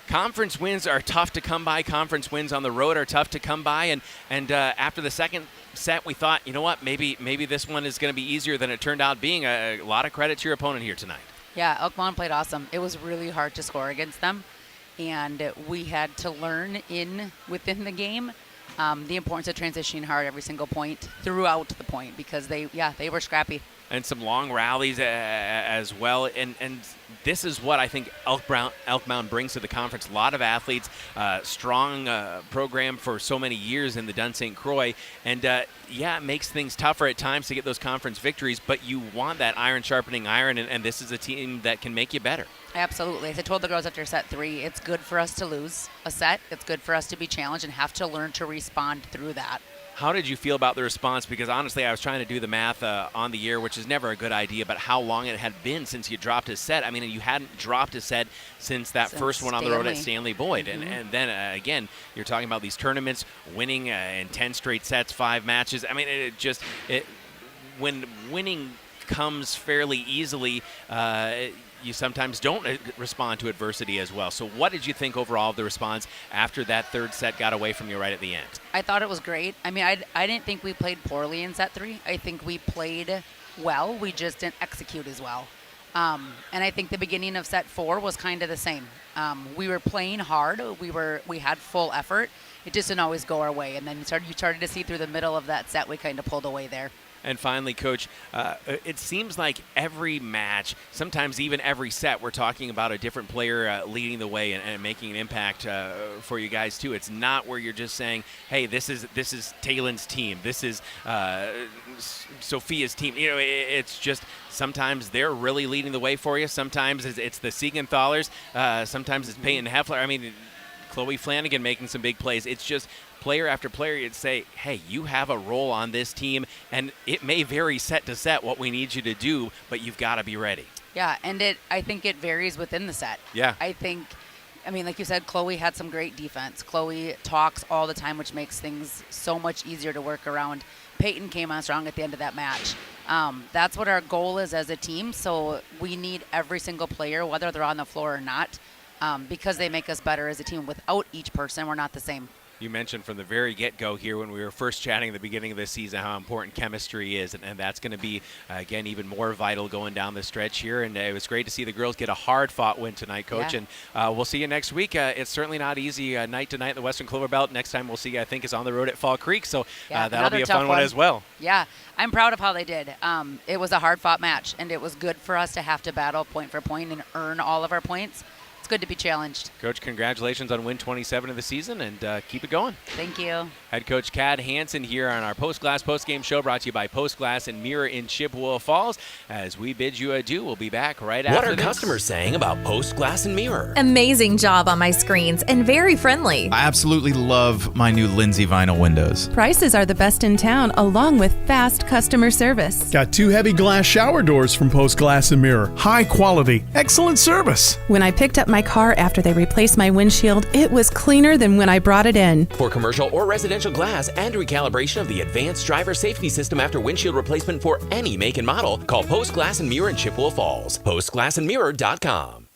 conference wins are tough to come by. Conference wins on the road are tough to come by. And after the second set, we thought, you know what, maybe this one is going to be easier than it turned out being. A lot of credit to your opponent here tonight. Yeah, Elk Mound played awesome. It was really hard to score against them. and we had to learn within the game the importance of transitioning hard every single point throughout the point, because they were scrappy. And some long rallies as well. And this is what I think Elk Mound brings to the conference. A lot of athletes, strong program for so many years in the Dunn St. Croix. And, it makes things tougher at times to get those conference victories, but you want that iron sharpening iron, and this is a team that can make you better. Absolutely. As I told the girls after set 3, it's good for us to lose a set. It's good for us to be challenged and have to learn to respond through that. How did you feel about the response? Because honestly, I was trying to do the math on the year, which is never a good idea, but how long it had been since you dropped a set. I mean, you hadn't dropped a set since that first one on the road at Stanley Boyd. Mm-hmm. And then, again, you're talking about these tournaments, winning in 10 straight sets, 5 matches. I mean, when winning comes fairly easily, you sometimes don't respond to adversity as well. So what did you think overall of the response after that third set got away from you right at the end? I thought it was great. I mean, I didn't think we played poorly in set 3. I think we played well. We just didn't execute as well. And I think the beginning of set 4 was kind of the same. We were playing hard. We had full effort. It just didn't always go our way. And then you started to see through the middle of that set, we kind of pulled away there. And finally, Coach, it seems like every match, sometimes even every set, we're talking about a different player leading the way and making an impact for you guys too. It's not where you're just saying, "Hey, this is Taylon's team. This is Sophia's team." You know, it's just sometimes they're really leading the way for you. Sometimes it's the Siegenthalers. Sometimes it's Peyton Heffler. I mean, Chloe Flanagan making some big plays. It's just player after player, you'd say, hey, you have a role on this team, and it may vary set to set what we need you to do, but you've got to be ready. Yeah, and I think it varies within the set. Yeah. I mean, like you said, Chloe had some great defense. Chloe talks all the time, which makes things so much easier to work around. Peyton came on strong at the end of that match. That's what our goal is as a team, so we need every single player, whether they're on the floor or not, because they make us better as a team. Without each person, we're not the same. You mentioned from the very get-go here when we were first chatting at the beginning of this season how important chemistry is, and that's going to be, again, even more vital going down the stretch here. And it was great to see the girls get a hard-fought win tonight, Coach. Yeah. And we'll see you next week. It's certainly not easy night to night in the Western Cloverbelt. Next time we'll see you, I think, is on the road at Fall Creek. So that'll be a fun one as well. Yeah, I'm proud of how they did. It was a hard-fought match, and it was good for us to have to battle point for point and earn all of our points. It's good to be challenged. Coach, congratulations on win 27 of the season, and keep it going. Thank you. Head Coach Kad Hansen here on our Post Glass Postgame Show, brought to you by Post Glass and Mirror in Chippewa Falls. As we bid you adieu, we'll be back right after this. What are customers saying about Post Glass and Mirror? Amazing job on my screens and very friendly. I absolutely love my new Lindsay vinyl windows. Prices are the best in town, along with fast customer service. Got 2 heavy glass shower doors from Post Glass and Mirror. High quality, excellent service. When I picked up my car after they replaced my windshield, it was cleaner than when I brought it in. For commercial or residential glass and recalibration of the advanced driver safety system after windshield replacement for any make and model, call Post Glass and Mirror in Chippewa Falls. PostGlassandMirror.com.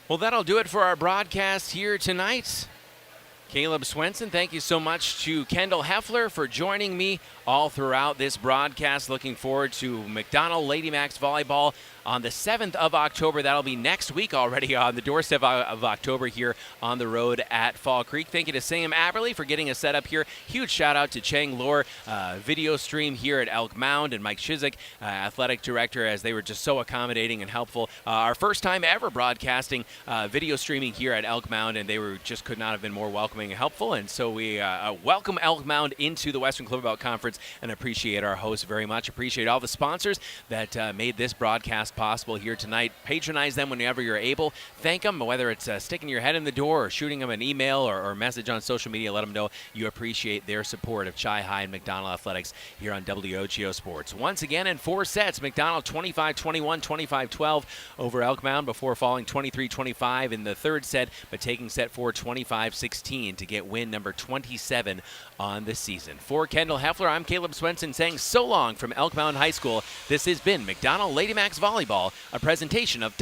Well, that'll do it for our broadcast here tonight. Caleb Swenson, thank you so much to Kendall Heffler for joining me all throughout this broadcast. Looking forward to McDonell Lady Macks Volleyball on the 7th of October. That'll be next week already on the doorstep of October here on the road at Fall Creek. Thank you to Sam Aberley for getting us set up here. Huge shout out to Chang Lor, video stream here at Elk Mound, and Mike Shizik, athletic director, as they were just so accommodating and helpful. Our first time ever broadcasting video streaming here at Elk Mound, and they could not have been more welcoming and helpful. And so we welcome Elk Mound into the Western Cloverbelt Conference and appreciate our hosts very much. Appreciate all the sponsors that made this broadcast possible here tonight. Patronize them whenever you're able. Thank them, whether it's sticking your head in the door or shooting them an email or message on social media. Let them know you appreciate their support of Chi High and McDonell Athletics here on WOGO Sports. Once again, in 4 sets, McDonell 25-21, 25-12 over Elk Mound before falling 23-25 in the third set, but taking set 4 25-16 to get win number 27 on the season. For Kendall Heffler, I'm Caleb Swenson saying so long from Elk Mound High School. This has been McDonell Lady Macks Volleyball, a presentation of